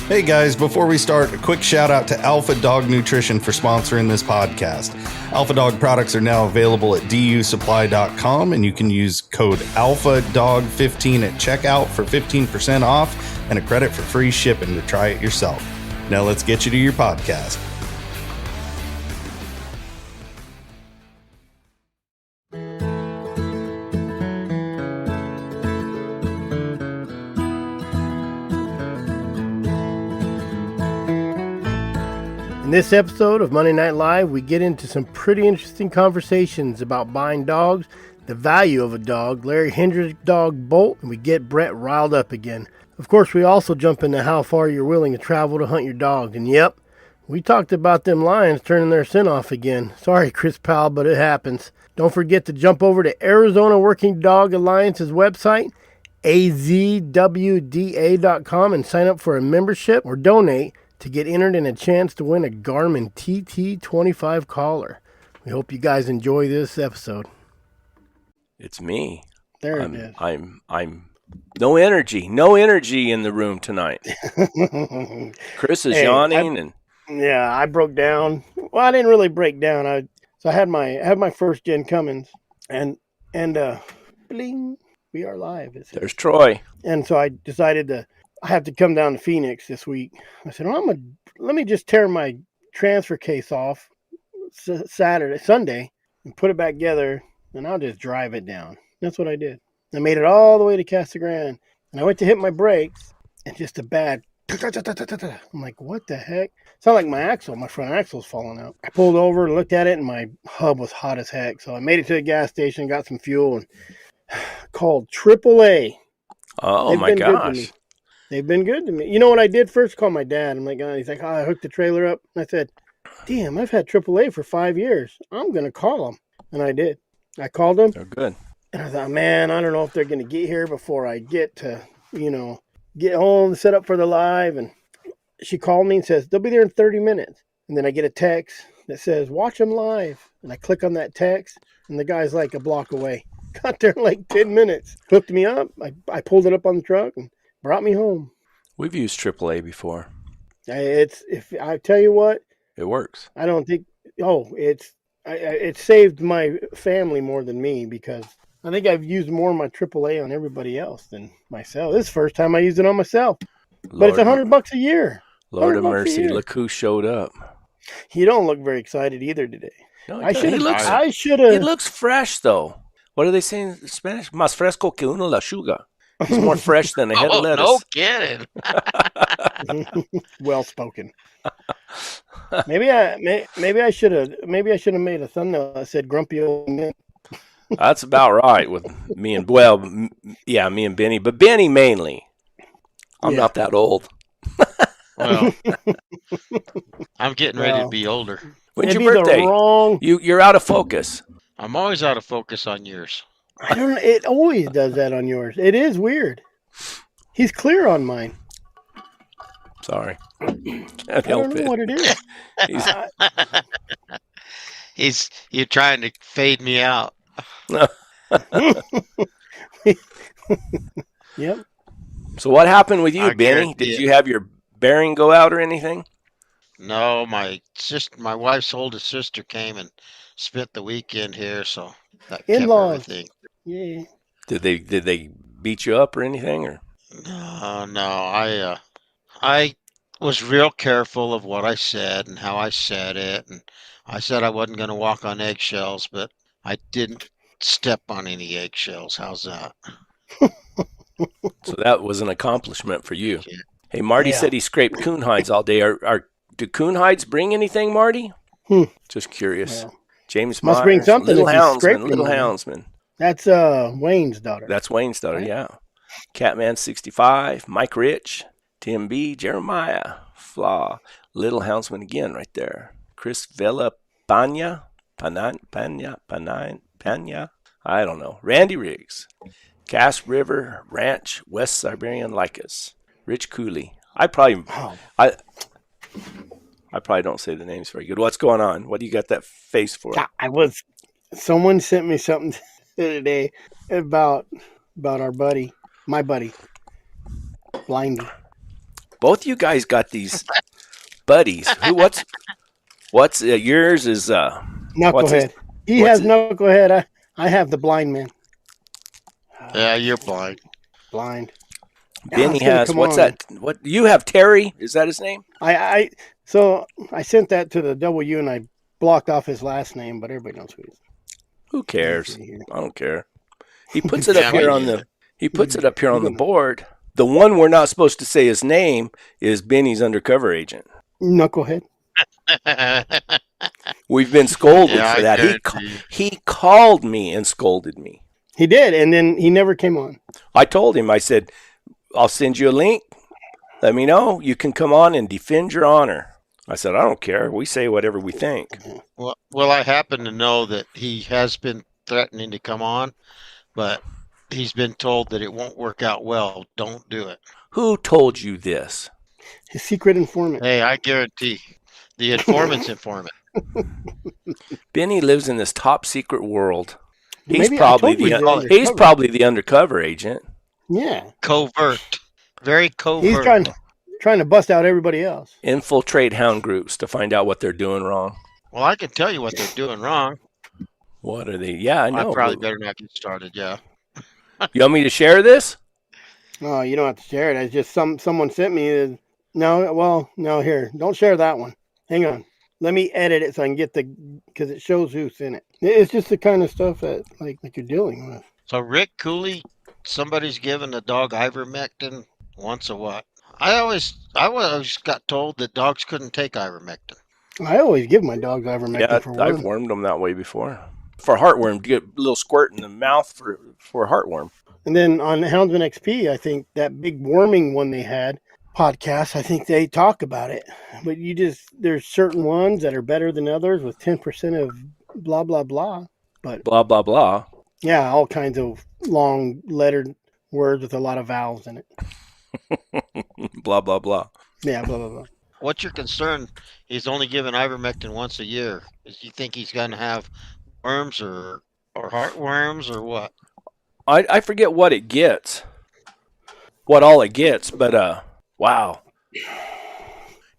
Hey guys, before we start, a quick shout out to Alpha Dog Nutrition for sponsoring this podcast. Alpha Dog products are now available at dusupply.com, and you can use code ALPHADOG15 at checkout for 15% off and a credit for free shipping to try it yourself. Now let's get you to your podcast. In this episode of Monday Night Live, we get into some pretty interesting conversations about buying dogs, the value of a dog, Larry Hendrick's dog Bolt, and we get Brett riled up again. Of course, we also jump into how far you're willing to travel to hunt your dog. And yep, we talked about them lions turning their scent off again. Sorry, Chris Powell, but it happens. Don't forget to jump over to Arizona Working Dog Alliance's website, azwda.com, and sign up for a membership or donate to get entered in a chance to win a Garmin TT25 collar. We hope you guys enjoy this episode. It's me. There it is. I'm no energy in the room tonight. Chris is yawning Yeah, I broke down. Well, I didn't really break down. I had my first gen Cummins and bling, we are live. There's Troy. And so I decided I have to come down to Phoenix this week. I said, let me just tear my transfer case off Sunday, and put it back together, and I'll just drive it down. That's what I did. I made it all the way to Casa Grande, and I went to hit my brakes, and just a bad, I'm like, what the heck? Sounded like my front axle's falling out. I pulled over and looked at it, and my hub was hot as heck. So I made it to the gas station, got some fuel, and called AAA. Oh, my gosh. They've been good to me. You know what I did first? Call my dad. I'm like, he's like, I hooked the trailer up. And I said, damn, I've had AAA for 5 years. I'm going to call them. And I did. I called them. They're good. And I thought, man, I don't know if they're going to get here before I get to, get home, set up for the live. And she called me and says, they'll be there in 30 minutes. And then I get a text that says, watch them live. And I click on that text, and the guy's like a block away. Got there in like 10 minutes. Hooked me up. I pulled it up on the truck and brought me home. We've used AAA before. If I tell you what, it works. I don't think. It saved my family more than me, because I think I've used more of my AAA on everybody else than myself. This is the first time I used it on myself. But it's $100 a year. Lord of mercy! Look who showed up. You don't look very excited either today. No, I should have. It looks fresh though. What are they saying in Spanish? Más fresco que una lechuga. It's more fresh than a head of lettuce. No kidding. Well spoken. Maybe I should have made a thumbnail that said "Grumpy Old Man." That's about right with me and me and Benny, but Benny mainly. I'm not that old. Well, I'm getting ready to be older. When's your birthday? You're out of focus. I'm always out of focus on yours. I don't know. It always does that on yours. It is weird. He's clear on mine. Sorry. I don't know what it is. You're trying to fade me out. Yep. So what happened with you, Benny? Did you have your bearing go out or anything? No, my wife's oldest sister came and spent the weekend here, so that kept everything. Yeah. Did they beat you up or anything, or? No. I was real careful of what I said and how I said it, and I said I wasn't going to walk on eggshells, but I didn't step on any eggshells. How's that? So that was an accomplishment for you. Yeah. Hey, Marty said he scraped coon hides all day. Do coon hides bring anything, Marty? Just curious. Well, James must Myers, bring something. Little Houndsman. That's Wayne's daughter. That's Wayne's daughter, right? Yeah. Catman 65, Mike Rich, Tim B, Jeremiah, Flaw, Little Houndsman again right there. Chris Vela Panya, I don't know. Randy Riggs, Cass River Ranch, West Siberian Lycus, Rich Cooley. I probably don't say the names very good. What's going on? What do you got that face for? Someone sent me something today about our buddy, my buddy, Blindy. Both you guys got these buddies. What's yours is Knucklehead. He has Knucklehead. I have the blind man. Yeah, you're blind. Blind. Benny has what's that? What you have? Terry, is that his name? So I sent that to the W and I blocked off his last name, but everybody knows who he is. Who cares? I don't care. He puts it up here on the. He puts it up here on the board. The one we're not supposed to say his name is Benny's undercover agent. Knucklehead. We've been scolded for that. He called me and scolded me. He did, and then he never came on. I told him, I said, I'll send you a link. Let me know. You can come on and defend your honor. I said, I don't care. We say whatever we think. Well, I happen to know that he has been threatening to come on, but he's been told that it won't work out well. Don't do it. Who told you this? His secret informant. Hey, I guarantee the informant's informant. Benny lives in this top secret world. He's Maybe probably the undercover agent. Yeah. Covert. Very covert. He's trying to bust out everybody else. Infiltrate hound groups to find out what they're doing wrong. Well, I can tell you what they're doing wrong. What are they? Yeah, I know. I probably better not get started, yeah. You want me to share this? No, you don't have to share it. It's just someone sent me. No, here. Don't share that one. Hang on. Let me edit it so I can get because it shows who's in it. It's just the kind of stuff that like you're dealing with. So Rick Cooley, somebody's given the dog ivermectin once or what? I always got told that dogs couldn't take ivermectin. I always give my dogs ivermectin for worm. I've wormed them that way before. For heartworm, to get a little squirt in the mouth for heartworm. And then on Houndsman XP, I think that big worming one they had podcast, I think they talk about it. But there's certain ones that are better than others with 10% of blah, blah, blah. But blah, blah, blah. Yeah, all kinds of long lettered words with a lot of vowels in it. Blah, blah, blah. Yeah, blah, blah, blah. What's your concern? He's only given ivermectin once a year. Do you think he's going to have worms or heartworms or what? I forget what it gets. What all it gets, but wow.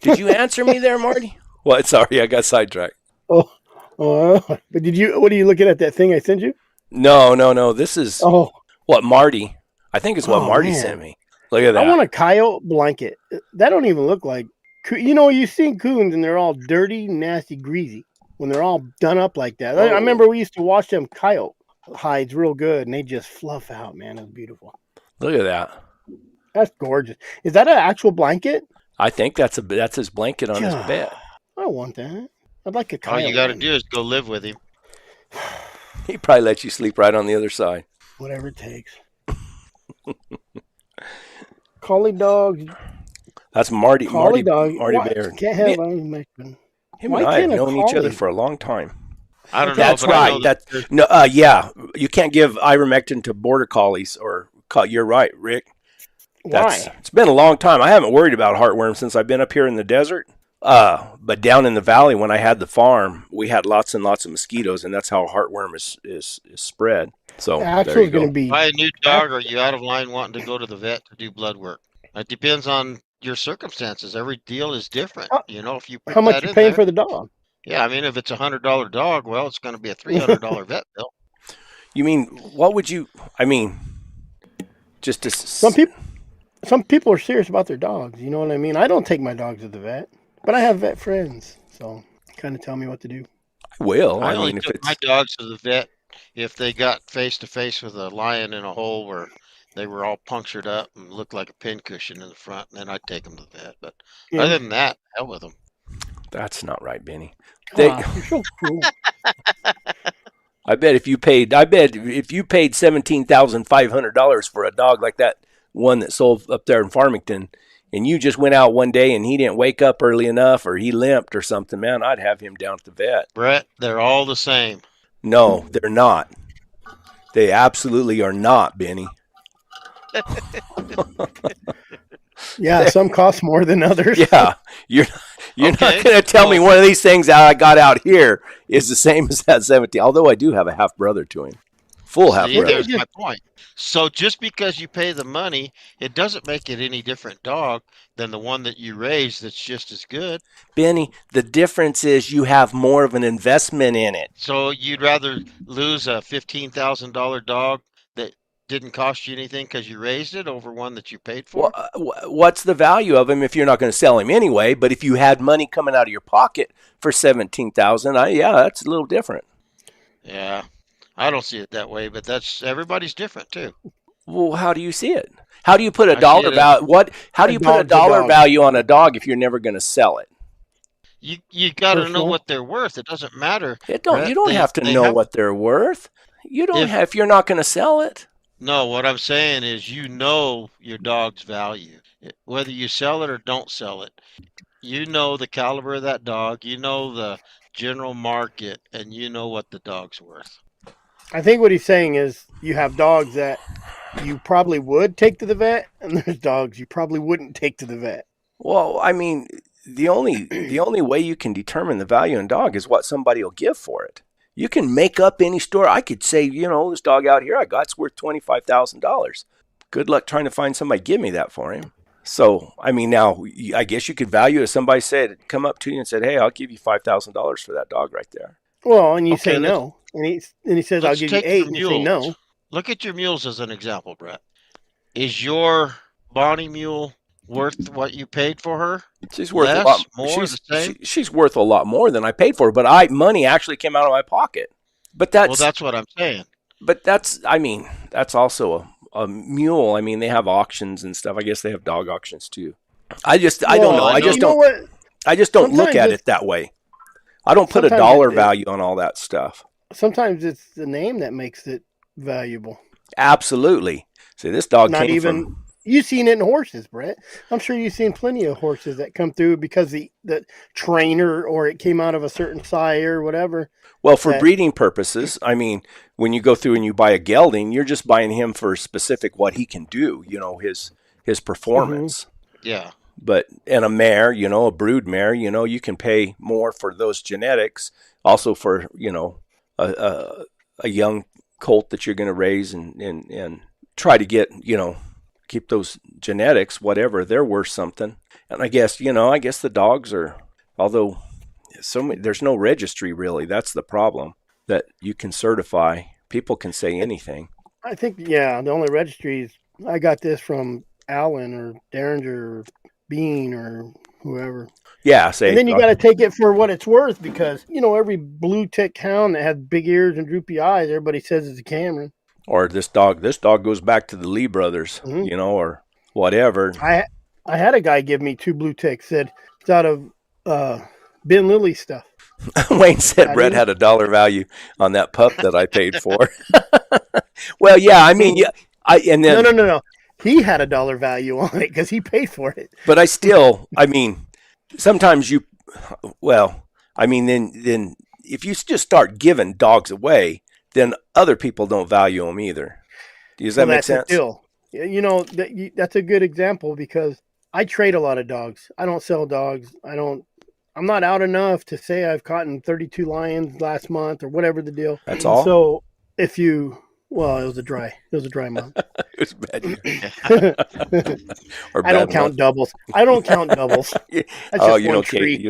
Did you answer me there, Marty? What? Sorry, I got sidetracked. But what are you looking at that thing I sent you? No. This is what Marty. I think it's what Marty sent me. Look at that. I want a coyote blanket. That don't even look like. You've seen coons and they're all dirty, nasty, greasy when they're all done up like that. I remember we used to wash them coyote hides real good and they just fluff out, man. It's beautiful. Look at that. That's gorgeous. Is that an actual blanket? I think that's his blanket on his bed. I want that. I'd like a coyote. All you got to do is go live with him. He probably lets you sleep right on the other side. Whatever it takes. Collie dogs. That's Marty. Marty Bear. Can't have ivermectin. Him and I have known each other for a long time. I don't know. That's right. Yeah. You can't give ivermectin to border collies you're right, Rick. Why? It's been a long time. I haven't worried about heartworm since I've been up here in the desert. But down in the valley when I had the farm, we had lots and lots of mosquitoes, and that's how heartworm is spread. So there you go. Buy a new dog, or are you out of line wanting to go to the vet to do blood work? It depends on your circumstances. Every deal is different. If you how much you paying for the dog? Yeah, I mean, if it's $100 dog, well, it's going to be a $300 vet bill. You mean what would you? I mean, just to some people are serious about their dogs. You know what I mean? I don't take my dogs to the vet, but I have vet friends, so kind of tell me what to do. I will. I only took my dogs to the vet if they got face to face with a lion in a hole where they were all punctured up and looked like a pincushion in the front, and then I'd take them to the vet. But other than that, hell with them. That's not right, Benny. You're so cool. I bet if you paid $17,500 for a dog like that one that sold up there in Farmington, and you just went out one day and he didn't wake up early enough or he limped or something, man, I'd have him down at the vet. Brett, they're all the same. No, they're not. They absolutely are not, Benny. Yeah, some cost more than others. Yeah, you're not going to tell me one of these things that I got out here is the same as that 17. Although I do have a half brother to him. Full half See, brother. there's my point. So just because you pay the money, it doesn't make it any different dog than the one that you raise that's just as good. Benny, the difference is you have more of an investment in it. So you'd rather lose a $15,000 dog that didn't cost you anything because you raised it over one that you paid for? What's the value of him if you're not going to sell him anyway? But if you had money coming out of your pocket for $17,000, yeah, that's a little different. Yeah, I don't see it that way, but everybody's different too. Well, how do you see it? How do you put a I dollar see it value? How do you put a dog's a dollar dog. value on a dog if you're never going to sell it? You got to know Personal. what they're worth. It doesn't matter. You Brett. don't have to know what they're worth. You don't have if you're not going to sell it. No, what I'm saying is you know your dog's value. Whether you sell it or don't sell it, you know the caliber of that dog, you know the general market, and you know what the dog's worth. I think what he's saying is you have dogs that you probably would take to the vet, and there's dogs you probably wouldn't take to the vet. Well, I mean, the only way you can determine the value in a dog is what somebody will give for it. You can make up any story. I could say, this dog out here I got's worth $25,000. Good luck trying to find somebody give me that for him. So, I mean, now I guess you could value it if somebody come up to you and said, "Hey, I'll give you $5,000 for that dog right there." Well, and you say no, and he says, "I'll give you 8," and you say no. Look at your mules as an example, Brett. Is your Bonnie mule worth what you paid for her? She's worth less, a lot more, the same? She's worth a lot more than I paid for her, but money actually came out of my pocket. But that's what I'm saying. But that's also a mule. I mean, they have auctions and stuff. I guess they have dog auctions too. I don't know. I just don't look at it that way. I don't put a dollar value on all that stuff. Sometimes it's the name that makes it valuable. Absolutely. See, this dog came from... You've seen it in horses, Brett. I'm sure you've seen plenty of horses that come through because the trainer or it came out of a certain sire or whatever. Well, for breeding purposes, I mean, when you go through and you buy a gelding, you're just buying him for specific what he can do, his performance. Mm-hmm. Yeah. But in a mare, a brood mare, you can pay more for those genetics. Also for, a young colt that you're going to raise and try to get, keep those genetics, whatever, they're worth something. And I guess the dogs are, although there's no registry really. That's the problem, that you can certify. People can say anything. I think, the only registry is, I got this from Allen or Derringer or Bean or whoever. Yeah, and then you got to take it for what it's worth because, every blue tick hound that has big ears and droopy eyes, everybody says it's a Cameron. Or this dog goes back to the Lee brothers, or whatever. I had a guy give me 2 blue ticks. Said it's out of Ben Lilly stuff. Wayne said Brett had a dollar value on that pup that I paid for. Well, yeah, I mean, No. He had a dollar value on it because he paid for it. But sometimes then if you just start giving dogs away, then other people don't value them either. Does that make sense? That's a good example because I trade a lot of dogs. I don't sell dogs. I'm not out enough to say I've caught 32 lions last month or whatever the deal. That's all. So it was a dry month. It was bad. I don't count doubles. You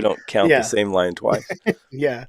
don't count the same lion twice. Yeah.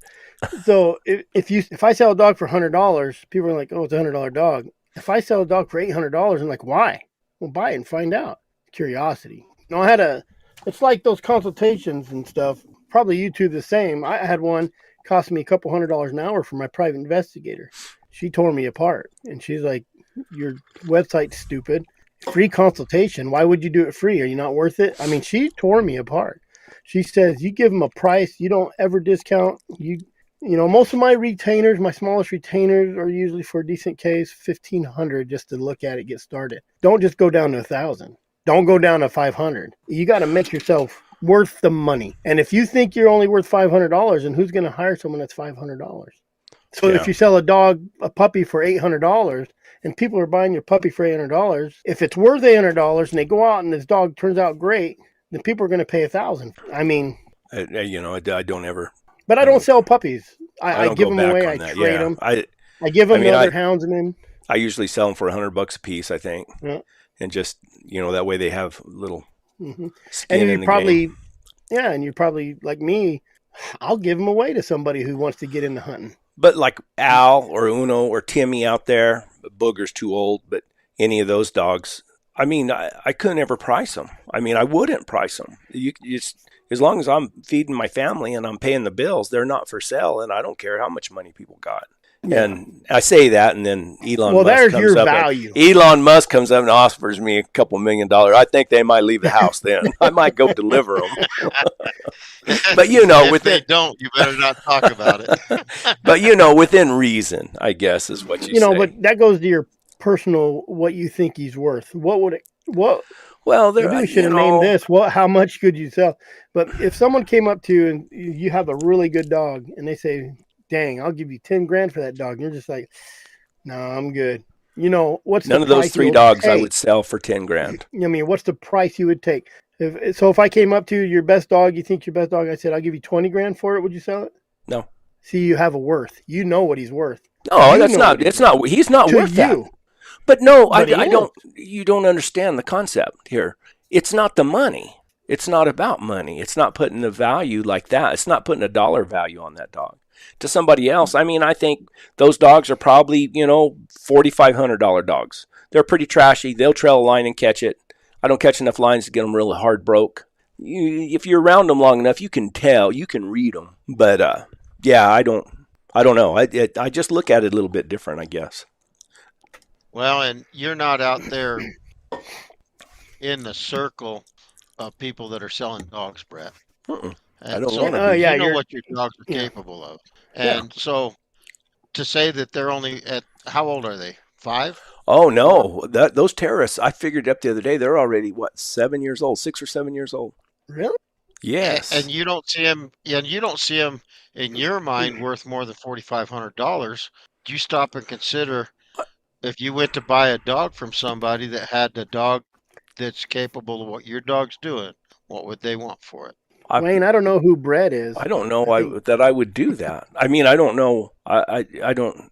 So if I sell a dog for $100, people are like, "Oh, it's a $100 dog." If I sell a dog for $800, I'm like, "Why?" Well, buy it and find out. Curiosity. It's like those consultations and stuff. Probably you two the same. I had one cost me a couple $100 an hour for my private investigator. She tore me apart, and she's like, "Your website's stupid. Free consultation. Why would you do it free? Are you not worth it?" I mean, she tore me apart. She says, "You give them a price. You don't ever discount. Most of my retainers, my smallest retainers are usually for a decent case, $1,500 just to look at it, get started. Don't just go down to $1,000. Don't go down to $500. You got to make yourself worth the money. And if you think you're only worth $500, then who's going to hire someone that's $500? So if you sell a puppy for $800 and people are buying your puppy for $800, if it's worth $800 and they go out and this dog turns out great, then people are going to pay $1,000. I mean, I don't ever. But I don't sell puppies. I give them away. I trade them. I give them another houndsman. I usually sell them for $100 a piece, I think, yeah. And just that way they have little skin and in the game. Yeah, and you're probably like me. I'll give them away to somebody who wants to get into hunting. But like Al or Uno or Timmy out there, Booger's too old, but any of those dogs, I mean, I couldn't ever price them. I mean, I wouldn't price them. As long as I'm feeding my family and I'm paying the bills, they're not for sale, and I don't care how much money people got. Yeah. And I say that, and then Elon Musk comes up and offers me $2 million. I think they might leave the house then. I might go deliver them. But if they don't, you better not talk about it. But within reason, I guess is what you say. But that goes to your personal what you think he's worth. Well, maybe we should have named this. How much could you sell? But if someone came up to you and you have a really good dog, and they say, "Dang, I'll give you $10,000 for that dog," and you're just like, "No, I'm good." What's none of those 3 dogs I would sell for $10,000. I mean, what's the price you would take? If I came up to your best dog, you think your best dog, I said, I'll give you $20,000 for it. Would you sell it? No. See, you have a worth. You know what he's worth. No, that's not. It's not. He's not worth that. But no, I don't. You don't understand the concept here. It's not the money. It's not about money. It's not putting the value like that. It's not putting a dollar value on that dog. To somebody else, I mean, I think those dogs are probably, $4,500 dogs. They're pretty trashy. They'll trail a line and catch it. I don't catch enough lines to get them really hard broke. If you're around them long enough, you can tell, you can read them. But yeah, I don't know. I just look at it a little bit different, I guess. Well, and you're not out there in the circle of people that are selling dogs, Brett. I don't know. You know what your dogs are capable of. And so to say that they're only at, how old are they? 5? Oh, no. Those terrorists, I figured up the other day, they're already, 7 years old, 6 or 7 years old. Really? Yes. And you don't see them, in your mind worth more than $4,500. Do you stop and consider if you went to buy a dog from somebody that had a dog that's capable of what your dog's doing, what would they want for it? Wayne, I don't know who Brett is. I don't know that I would do that. I mean, I don't know. I don't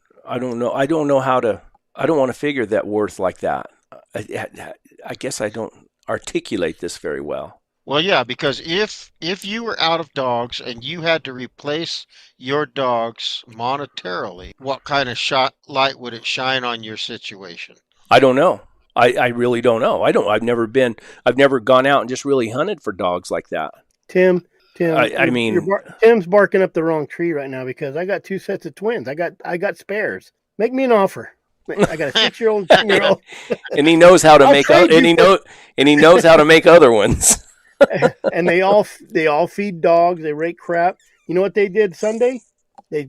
know. I don't know how to. I don't want to figure that worth like that. I guess I don't articulate this very well. Well, yeah, because if you were out of dogs and you had to replace your dogs monetarily, what kind of light would it shine on your situation? I don't know. I really don't know. I've never gone out and just really hunted for dogs like that. Tim, I mean, Tim's barking up the wrong tree right now because I got 2 sets of twins. I got spares. Make me an offer. I got a 6-year-old, 10-year-old, and he knows how to make. He knows how to make other ones. And they all feed dogs. They rake crap. You know what they did Sunday? They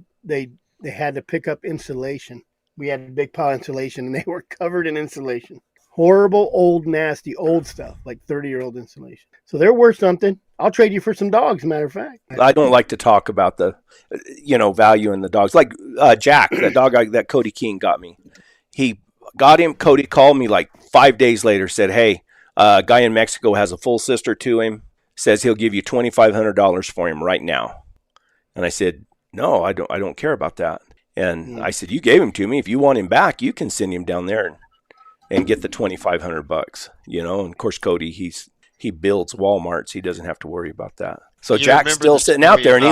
had to pick up insulation. We had a big pile of insulation, and they were covered in insulation. Horrible, old, nasty, old stuff, like 30-year-old insulation. So they're worth something. I'll trade you for some dogs, as a matter of fact. I don't like to talk about the, value in the dogs. Like Jack, that dog that Cody King got me. He got him. Cody called me like 5 days later, said, hey, a guy in Mexico has a full sister to him, says he'll give you $2,500 for him right now. And I said, no, I don't care about that. And I said, you gave him to me. If you want him back, you can send him down there and get the $2,500, And of course, Cody, he builds Walmarts. He doesn't have to worry about that. So Jack's still sitting out there, and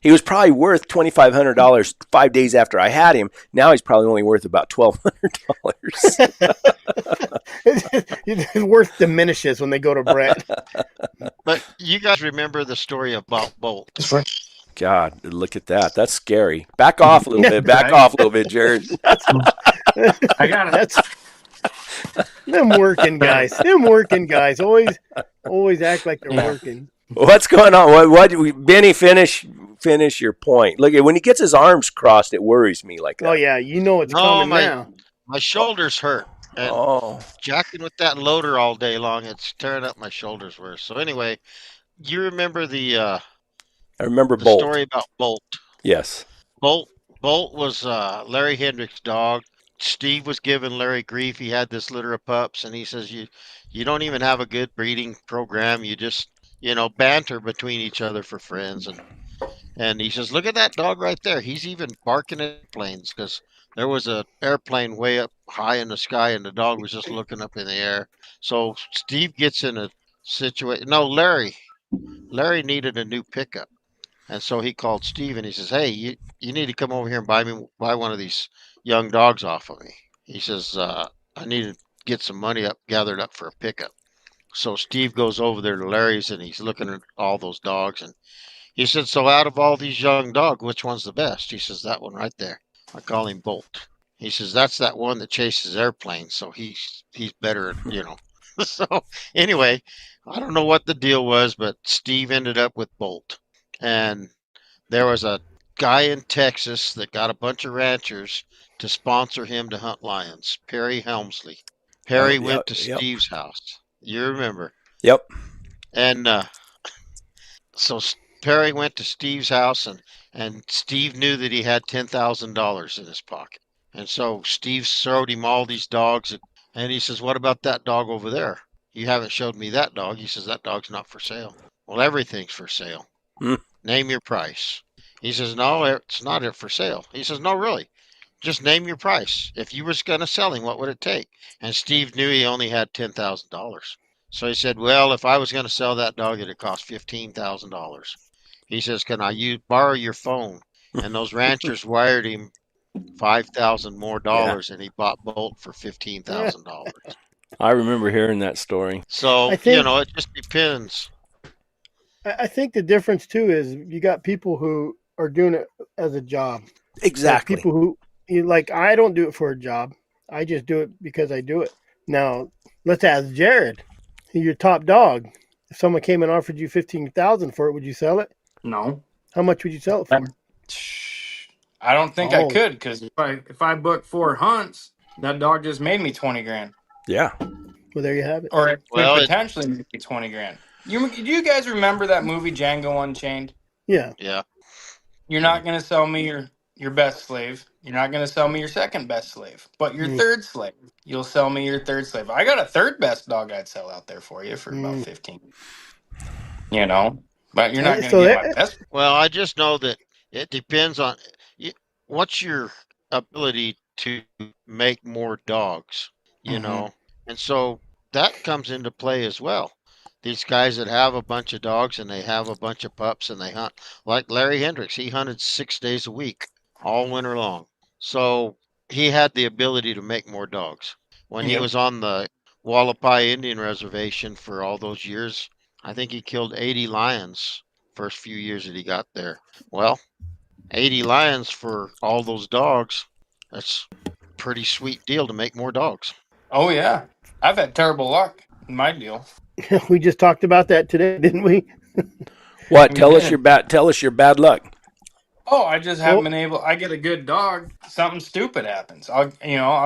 he was probably worth $2,500 5 days after I had him. Now he's probably only worth about $1,200. His worth diminishes when they go to Brett. But you guys remember the story about Bolt? God, look at that. That's scary. Back off a little bit. Back off a little bit, Jared. I got it. Them working guys. Always act like they're working. What's going on? What Benny, finish your point. Look, when he gets his arms crossed, it worries me like that. Oh yeah, it's coming now. My shoulders hurt. And jacking with that loader all day long, it's tearing up my shoulders worse. So anyway, you remember I remember the Bolt. Story about Bolt. Yes. Bolt was Larry Hendrick's dog. Steve was giving Larry grief. He had this litter of pups, and he says, you don't even have a good breeding program. You just, banter between each other for friends. And he says, look at that dog right there. He's even barking at planes because there was an airplane way up high in the sky, and the dog was just looking up in the air. So Steve gets in a situation. No, Larry needed a new pickup, and so he called Steve and he says, "Hey, you need to come over here and buy one of these young dogs off of me." He says, "I need to get some money up gathered up for a pickup." So Steve goes over there to Larry's and he's looking at all those dogs, and he said, "So out of all these young dogs, which one's the best?" He says, "That one right there. I call him Bolt." He says, "That's that one that chases airplanes, so he's better, you know." So anyway, I don't know what the deal was, but Steve ended up with Bolt. And there was a guy in Texas that got a bunch of ranchers to sponsor him to hunt lions, Perry Helmsley. Oh, Perry yep, went to yep, Steve's house. You remember. yep. And so Perry went to Steve's house, and Steve knew that he had $10,000 in his pocket. And so Steve showed him all these dogs, and he says, "What about that dog over there? You haven't showed me that dog." He says, "That dog's not for sale." "Well, everything's for sale. Hmm. Name your price." He says, "No, it's not for sale." He says, "No, really. Just name your price. If you was going to sell him, what would it take?" And Steve knew he only had $10,000. So he said, "Well, if I was going to sell that dog, it'd cost $15,000. He says, "Can I borrow your phone?" And those ranchers wired him 5,000 more Yeah, dollars, and he bought Bolt for $15,000. I remember hearing that story. I So, think it just depends. I think the difference too is you got people who are doing it as a job. Like Exactly. people who like I don't do it for a job. I just do it because I do it. Now let's ask Jared, your top dog. If someone came and offered you 15,000 for it, would you sell it? No. How much would you sell it for? I don't think I Oh, could, because if I book 4 hunts, that dog just made me 20 grand, Yeah. well there you have it. or it could Well, potentially make me 20 grand. Do you guys remember that movie Django Unchained? Yeah. yeah. You're not going to sell me your best slave. You're not going to sell me your second best slave, but your Mm, third slave. You'll sell me your third slave. I got a third best dog I'd sell out there for you for about mm. 15. But you're not going to So get my best. Well, I just know that it depends on y- what's your ability to make more dogs, you Mm-hmm. know? And so that comes into play as well. These guys that have a bunch of dogs and they have a bunch of pups and they hunt, like Larry Hendricks, he hunted 6 days a week all winter long. So he had the ability to make more dogs. When he Yep. was on the Wallapai Indian Reservation for all those years, I think he killed 80 lions first few years that he got there. Well, 80 lions for all those dogs, that's a pretty sweet deal to make more dogs. Oh yeah. I've had terrible luck in my deal. we just talked about that today, didn't we? What? We did. Tell us your bad luck. Oh, I just haven't Well, been able. I get a good dog, something stupid happens. I'll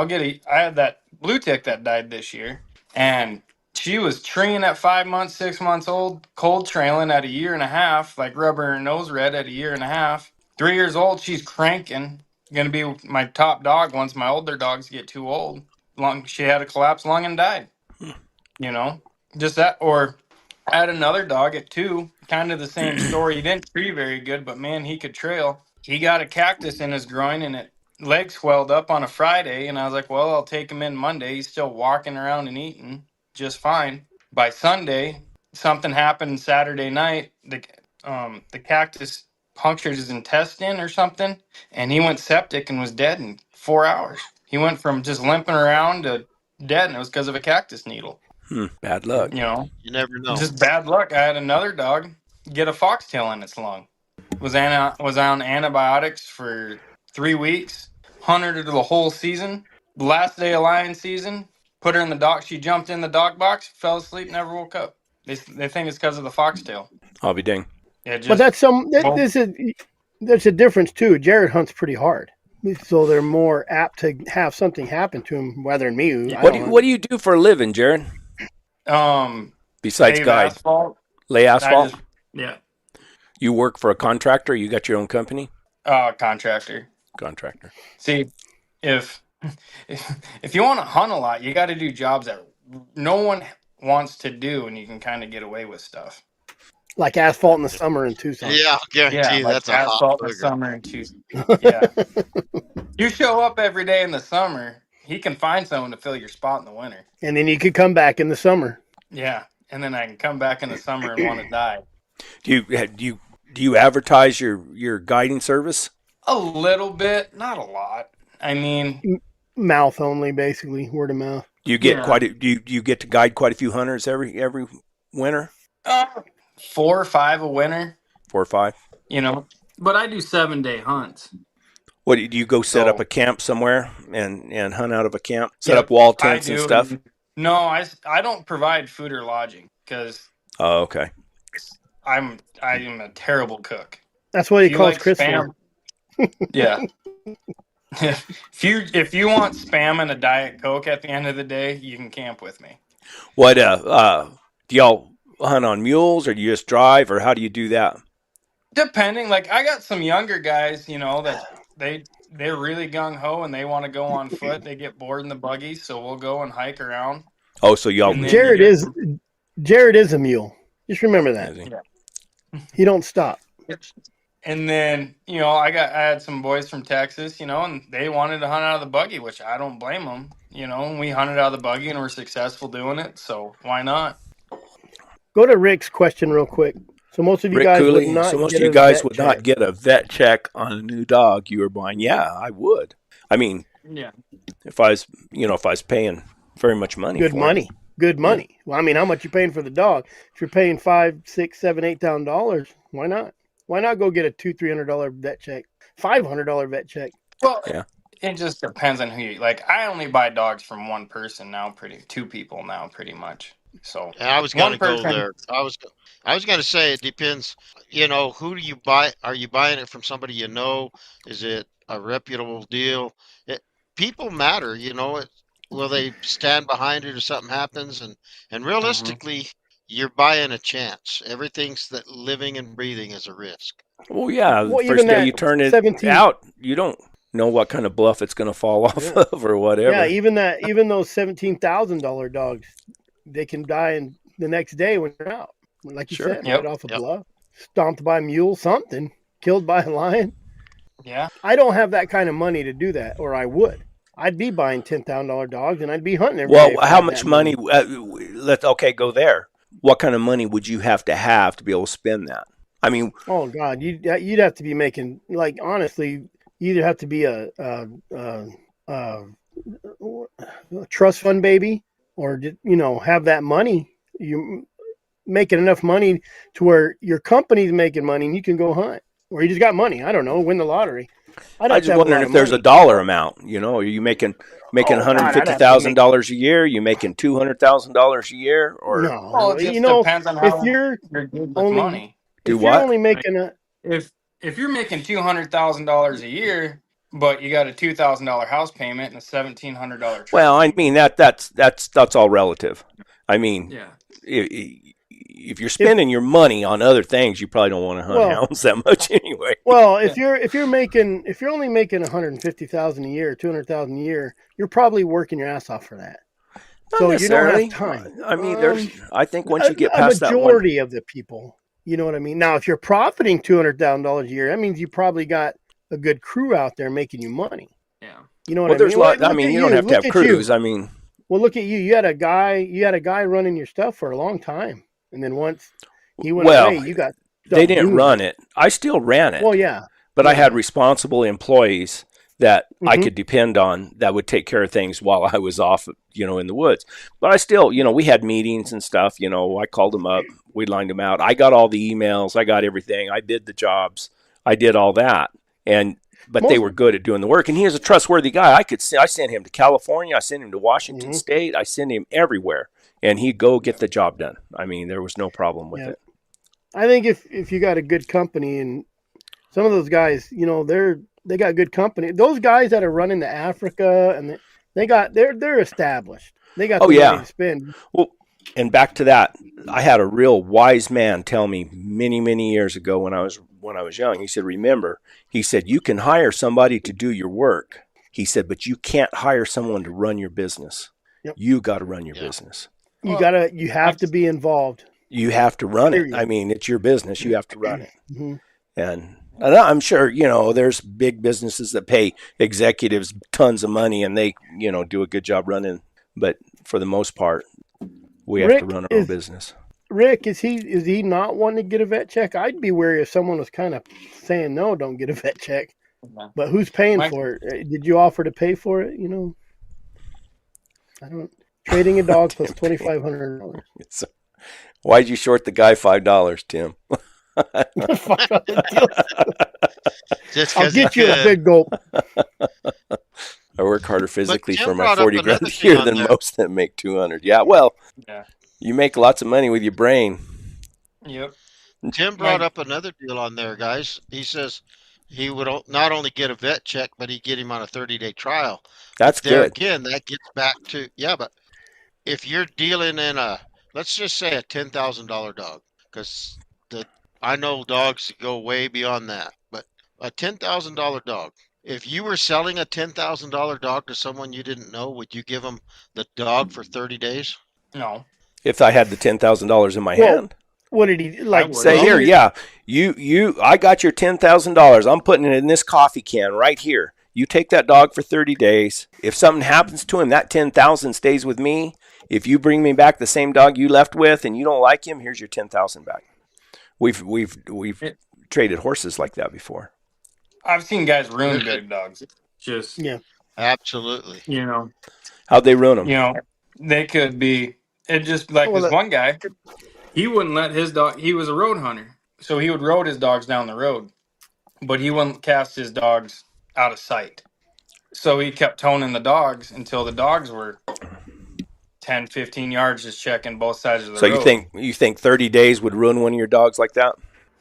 get a. I had that blue tick that died this year, and she was treeing at 5 months, 6 months old, cold trailing at a year and a half, like rubbing her nose red at a year and a half. 3 years old, she's cranking. Gonna be my top dog once my older dogs get too old. She had a collapsed lung and died. You know, just that. Or I had another dog at 2, kind of the same story. He didn't tree very good, but man, he could trail. He got a cactus in his groin and it leg swelled up on a Friday. And I was like, well, I'll take him in Monday. He's still walking around and eating just fine. By Sunday, something happened Saturday night. The cactus punctured his intestine or something, and he went septic and was dead in 4 hours. He went from just limping around to dead, and it was because of a cactus needle. Bad luck. You know, You never know. just bad luck. I had another dog get a foxtail in its lung. Was on antibiotics for 3 weeks. Hunted her the whole season. Last day of lion season, put her in the dog. She jumped in the dog box, fell asleep, never woke up. They think it's because of the foxtail. I'll be dang. Yeah, but just well, there's a difference too. Jared hunts pretty hard, so they're more apt to have something happen to him. Whether than me, I don't hunt. What do you do for a living, Jared? Besides pave guide, asphalt. lay asphalt. Yeah, You work for a contractor. You got your own company. contractor. Contractor. See, if if you want to hunt a lot, you got to do jobs that no one wants to do, and you can kind of get away with stuff. Like asphalt in the summer in Tucson. Yeah, I'll guarantee Yeah, you like that's a hot asphalt in the booger. summer and Tuesday. Yeah, You show up every day in the summer, he can find someone to fill your spot in the winter. And then you could come back in the summer. Yeah, and then I can come back in the summer and want to die. Do you advertise your guiding service? A little bit, not a lot. I mean, Mouth only, basically, word of mouth. Do you get do you get to guide quite a few hunters every winter? 4 or 5 a winter. 4 or 5. But I do 7-day hunts. What do you go set up a camp somewhere and hunt out of a camp? Set Yep, up wall I tents and do. stuff? No, I don't provide food or lodging because Okay. I am a terrible cook. That's what he calls like Chris spam, yeah. If you want spam and a Diet Coke at the end of the day, you can camp with me. What do y'all hunt on mules, or do you just drive, or how do you do that? Depending, like I got some younger guys, that they're really gung ho and they want to go on foot. They get bored in the buggy, so we'll go and hike around. Oh, so y'all. Jared is a mule. Just remember that. Yeah. He don't stop. And then, I had some boys from Texas, and they wanted to hunt out of the buggy, which I don't blame them. And we hunted out of the buggy and were successful doing it. So why not? Go to Rick's question real quick. So most of you Rick guys Cooley, would not. So most get of you a guys vet would check. not get a vet check on a new dog you were buying. Yeah, I would. I mean, Yeah. if I was paying very much money. Good for money. it. Good money. Yeah. Well, I mean, how much you paying for the dog? If you're paying $5, $6, $7, $8,000, why not? Why not go get a $200-$300 vet check, $500 vet check? Well, yeah. It just depends on who you like. I only buy dogs from one person now, two people now, pretty much. So I was going to go there. I was going to say it depends. Who do you buy? Are you buying it from somebody you know? Is it a reputable deal? People matter. Will they stand behind it if something happens? And realistically, you're buying a chance. Everything's that living and breathing is a risk. Well, yeah. Well, the first day you turn it 17 out, you don't know what kind of bluff it's going to fall off of or whatever. Yeah, even those $17,000 dogs, they can die in the next day when they're out. Like you said, right off a bluff, stomped by a mule, something, killed by a lion. Yeah. I don't have that kind of money to do that, or I would. I'd be buying $10,000 dogs and I'd be hunting every day. Well, how much money? Go there. What kind of money would you have to be able to spend that? I mean, oh God, you'd have to be making, like, honestly, you either have to be a trust fund baby, or have that money. You making enough money to where your company's making money and you can go hunt, or you just got money. I don't know, win the lottery. I just wondering if there's a dollar amount. Are you making $150,000 a year? You making $200,000 a year? Or no? Well, it just depends on how if you're good with only money. Do if what? You're only making if you're making $200,000 a year, but you got a $2,000 house payment and a $1,700 trip. Well, I mean that's all relative. I mean, yeah. If you're spending your money on other things, you probably don't want to hunt hounds that much anyway. Well, if you're only making $150,000 a year, $200,000 a year, you're probably working your ass off for that. Not so necessarily. You don't have time. I mean, I think once you get past that, a majority of the people, you know what I mean. Now, if you're profiting $200,000 a year, that means you probably got a good crew out there making you money. Yeah. You know what I mean? There's a lot. I mean, you don't have to have crews. I mean, well, look at you. You had a guy running your stuff for a long time. And then once he went away, you got. They didn't run it. I still ran it. Well, yeah. But I had responsible employees that I could depend on that would take care of things while I was off, in the woods. But I still, we had meetings and stuff. I called them up. We lined them out. I got all the emails. I got everything. I bid the jobs. I did all that. But they were good at doing the work. And he is a trustworthy guy. I sent him to California. I sent him to Washington State. I sent him everywhere. And he'd go get the job done. I mean, there was no problem with it. I think if you got a good company, and some of those guys, they got good company. Those guys that are running to Africa, and they're established. They got the money to spend. Well, and back to that, I had a real wise man tell me many, many years ago when I was young. He said, "Remember," he said, "you can hire somebody to do your work." He said, "but you can't hire someone to run your business. Yep. You got to run your business. You have to be involved. You have to run it. I mean, it's your business. You have to run it." Mm-hmm. And And I'm sure, there's big businesses that pay executives tons of money and they, do a good job running. But for the most part, we have to run our own business. Rick, is he not wanting to get a vet check? I'd be wary if someone was kind of saying no, don't get a vet check. But who's paying for it? Did you offer to pay for it? I don't. Trading a dog plus $2,500. Why'd you short the guy $5, Tim? I'll get you a big gulp. I work harder physically for my 40 grand a year than most that make 200. Yeah, well, you make lots of money with your brain. Yep. Tim brought up another deal on there, guys. He says he would not only get a vet check, but he'd get him on a 30-day trial. That's good. Again, that gets back to, but if you're dealing in let's just say a $10,000 dog, because I know dogs go way beyond that, but a $10,000 dog. If you were selling a $10,000 dog to someone you didn't know, would you give them the dog for 30 days? No. If I had the $10,000 in my hand. What did he like? Say here, I got your $10,000. I'm putting it in this coffee can right here. You take that dog for 30 days. If something happens to him, that $10,000 stays with me. If you bring me back the same dog you left with and you don't like him, here's your $10,000 back. We've traded horses like that before. I've seen guys ruin big dogs. Just absolutely. How'd they ruin them? They could be. It just like this one guy. He wouldn't let his dog. He was a road hunter, so he would road his dogs down the road, but he wouldn't cast his dogs out of sight. So he kept toning the dogs until the dogs were 10, 15 yards, just checking both sides of the road. So you think 30 days would ruin one of your dogs like that?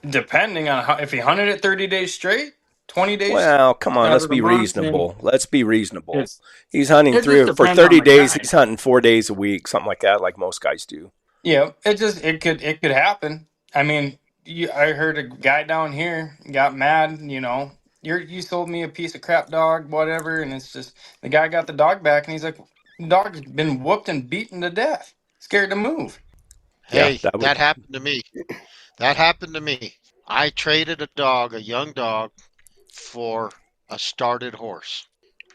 Depending on if he hunted it 30 days straight, 20 days. Well, come on, let's be reasonable. Let's be reasonable. He's hunting for 30 days. He's hunting 4 days a week, something like that, like most guys do. Yeah, it could happen. I mean, I heard a guy down here got mad. You sold me a piece of crap dog, whatever, and it's just the guy got the dog back, and he's like, the dog's been whooped and beaten to death, scared to move. Hey, that happened to me. That happened to me. I traded a young dog, for a started horse,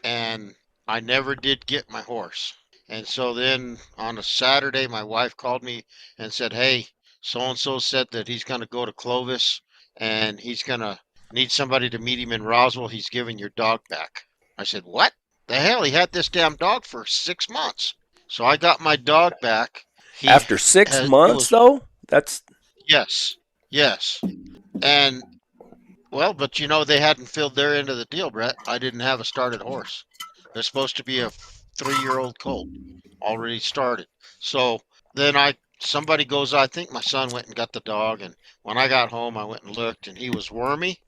and I never did get my horse. And so then on a Saturday, my wife called me and said, hey, so-and-so said that he's going to go to Clovis and he's going to need somebody to meet him in Roswell. He's giving your dog back. I said, what the hell? He had this damn dog for 6 months. So I got my dog back. After 6 months, though? That's... Yes. And, well, but they hadn't filled their end of the deal, Brett. I didn't have a started horse. They're supposed to be a 3-year-old colt, already started. So then somebody goes, I think my son went and got the dog, and when I got home, I went and looked, and he was wormy,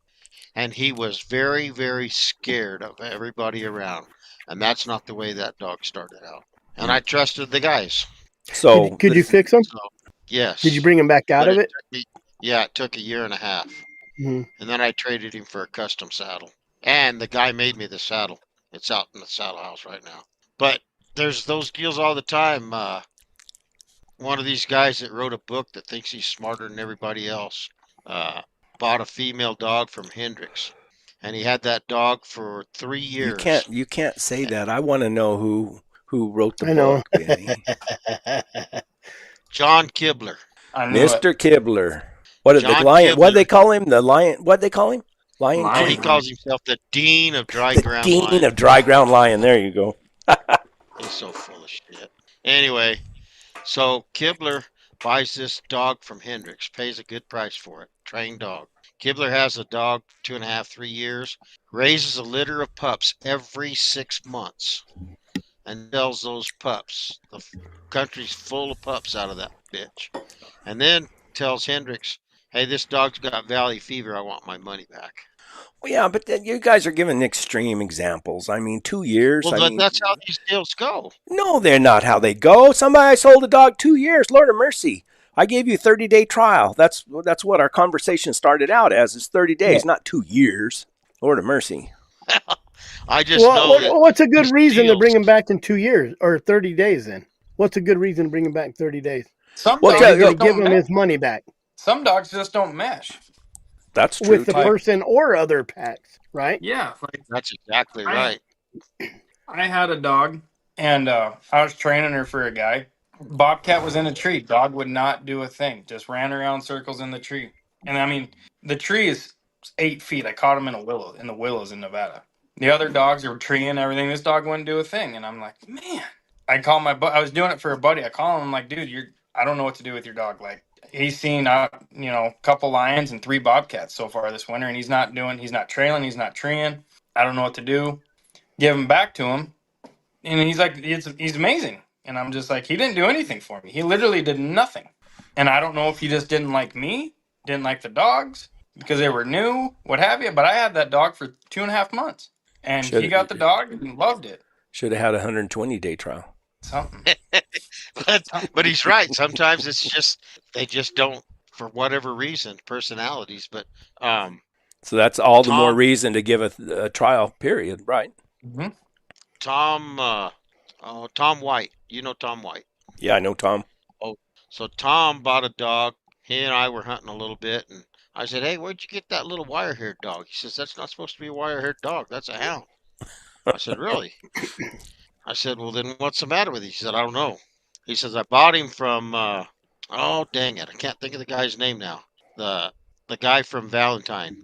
and he was very, very scared of everybody around. And that's not the way that dog started out. And I trusted the guys. So could you fix him? So, yes. Did you bring him back out of it? It took 1.5 years. Mm-hmm. And then I traded him for a custom saddle. And the guy made me the saddle. It's out in the saddle house right now. But there's those deals all the time. One of these guys that wrote a book that thinks he's smarter than everybody else bought a female dog from Hendricks. And he had that dog for 3 years. You can't say that. I want to know who wrote the book, Benny. John Kibler. Mr. Kibler. What did the lion? What do they call him? The lion. What do they call him? Lion. Oh, he calls himself the Dean of Dry Ground Lion. Dean of Dry Ground Lion. There you go. He's so full of shit. Anyway, so Kibler buys this dog from Hendricks, pays a good price for it. Trained dog. Kibler has a dog 2.5, 3 years, raises a litter of pups every 6 months, and sells those pups. The country's full of pups out of that bitch. And then tells Hendricks, hey, this dog's got valley fever. I want my money back. Well, yeah, but you guys are giving extreme examples. I mean, 2 years. Well, that's how these deals go. No, they're not how they go. I sold a dog 2 years. Lord of mercy. I gave you a 30-day trial. That's what our conversation started out as, is 30 days, not 2 years. Lord of mercy. I just know. What's a good reason to bring him back in 2 years or 30 days then? What's a good reason to bring him back in 30 days? Some dogs give him his money back. Some dogs just don't mesh. That's true. with the Too. person or other pets, right? Yeah, like That's exactly I right. I had a dog, and I was training her for a guy. Bobcat was in a tree. Dog would not do a thing. Just ran around circles in the tree. And I mean, the tree is 8 feet. I caught him in a willow in the willows in Nevada. The other dogs are treeing and everything. This dog wouldn't do a thing. And I'm like, man. I call I was doing it for a buddy. I call him. I'm like, dude, I don't know what to do with your dog. Like, he's seen a couple lions and 3 bobcats so far this winter, and he's not trailing, he's not treeing. I don't know what to do. Give him back to him, and he's like, he's amazing. And I'm just like, he didn't do anything for me. He literally did nothing. And I don't know if he just didn't like me, didn't like the dogs because they were new, what have you. But I had that dog for 2.5 months, and he got the dog and loved it. Should have had a 120-day trial. Something. but he's right. Sometimes it's just they just don't, for whatever reason, personalities. But so that's all the more reason to give a trial period, right? Mm-hmm. Tom White. You know Tom White? Yeah, I know Tom. Oh, so Tom bought a dog. He and I were hunting a little bit, and I said, "Hey, where'd you get that little wire-haired dog?" He says, "That's not supposed to be a wire-haired dog. That's a hound." I said, "Really?" I said, "Well, then what's the matter with you?" He said, "I don't know." He says, "I bought him from oh, dang it, I can't think of the guy's name now. The guy from Valentine.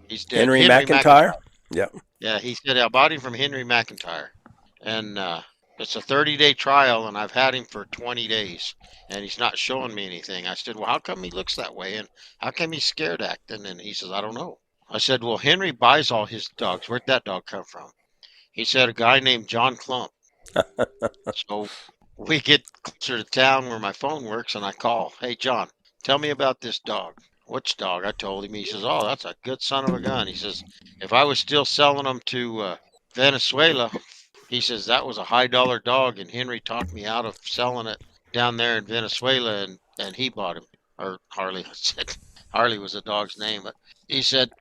He's dead. Henry McIntyre. Yeah. Yeah, he said I bought him from Henry McIntyre, and it's a 30-day trial, and I've had him for 20 days, and he's not showing me anything." I said, "Well, how come he looks that way, and how come he's scared acting?" And he says, "I don't know." I said, "Well, Henry buys all his dogs. Where'd that dog come from?" He said, "A guy named John Clump." So we get closer to town where my phone works, and I call, "Hey, John, tell me about this dog." "Which dog?" I told him. He says, "Oh, that's a good son of a gun." He says, "If I was still selling them to Venezuela," he says, "that was a high-dollar dog, and Henry talked me out of selling it down there in Venezuela, and he bought him." Or Harley. I said Harley was the dog's name. But he said,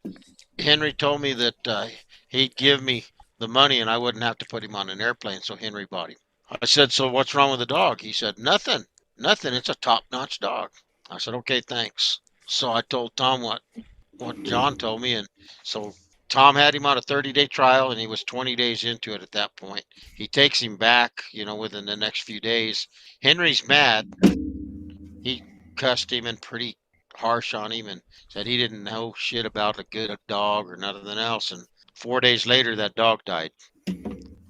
Henry told me that he'd give me the money and I wouldn't have to put him on an airplane, so Henry bought him. I said, "So what's wrong with the dog?" He said, "Nothing. Nothing. It's a top-notch dog." I said, "Okay, thanks." So I told Tom what John told me, and so Tom had him on a 30-day trial, and he was 20 days into it at that point. He takes him back, within the next few days. Henry's mad. He cussed him and pretty harsh on him and said he didn't know shit about a good dog or nothing else. And 4 days later, that dog died.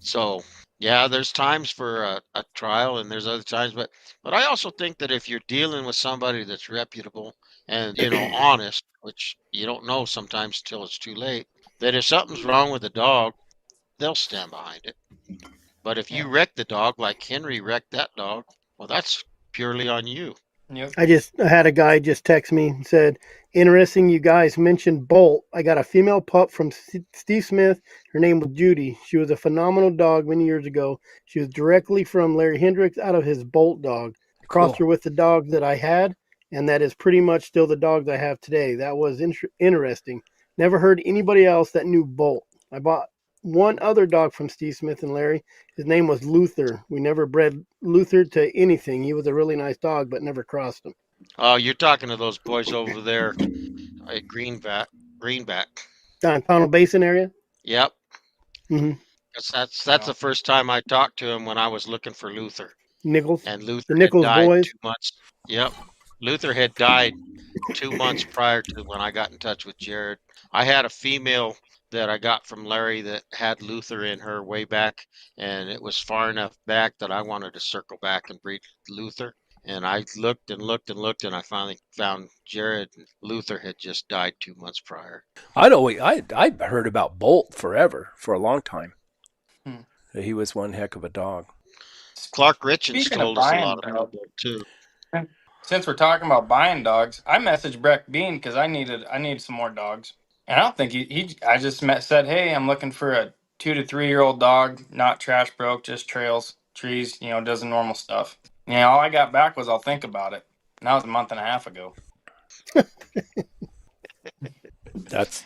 So, yeah, there's times for a trial and there's other times. But I also think that if you're dealing with somebody that's reputable and, honest, which you don't know sometimes till it's too late, that if something's wrong with the dog, they'll stand behind it. But if you wreck the dog like Henry wrecked that dog, well, that's purely on you. Yep. I had a guy just text me and said, "Interesting, you guys mentioned Bolt. I got a female pup from Steve Smith. Her name was Judy. She was a phenomenal dog many years ago. She was directly from Larry Hendricks out of his Bolt dog. I crossed her with the dog that I had, and that is pretty much still the dogs I have today. That was interesting. Never heard anybody else that knew Bolt. I bought one other dog from Steve Smith and Larry. His name was Luther. We never bred Luther to anything. He was a really nice dog, but never crossed him." Oh, you're talking to those boys over there at Greenback. Down Tunnel Basin area? Yep. Mm-hmm. That's the first time I talked to him when I was looking for Luther. Nichols? And Luther The Nichols had died boys? 2 months. Yep. Luther had died 2 months prior to when I got in touch with Jared. I had a female that I got from Larry that had Luther in her way back, and it was far enough back that I wanted to circle back and breed Luther. And I looked and looked and looked, and I finally found Jared. Luther had just died 2 months prior. I heard about Bolt forever, for a long time. He was one heck of a dog. Clark Richards told us a lot about Bolt too. Since we're talking about buying dogs, I messaged Breck Bean because I needed some more dogs, and I don't think I just said, "Hey, I'm looking for a 2 to 3 year old dog, not trash broke, just trails, trees, does the normal stuff." All I got back was, "I'll think about it." And that was a month and a half ago. That's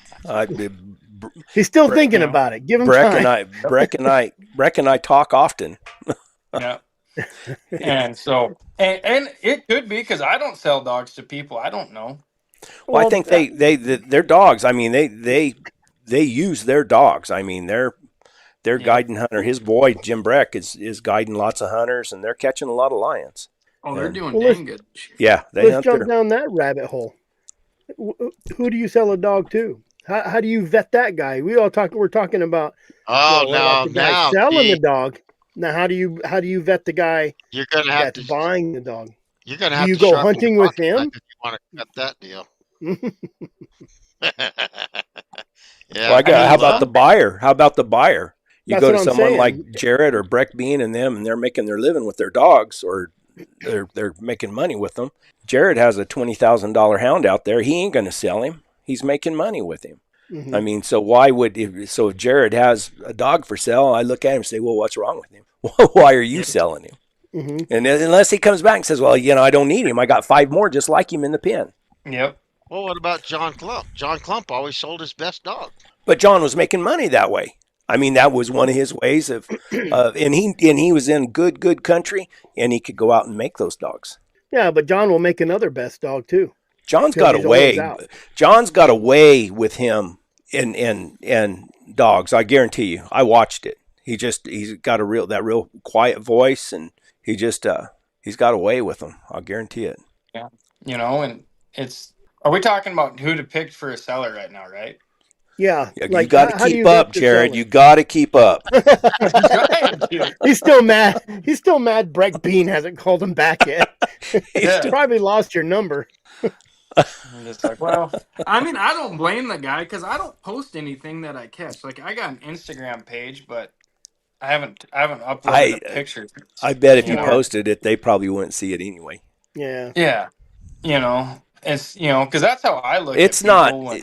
he's still thinking about it. Give him time. Breck and I talk often. Yeah. And so, and it could be because I don't sell dogs to people I don't know. Well, I think their dogs. I mean, they use their dogs. I mean, they're guiding hunter. His boy Jim Breck is guiding lots of hunters, and they're catching a lot of lions. Oh, they're And, doing dang good. yeah, let's jump down that rabbit hole. Who do you sell a dog to? How do you vet that guy? We're talking about the guy selling the dog. Now, how do you vet the guy you're gonna have that's buying the dog? You're gonna have do you to go hunting with him if you want to cut that deal. Yeah. Well, how about the buyer? How about the buyer? You go to someone like Jared or Breck Bean and them, and they're making their living with their dogs, or they're making money with them. Jared has a $20,000 hound out there. He ain't going to sell him. He's making money with him. Mm-hmm. I mean, so if Jared has a dog for sale, I look at him and say, well, what's wrong with him? Why are you selling him? Mm-hmm. And unless he comes back and says, well, I don't need him. I got 5 more just like him in the pen. Yep. Well, what about John Klump? John Klump always sold his best dog. But John was making money that way. I mean, that was one of his ways of, and he was in good country, and he could go out and make those dogs. Yeah, but John will make another best dog too. John's got a way. John's got a way with him and dogs. I guarantee you. I watched it. He's got that real quiet voice, and he's got a way with them. I'll guarantee it. Yeah, and it's. Are we talking about who to pick for a seller right now? Right. Yeah, you got to keep up, Jared. You got to keep up. He's still mad. He's still mad. Breck Bean hasn't called him back yet. He's probably lost your number. I'm just like, well, I mean, I don't blame the guy because I don't post anything that I catch. Like, I got an Instagram page, but I haven't uploaded a picture. I bet if you posted it, they probably wouldn't see it anyway. Yeah. Yeah. It's because that's how I look. It's at not.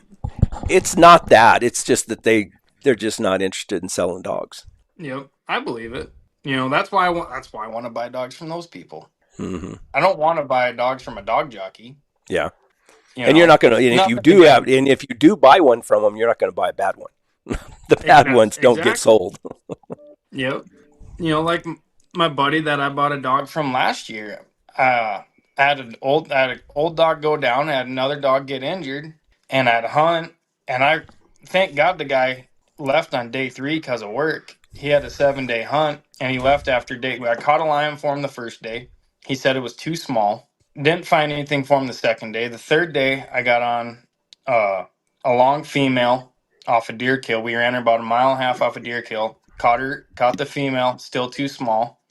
It's not that. It's just that they're just not interested in selling dogs. Yep, I believe it. That's why I want to buy dogs from those people. Mm-hmm. I don't want to buy dogs from a dog jockey. Yeah, and you're not going to. And if you do buy one from them, you're not going to buy a bad one. The bad ones don't get sold. Yep. Like my buddy that I bought a dog from last year. I had an old dog go down. I had another dog get injured, and I'd hunt. And I thank God the guy left on day 3 because of work. He had a 7-day hunt, and he left after day. I caught a lion for him the first day. He said it was too small. Didn't find anything for him the second day. The third day, I got on a long female off a deer kill. We ran her about 1.5 miles off a deer kill. Caught the female, still too small.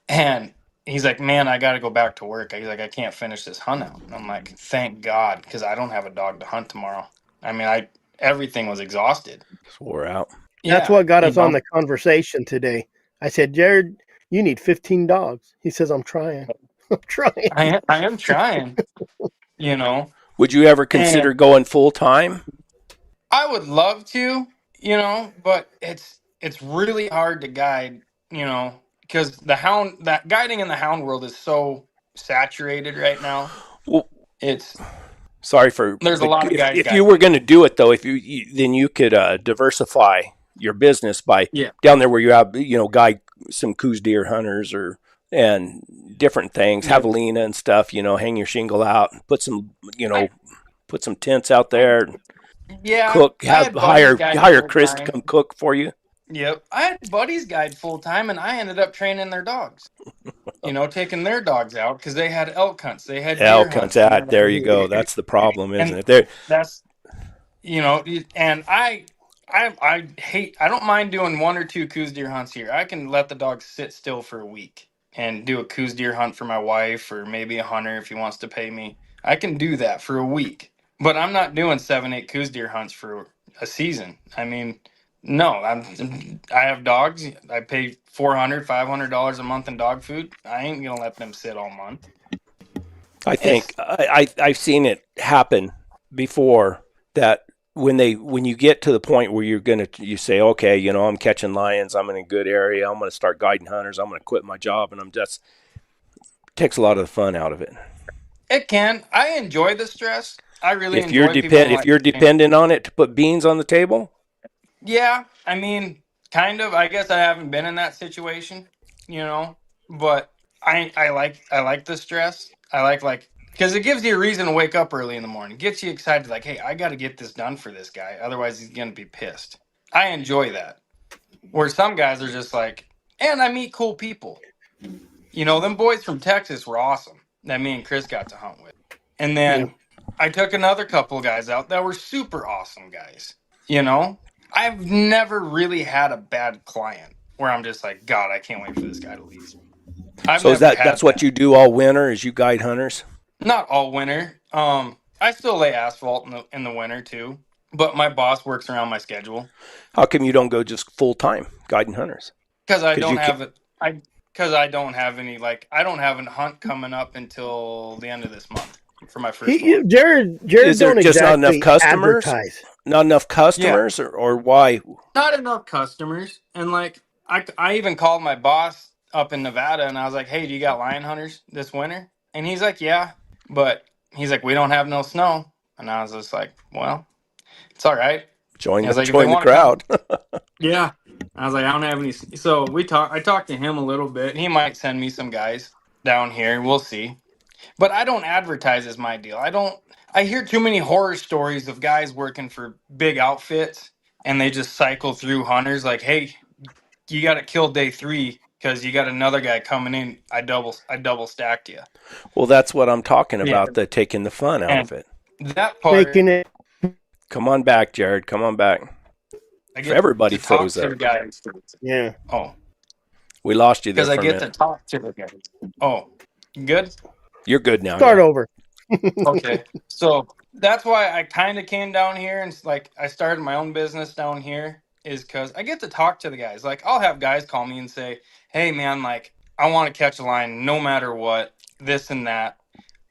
And he's like, man, I got to go back to work. He's like, I can't finish this hunt out. And I'm like, thank God, because I don't have a dog to hunt tomorrow. I mean, everything was exhausted. Wore out. That's what got us on the conversation today. I said, Jared, you need 15 dogs. He says, I'm trying. I'm trying. I am trying. Would you ever consider going full time? I would love to, but it's really hard to guide, because that guiding in the hound world is so saturated right now. Well, there's a lot of guys. If you were going to do it though, then you could diversify your business by down there where you have some coos deer hunters and different things, javelina and stuff. Hang your shingle out, and put some tents out there. Yeah, cook. Hire Chris to come cook for you. Yep, I had buddies guide full time, and I ended up training their dogs. Taking their dogs out because they had elk hunts. They had elk hunts. There you go. That's the problem, isn't it? That's and I don't mind doing 1 or 2 coos deer hunts here. I can let the dog sit still for a week and do a coos deer hunt for my wife, or maybe a hunter if he wants to pay me. I can do that for a week, but I'm not doing 7-8 coos deer hunts for a season. I mean, no, I have dogs. I pay $400-$500 a month in dog food. I ain't gonna let them sit all month. I think I've seen it happen before, that when you get to the point where you say, okay, I'm catching lions, I'm in a good area, I'm going to start guiding hunters, I'm going to quit my job, and takes a lot of the fun out of it. It can. I enjoy the stress. I really if you're dependent on it to put beans on the table. Yeah, I mean, kind of. I guess I haven't been in that situation, but I like the stress. I like Because it gives you a reason to wake up early in the morning. Gets you excited, like, hey, I got to get this done for this guy. Otherwise, he's going to be pissed. I enjoy that. Where some guys are just like, and I meet cool people. You know, them boys from Texas were awesome that me and Chris got to hunt with. And then I took another couple of guys out that were super awesome guys. You know, I've never really had a bad client where I'm just like, God, I can't wait for this guy to leave. I've So is never had that's what that. you do all winter? Is you guide hunters? Not all winter. I still lay asphalt in the winter too, but my boss works around my schedule How come you don't go just full time guiding hunters? because I Because don't you can. have it. I don't have any I don't have a hunt coming up until the end of this month for my first one. Jared Is there don't just not enough exactly customers? advertise. Not enough Yeah, customers, or why? not enough customers, and I even called my boss up in Nevada and I was like, hey, do you got lion hunters this winter? And he's like, yeah, but he's like, we don't have no snow, and I was just like, well, it's all right. Join I the was like, if they join the want to come, crowd. yeah. I was like, I don't have any. So I talked to him a little bit. He might send me some guys down here. We'll see. But I don't advertise as my deal. I hear too many horror stories of guys working for big outfits and they just cycle through hunters like, hey, you got to kill day 3 because you got another guy coming in. I double stacked you. Well, that's what I'm talking Yeah. about. That taking the fun out And of it. that part, Making it. Come on back, Jared. Come on back. I If get everybody to talk froze to the up. guys. Yeah. Oh, We lost you there because I for a get to minute. talk to the guys. Oh, you good? You're good now. Start Yeah. over. Okay. So that's why I kind of came down here and I started my own business down here is because I get to talk to the guys. Like I'll have guys call me and say, hey man, like I want to catch a line no matter what, this and that.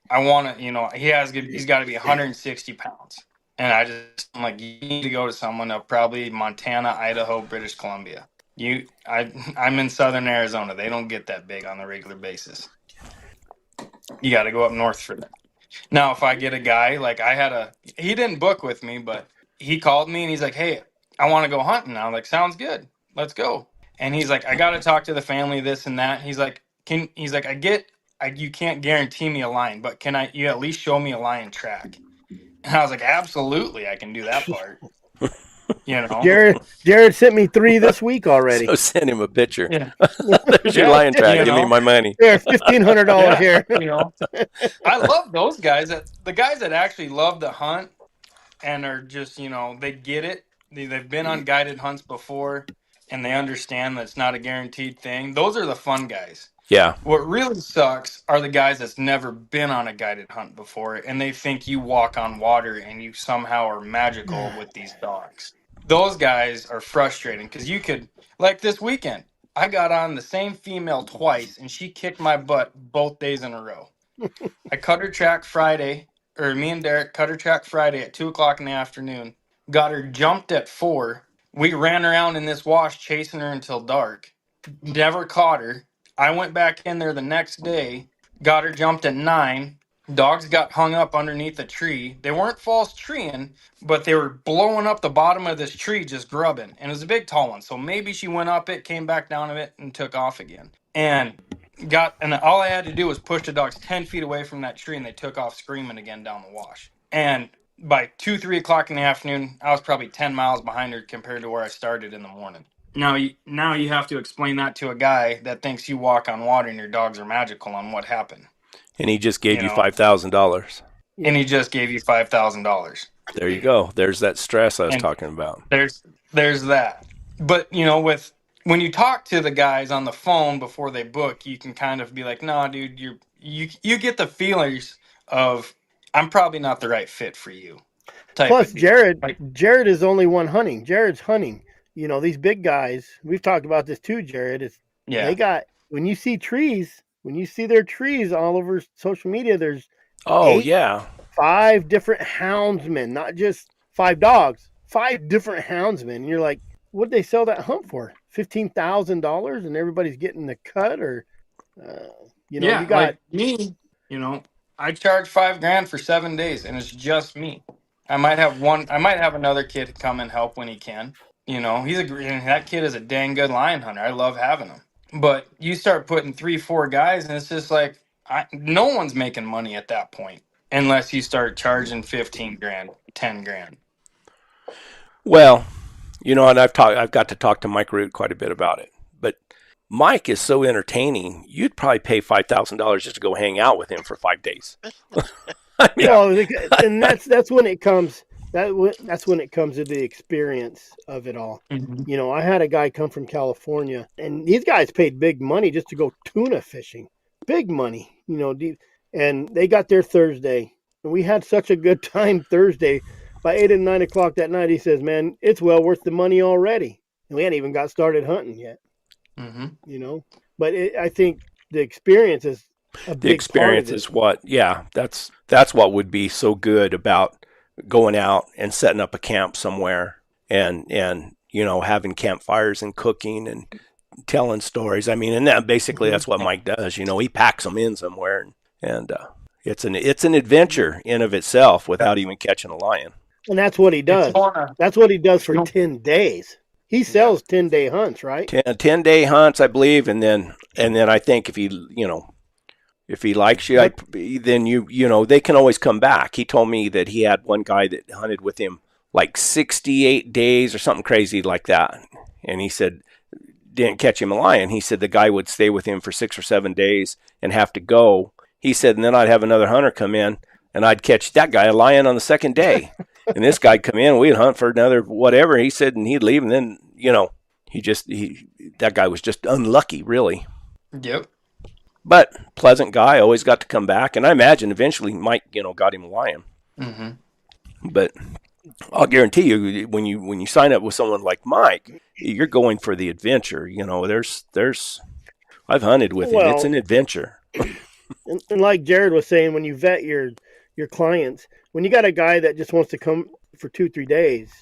I want to, he's got to be 160 pounds. And I'm like, you need to go to someone up probably Montana, Idaho, British Columbia. I'm in southern Arizona. They don't get that big on a regular basis. You got to go up north for that. Now, if I get a guy he didn't book with me, but he called me and he's like, hey, I want to go hunting. I'm like, sounds good. Let's go. And he's like, I got to talk to the family, this and that. You can't guarantee me a lion, but you at least show me a lion track? And I was like, absolutely. I can do that part. You know? Jared sent me 3 this week already. So send him a picture. Yeah. There's your Yeah. lion track. You Give me know? my money. There, $1,500 here. You know, I love those guys the guys that actually love to hunt and are just, they get it. They've been on guided hunts before and they understand that it's not a guaranteed thing. Those are the fun guys. Yeah. What really sucks are the guys that's never been on a guided hunt before and they think you walk on water and you somehow are magical with these dogs. Those guys are frustrating because you could, like this weekend, I got on the same female twice and she kicked my butt both days in a row. I cut her track Friday, or me and Derek cut her track Friday at 2 o'clock in the afternoon. Got her jumped at 4. We ran around in this wash chasing her until dark. Never caught her. I went back in there the next day, got her jumped at 9. Dogs got hung up underneath a tree. They weren't false treeing, but they were blowing up the bottom of this tree just grubbing. And it was a big tall one. So maybe she went up it, came back down it, and took off again. And all I had to do was push the dogs 10 feet away from that tree and they took off screaming again down the wash. And by 2-3 o'clock in the afternoon, I was probably 10 miles behind her compared to where I started in the morning. Now you have to explain that to a guy that thinks you walk on water and your dogs are magical on what happened. And he just gave you know? $5,000. And he just gave you $5,000. There you go. There's that stress I was And talking about. there's that. But when you talk to the guys on the phone before they book, you can kind of be like, "No, dude, you get the feelings of I'm probably not the right fit for you." Type Plus, of deal. Jared is only one hunting. Jared's hunting. These big guys. We've talked about this too, Jared. They got when you see their trees all over social media. There's 5 different houndsmen, not just 5 dogs. 5 different houndsmen. And you're like, what'd they sell that hunt for? $15,000, and everybody's getting the cut, or you got like me. I charge $5,000 for 7 days, and it's just me. I might have another kid come and help when he can. That kid is a dang good lion hunter. I love having him. But you start putting 3-4 guys, and it's just like no one's making money at that point unless you start charging 15 grand, 10 grand. Well, and I've got to talk to Mike Root quite a bit about it. But Mike is so entertaining. You'd probably pay $5,000 just to go hang out with him for 5 days. I mean, well, and that's when it comes. That's when it comes to the experience of it all. Mm-hmm. I had a guy come from California, and these guys paid big money just to go tuna fishing. Big money, and they got there Thursday, and we had such a good time Thursday. By 8 and 9 o'clock that night, he says, "Man, it's well worth the money already." And we hadn't even got started hunting yet. Mm-hmm. But I think the experience is a big experience part of it. Is what, yeah, that's what would be so good about going out and setting up a camp somewhere and having campfires and cooking and telling stories. I mean, and that basically that's what Mike does. He packs them in somewhere, and it's an adventure in of itself without even catching a lion. And that's what he does. That's what he does for 10 days. He sells 10-day hunts, right? 10-day hunts, I believe, and then I think if he likes you, then they can always come back. He told me that he had one guy that hunted with him like 68 days or something crazy like that, and he said didn't catch him a lion. He said the guy would stay with him for 6 or 7 days and have to go. He said, and then I'd have another hunter come in, and I'd catch that guy a lion on the second day. And this guy'd come in, we'd hunt for another whatever. He said, and he'd leave, and then, that guy was just unlucky, really. Yep. But pleasant guy, always got to come back. And I imagine eventually Mike, got him a lion. Mm-hmm. But I'll guarantee you, when you sign up with someone like Mike, you're going for the adventure. I've hunted with him. It's an adventure. And like Jared was saying, when you vet your clients, when you got a guy that just wants to come for 2-3 days,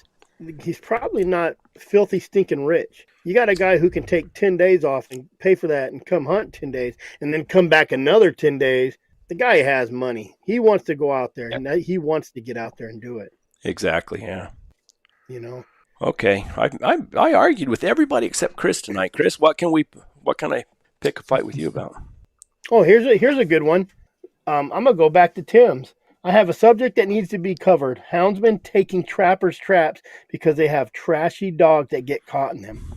he's probably not filthy stinking rich. You got a guy who can take 10 days off and pay for that and come hunt 10 days and then come back another 10 days. The guy has money. He wants to go out there and he wants to get out there and do it. Exactly. Yeah. Okay. I argued with everybody except Chris tonight. Chris, what can I pick a fight with you about? Oh, here's a good one. I'm going to go back to Tim's. I have a subject that needs to be covered. Houndsmen taking trappers' traps because they have trashy dogs that get caught in them.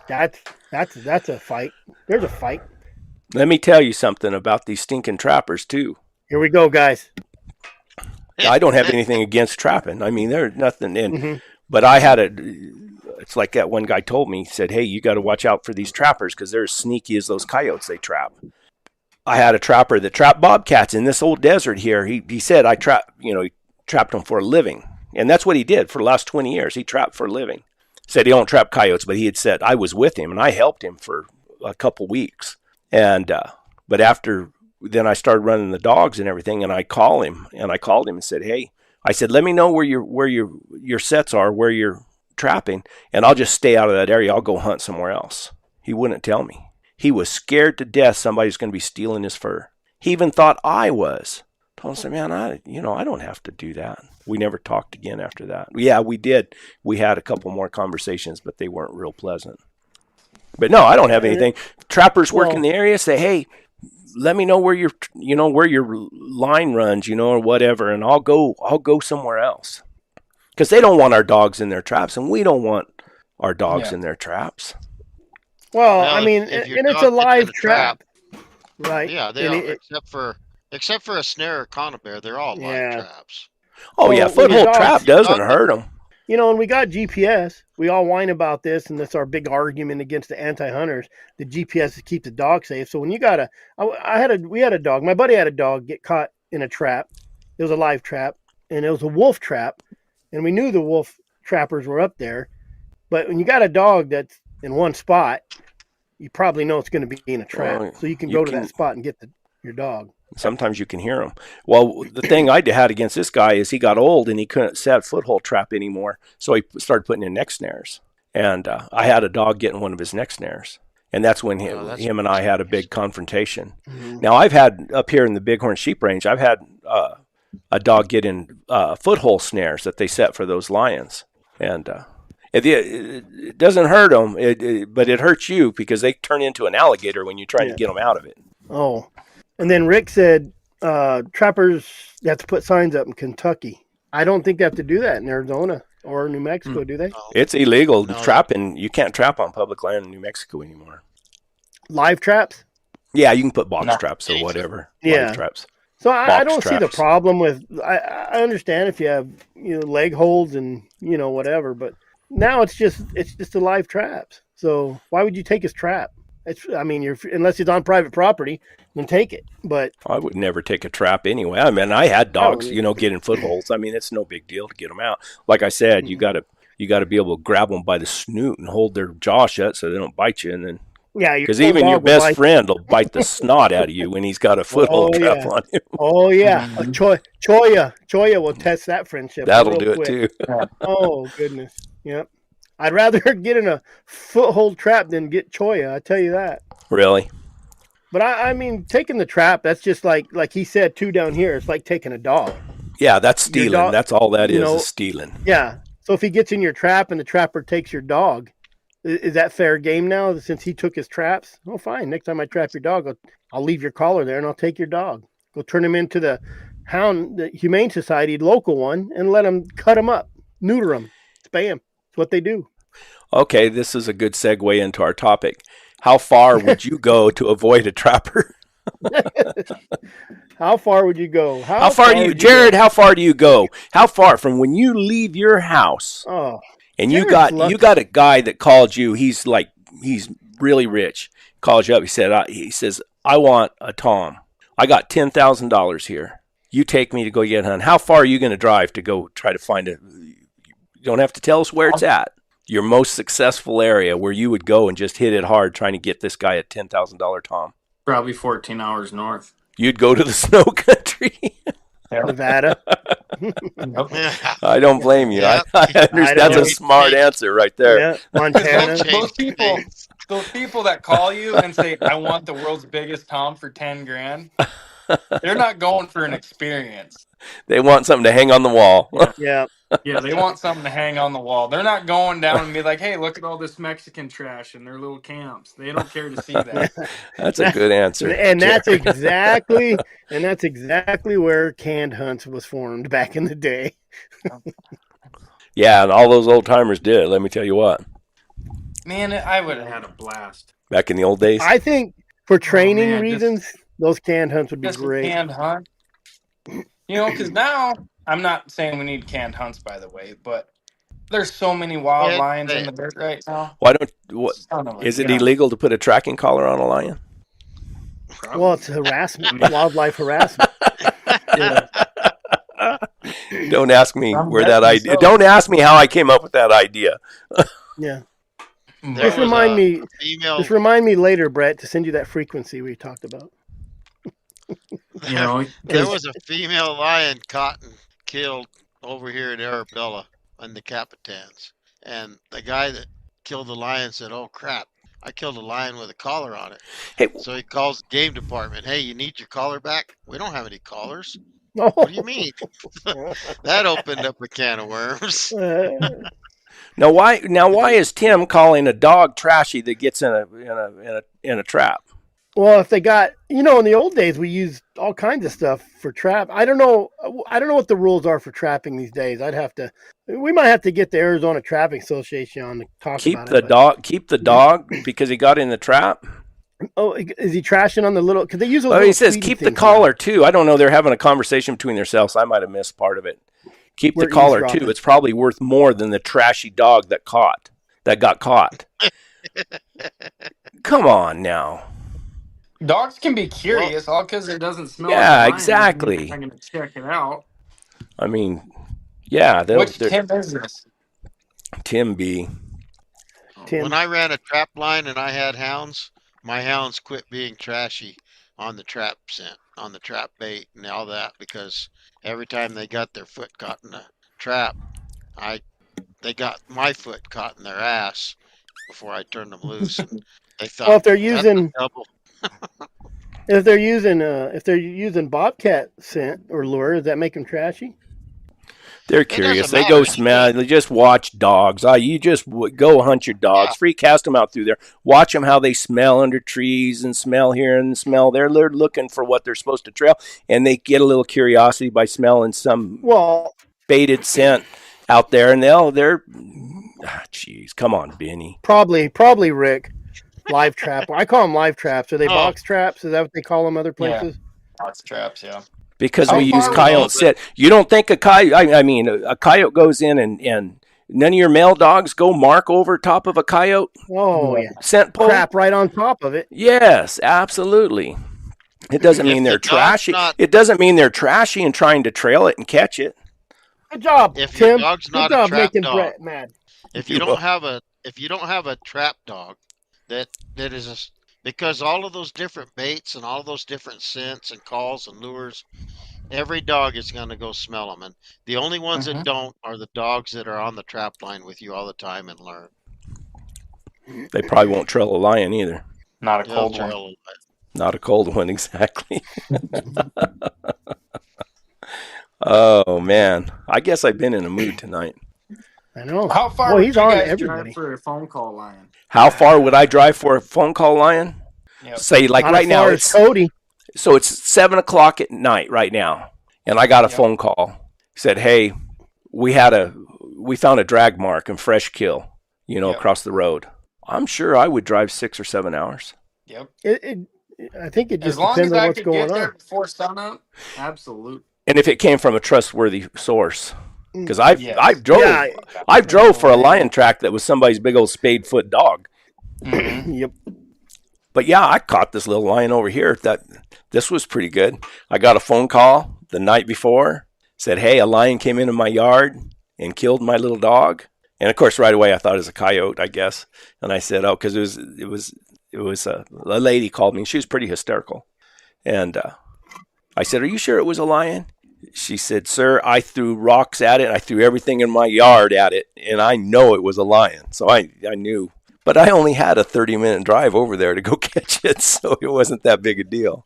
That's a fight. There's a fight. Let me tell you something about these stinking trappers, too. Here we go, guys. I don't have anything against trapping. I mean, there's nothing in. Mm-hmm. But I had it's like that one guy told me, he said, hey, you got to watch out for these trappers because they're as sneaky as those coyotes they trap. I had a trapper that trapped bobcats in this old desert here. He said he trapped them for a living. And that's what he did for the last 20 years. He trapped for a living. Said he don't trap coyotes, but he had said, I was with him and I helped him for a couple weeks. And, but after then I started running the dogs and everything, and I called him and said, hey, I said, let me know where your sets are, where you're trapping, and I'll just stay out of that area. I'll go hunt somewhere else. He wouldn't tell me. He was scared to death somebody's going to be stealing his fur. He even thought I was. I told him, man, I don't have to do that. We never talked again after that. Yeah, we did. We had a couple more conversations, but they weren't real pleasant. But no, I don't have anything. Trappers work in the area, say, hey, let me know where your line runs, or whatever, and I'll go somewhere else. Because they don't want our dogs in their traps, and we don't want our dogs in their traps. Well, I mean, and it's a live trap, right? Yeah, they are, except for a snare or conibear, they're all live traps. Oh, yeah, foothold trap doesn't hurt them. And we got GPS. We all whine about this, and that's our big argument against the anti-hunters. The GPS is keep the dog safe. So when you got we had a dog. My buddy had a dog get caught in a trap. It was a live trap, and it was a wolf trap, and we knew the wolf trappers were up there. But when you got a dog that's in one spot, you probably know it's going to be in a trap. So you can go to that spot and get your dog. Sometimes you can hear them. Well, the thing I had against this guy is he got old and he couldn't set foothold trap anymore. So he started putting in neck snares. And I had a dog getting one of his neck snares. And that's when him and I had a big confrontation. Mm-hmm. Now, I've had up here in the Bighorn Sheep Range, I've had a dog get in foothold snares that they set for those lions. And it doesn't hurt them, but it hurts you because they turn into an alligator when you're trying to get them out of it. Oh, and then Rick said trappers have to put signs up in Kentucky. I don't think they have to do that in Arizona or New Mexico, do they? No. It's illegal No, trapping. You can't trap on public land in New Mexico anymore. Live traps? Yeah, you can put box No. traps or whatever. Yeah. Live traps. So I Box don't see the traps. problem with. I understand if you have leg holds and whatever, but now it's just the live traps. So why would you take his trap? Unless it's on private property, then take it. But I would never take a trap anyway. I mean, I had dogs, Oh, get in footholds. I mean, it's no big deal to get them out. Like I said, you got to be able to grab them by the snoot and hold their jaw shut so they don't bite you. And then yeah, because even your best friend will bite the snot out of you when he's got a foothold trap on him. Oh yeah, Choya will test that friendship. That'll real do it quick. too. Oh goodness, yep. I'd rather get in a foothold trap than get Choya. I tell you that. Really? But I mean, taking the trap, that's just like he said too down here. It's like taking a dog. Yeah, that's stealing. dog- That's all that you know- is stealing. Yeah. So if he gets in your trap and the trapper takes your dog, is that fair game now? Since he took his traps, oh fine. Next time I trap your dog, I'll leave your collar there and I'll take your dog. Go turn him into the Humane Society local one, and let him cut him up, neuter him, spay him. It's what they do. Okay, this is a good segue into our topic. How far would you go to avoid a trapper? How far would you go? How far do you, Jared? How far do you go? How far from when you leave your house? Oh, And Jared's you lucky. got a guy that called you. He's really rich. Calls you up. He says, I want a Tom. I got $10,000 here. You take me to go get a hunt. How far are you going to drive to go try to find it? You don't have to tell us where it's at. Your most successful area where you would go and just hit it hard trying to get this guy a $10,000 Tom. Probably 14 hours north. You'd go to the snow country. Nevada. Nope. I don't blame you. Yeah. I understand. That's a smart answer right there. Yeah, Montana. Those people that call you and say, I want the world's biggest Tom for 10 grand, they're not going for an experience. They want something to hang on the wall. Yeah. Yeah, they want something to hang on the wall. They're not going down and be like, hey, look at all this Mexican trash in their little camps. They don't care to see that. That's a good answer. And that's Jared. exactly where canned hunts was formed back in the day. Yeah, and all those old timers did. Let me tell you what. Man, I would have had a blast. Back in the old days. I think for training man, reasons, those canned hunts would be Just a great. canned hunt. Because now, I'm not saying we need canned hunts, by the way, but there's so many wild Yeah, lions in yeah. the dirt right now. Why don't? What, Son of a is it gun. illegal to put a tracking collar on a lion? Well, it's harassment, wildlife harassment. Yeah. Don't ask me I'm where that betting idea. so. Don't ask me how I came up with that idea. Yeah. There Just was remind a me. female. Just remind me later, Brett, to send you that frequency we talked about. There was a female lion caught and killed over here in Arabella in the Capitans. And the guy that killed the lion said, oh, crap, I killed a lion with a collar on it. Hey, So he calls the game department. Hey, you need your collar back? We don't have any collars. Oh, What do you mean? That opened up a can of worms. now why is Tim calling a dog trashy that gets in a trap? well, if they got, in the old days, we used all kinds of stuff for trap. I don't know what the rules are for trapping these days. We might have to get the Arizona Trapping Association on to talk about it. Keep the dog because he got in the trap. Oh, is he trashing on the little? Because they use. He says keep the collar too. I don't know. They're having a conversation between themselves. I might have missed part of it. Keep We're the collar too. eavesdropping. It's probably worth more than the trashy dog that got caught. Come on now. Dogs can be curious, all because it doesn't smell Yeah, like a lion. exactly. I'm going to check it out. I mean, yeah. Which Tim is this? Tim B. Tim. When I ran a trap line and I had hounds, my hounds quit being trashy on the trap scent, on the trap bait and all that, because every time they got their foot caught in the trap, they got my foot caught in their ass before I turned them loose. And they thought, Well, if they're "That's using a double." if they're using bobcat scent or lure, does that make them trashy? They're curious. They go smell. They just watch dogs. You just go hunt your dogs. Free cast them out through there. Watch them how they smell under trees and smell here and smell there. They're looking for what they're supposed to trail, and they get a little curiosity by smelling some baited scent out there, and they're. Jeez, come on, Benny. Probably Rick. Live trap. I call them live traps. Are they box traps? Is that what they call them other places? Yeah. Box traps, yeah. Because we use coyote scent. You don't think a coyote? I mean, a coyote goes in and none of your male dogs go mark over top of a coyote. Oh yeah, scent pole. Crap right on top of it. Yes, absolutely. It doesn't mean they're trashy. It doesn't mean they're trashy and trying to trail it and catch it. Good job, if Tim. Your dog's not Good job a trap making dog. Brett mad. If you don't have a trap dog, that is because all of those different baits and all of those different scents and calls and lures, every dog is going to go smell them, and the only ones that don't are the dogs that are on the trap line with you all the time and learn. They probably won't trail a lion either. Not a cold one. Not a cold one, exactly. Oh man, I guess I've been in a mood tonight. I know. How far would you guys drive for a phone call lion? How far would I drive for a phone call lion? Yep. Say like Not right now it's Cody. So it's 7:00 at night right now, and I got a phone call. Said, "Hey, we found a drag mark and fresh kill, across the road." I'm sure I would drive 6 or 7 hours. Yep. I think it just as long depends as on I what's could going get there on. before sunup, absolutely. And if it came from a trustworthy source, because I drove for a lion track that was somebody's big old spade-foot dog. Mm-hmm. Yep. But yeah, I caught this little lion over here. This was pretty good. I got a phone call the night before. Said, "Hey, a lion came into my yard and killed my little dog." And of course, right away I thought it was a coyote, I guess. And I said, "Oh, because it was a lady called me. And she was pretty hysterical." And I said, "Are you sure it was a lion?" She said, "Sir, I threw rocks at it. I threw everything in my yard at it, and I know it was a lion." So I knew. But I only had a 30-minute drive over there to go catch it, so it wasn't that big a deal.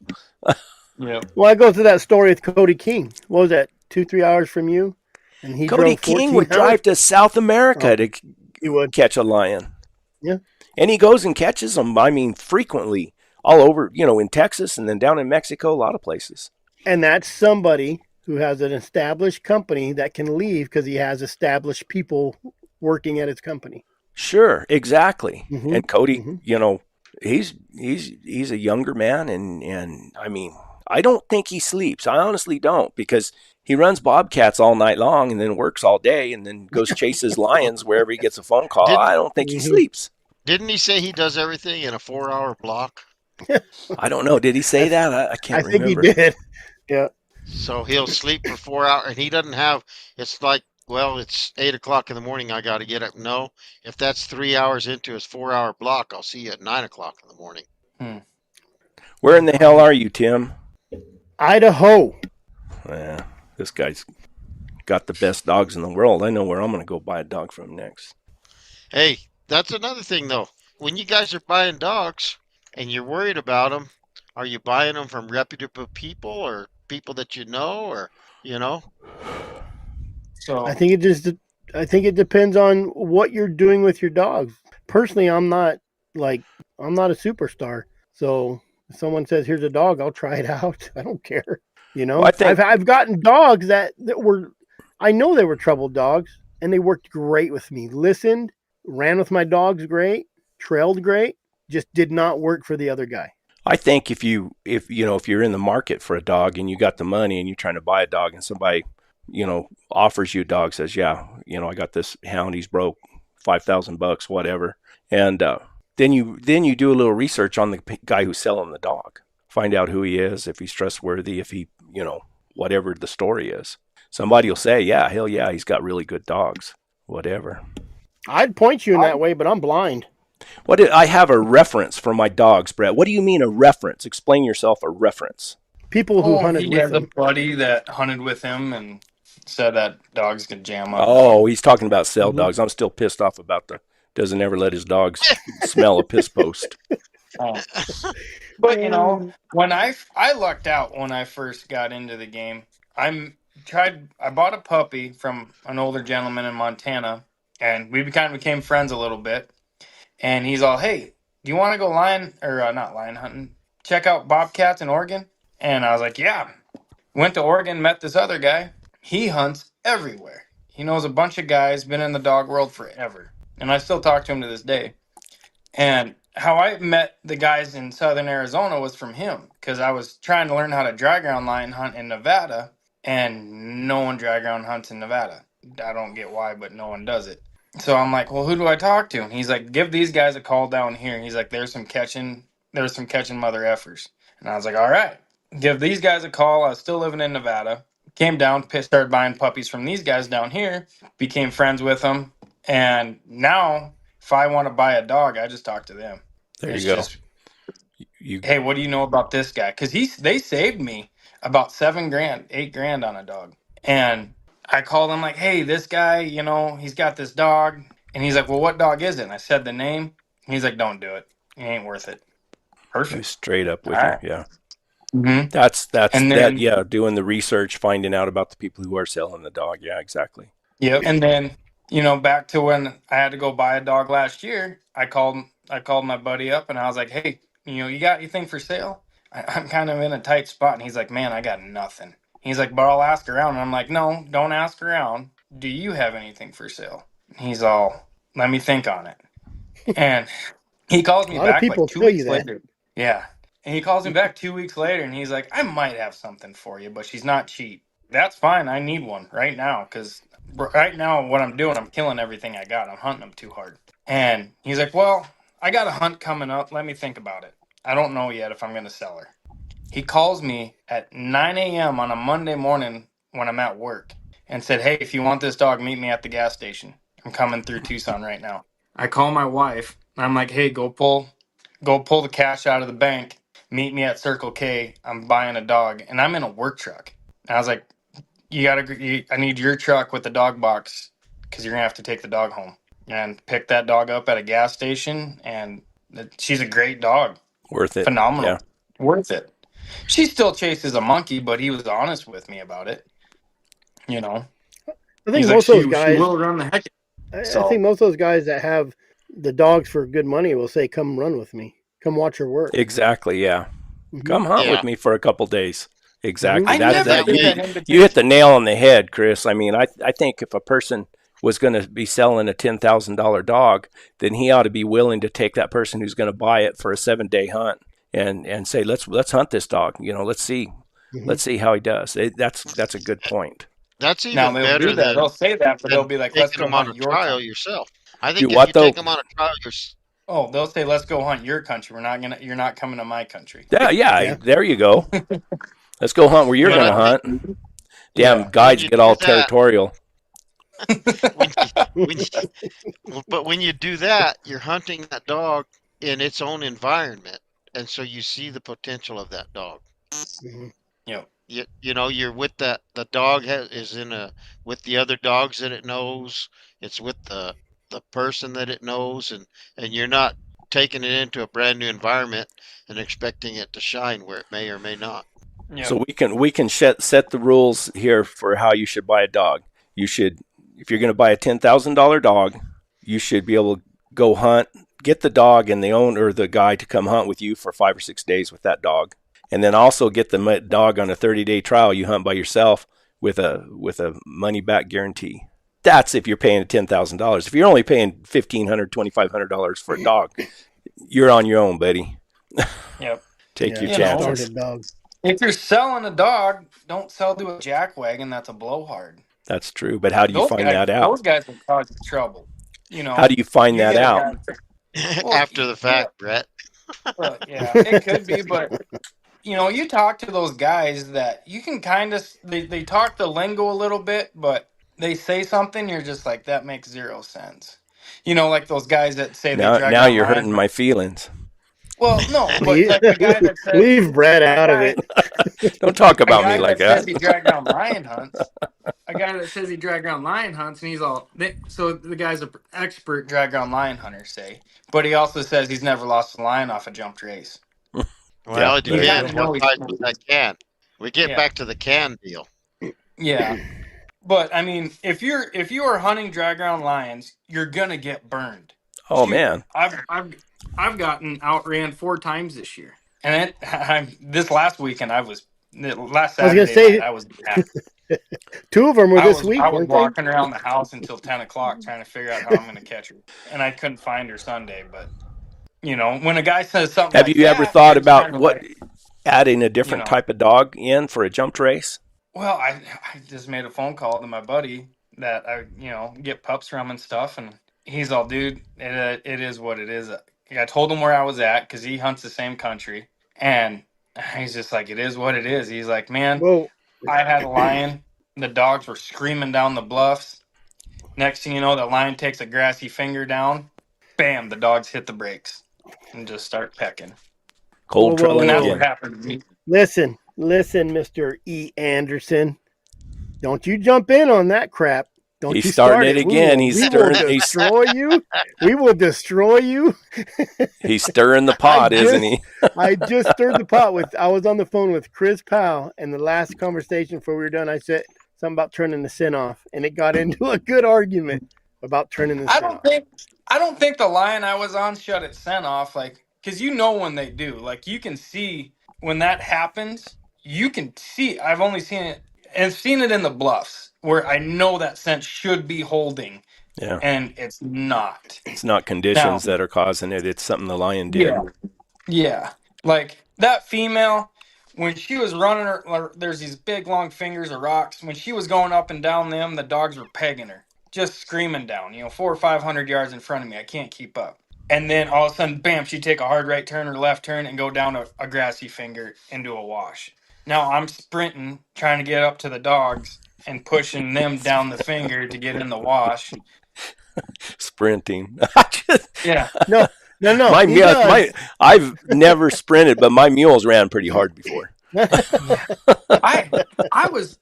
Yeah. Well, I go through that story with Cody King. What was that, 2-3 hours from you? And he Cody King would drive to South America to catch a lion. Yeah. And he goes and catches them, frequently, all over, in Texas and then down in Mexico, a lot of places. And that's somebody who has an established company that can leave because he has established people working at his company. Sure, exactly. Mm-hmm. And Cody, he's a younger man, and I don't think he sleeps. I honestly don't, because he runs bobcats all night long and then works all day and then goes chases lions wherever he gets a phone call. I don't think he sleeps. Didn't he say he does everything in a 4-hour block? I don't know. Did he say that? I can't remember. I think he did. Yeah. So he'll sleep for 4 hours, and he doesn't have. It's like, well, it's 8:00 in the morning. I got to get up. No, if that's 3 hours into his 4-hour block, I'll see you at 9:00 in the morning. Where in the hell are you, Tim? Idaho. Yeah, this guy's got the best dogs in the world. I know where I'm going to go buy a dog from next. Hey, that's another thing, though. When you guys are buying dogs and you're worried about them, are you buying them from reputable people or people that you know, or So I think it depends on what you're doing with your dogs. Personally, I'm not a superstar. So if someone says, "Here's a dog," I'll try it out. I don't care. Well, I've gotten dogs that were, I know they were troubled dogs, and they worked great with me. Listened, ran with my dogs great, trailed great. Just did not work for the other guy. I think if you're in the market for a dog and you got the money and you're trying to buy a dog and somebody, offers you a dog, says, "Yeah, I got this hound, he's broke, $5,000, whatever." And then you do a little research on the guy who's selling the dog. Find out who he is, if he's trustworthy, if he, whatever the story is. Somebody will say, "Yeah, hell yeah, he's got really good dogs," whatever. I'd point you in that way, but I'm blind. I have a reference for my dogs, Brett. What do you mean a reference? Explain yourself, a reference. People who hunted with him. The buddy that hunted with him and said that dogs could jam up. Oh, he's talking about cell dogs. I'm still pissed off about doesn't ever let his dogs smell a piss post. Oh. But when I lucked out when I first got into the game. I'm I bought a puppy from an older gentleman in Montana, and we kind of became friends a little bit. And he's all, "Hey, do you want to go not lion hunting? Check out bobcats in Oregon." And I was like, "Yeah." Went to Oregon, met this other guy. He hunts everywhere. He knows a bunch of guys, been in the dog world forever. And I still talk to him to this day. And how I met the guys in southern Arizona was from him, because I was trying to learn how to dry ground lion hunt in Nevada, and no one dry ground hunts in Nevada. I don't get why, but no one does it. So I'm like, "Well, who do I talk to?" And he's like, "Give these guys a call down here." He's like, there's some catching mother effers. And I was like, "All right, give these guys a call." I was still living in Nevada. Came down, started buying puppies from these guys down here, became friends with them. And now if I want to buy a dog, I just talk to them. There It's you go. just, hey, what do you know about this guy? Because they saved me about $7,000, $8,000 on a dog. And I called him like, "Hey, this guy, he's got this dog." And he's like, "Well, what dog is it?" And I said the name. And he's like, "Don't do it. It ain't worth it." He was Perfect. straight up All with you. right. Yeah. Mm-hmm. That's And that. then, Yeah. Doing the research, finding out about the people who are selling the dog. Yeah, exactly. yep. And then, back to when I had to go buy a dog last year, I called my buddy up and I was like, "Hey, you got anything for sale? I'm kind of in a tight spot." And he's like, "Man, I got nothing." He's like, "But I'll ask around." And I'm like, "No, don't ask around. Do you have anything for sale?" He's all, "Let me think on it." And he calls A me lot of back like people two tell you weeks that. later. Yeah. And he calls me back 2 weeks later and he's like, "I might have something for you, but she's not cheap." That's fine. I need one right now, because right now what I'm doing, I'm killing everything I got. I'm hunting them too hard. And he's like, "Well, I got a hunt coming up. Let me think about it. I don't know yet if I'm going to sell her." He calls me at 9 a.m. on a Monday morning when I'm at work and said, "Hey, if you want this dog, meet me at the gas station. I'm coming through Tucson right now." I call my wife. I'm like, "Hey, go pull the cash out of the bank. Meet me at Circle K. I'm buying a dog." And I'm in a work truck. And I was like, I need your truck with the dog box, because you're gonna have to take the dog home." And pick that dog up at a gas station. And she's a great dog. Worth it. Phenomenal. Yeah. Worth it. She still chases a monkey, but he was honest with me about it. I think He's like, most of those she guys, will run the heck. I think most of those guys that have the dogs for good money will say, "Come run with me. Come watch her work." Exactly. Yeah. Mm-hmm. Come hunt Yeah. with me for a couple days. Exactly. I That never that did you that you invitation. hit the nail on the head, Chris. I mean, I think if a person was going to be selling a $10,000 dog, then he ought to be willing to take that person who's going to buy it for a 7-day hunt and say, let's hunt this dog. Let's see how he does. That's a good point. That's Now even they'll do better that. They'll say that, but they'll than be like, "Let's taking go them on hunt a your trial country." yourself. I Do think if what you though? take them on a trial yourself, Oh, they'll say, "Let's go hunt your country. You're not coming to my country." Yeah, Yeah. there you go. Let's go hunt where you're but going I to think hunt. Damn Yeah. when guides you get do all that, territorial. when you, when but when you do that, you're hunting that dog in its own environment, and so you see the potential of that dog. Mhm. Yep. You're with that. The dog is in a with the other dogs that it knows. It's with the person that it knows, and you're not taking it into a brand new environment and expecting it to shine where it may or may not. Yep. So we can set the rules here for how you should buy a dog. You should, if you're going to buy a $10,000 dog, you should be able to go hunt, get the dog and the owner or the guy to come hunt with you for 5 or 6 days with that dog, and then also get the dog on a 30-day trial. You hunt by yourself with a money back guarantee. That's if you're paying $10,000. If you're only paying $1,500, $2,500 for a dog, you're on your own, buddy. Yep. Take your Yeah, chances. started dog. If you're selling a dog, don't sell to a jackwagon that's a blowhard. That's true. But how do you find that out? Those guys will cause you trouble. How do you find You that get a out? guy. Well, After the fact, Brett. well, yeah, it could be, but you talk to those guys that you can kind of they talk the lingo a little bit, but they say something you're just like, that makes zero sense. Like those guys that say they drag Now down you're lion. hurting my feelings. Well, no, but like the guy that says Leave Brett out of it. Don't talk a about me guy like that says that. he dragged down lion hunts. A guy that says he dragged down lion hunts, and he's all. So the guy's an expert drag down lion hunter, say, but he also says he's never lost a lion off a jumped race. Yeah, Well, it there You you kind go. depends of what know he's. size is that can. We get Yeah. back to the can deal. Yeah. But I mean, if you are hunting dry ground lions, you're gonna get burned. Oh Shoot, man. I've gotten outran 4 times this year, and this last weekend last I was gonna Saturday night say I was mad. 2 of them were this week, I was weren't they? walking around the house until 10 o'clock trying to figure out how I'm gonna catch her, and I couldn't find her Sunday. But when a guy says something Have like you ever that, thought you're just about kind of what like, adding a you different know. type of dog in for a jumped race? Well, I just made a phone call to my buddy that I get pups from and stuff, and he's all, dude, it is what it is. I told him where I was at because he hunts the same country, and he's just like, it is what it is. He's like, man, Well, I had a lion. The dogs were screaming down the bluffs. Next thing you know, the lion takes a grassy finger down. Bam, the dogs hit the brakes and just start pecking. Cold trolling And that's what again. happened to me. listen, Mr. E. Anderson. Don't you jump in on that crap. Don't He's you starting start it it. again. We will destroy you. We will destroy you. He's stirring the pot, isn't he? I just stirred the pot I was on the phone with Chris Powell, and the last conversation before we were done, I said something about turning the sin off, and it got into a good argument about turning the sin off. I don't think the line I was on shut its scent off, like, because when they do, like, you can see when that happens. You can see. I've only seen it, and seen it in the bluffs where I know that scent should be holding, Yeah. and it's not. It's not conditions Now, that are causing it. It's something the lion did. yeah, yeah, like that female when she was running her. There's these big long fingers of rocks. When she was going up and down them, the dogs were pegging her, just screaming down. 400 or 500 yards in front of me. I can't keep up. And then all of a sudden, bam, she'd take a hard right turn or left turn and go down a grassy finger into a wash. Now I'm sprinting, trying to get up to the dogs and pushing them down the finger to get in the wash. Sprinting. Yeah. No. My mule, I've never sprinted, but my mules ran pretty hard before. I was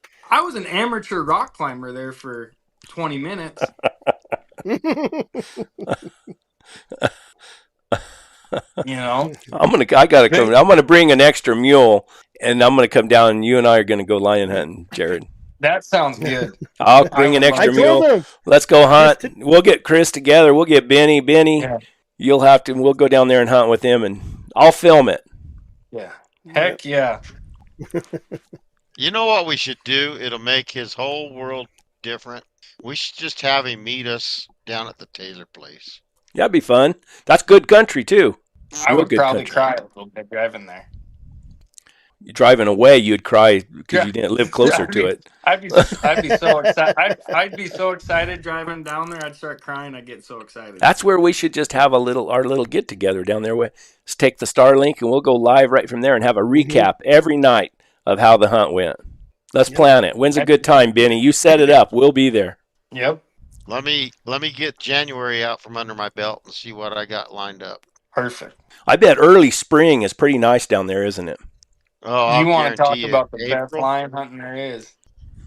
an amateur rock climber there for 20 minutes. I gotta come. I'm gonna bring an extra mule, and I'm gonna come down, and you and I are gonna go lion hunting, Jared. That sounds good. I'll bring an extra mule. him, let's go hunt. We'll get Chris together. We'll get Benny. Yeah. You'll have to. We'll go down there and hunt with him, and I'll film it. Yeah. Heck yeah. You know what we should do? It'll make his whole world different. We should just have him meet us down at the Taylor place. That'd be fun. That's good country too. I would probably cry a little bit driving there. You're driving away, you'd cry because you didn't live closer to it. I'd be so excited. I'd be so excited driving down there. I'd start crying. I'd get so excited. That's where we should just have our little get together down there. Let's take the Starlink and we'll go live right from there and have a recap every night of how the hunt went. Let's plan it. When's a good time, Benny? You set it up. We'll be there. Yep. Let me get January out from under my belt and see what I got lined up. Perfect. I bet early spring is pretty nice down there, isn't it? Oh, you want to talk about the best lion hunting there is?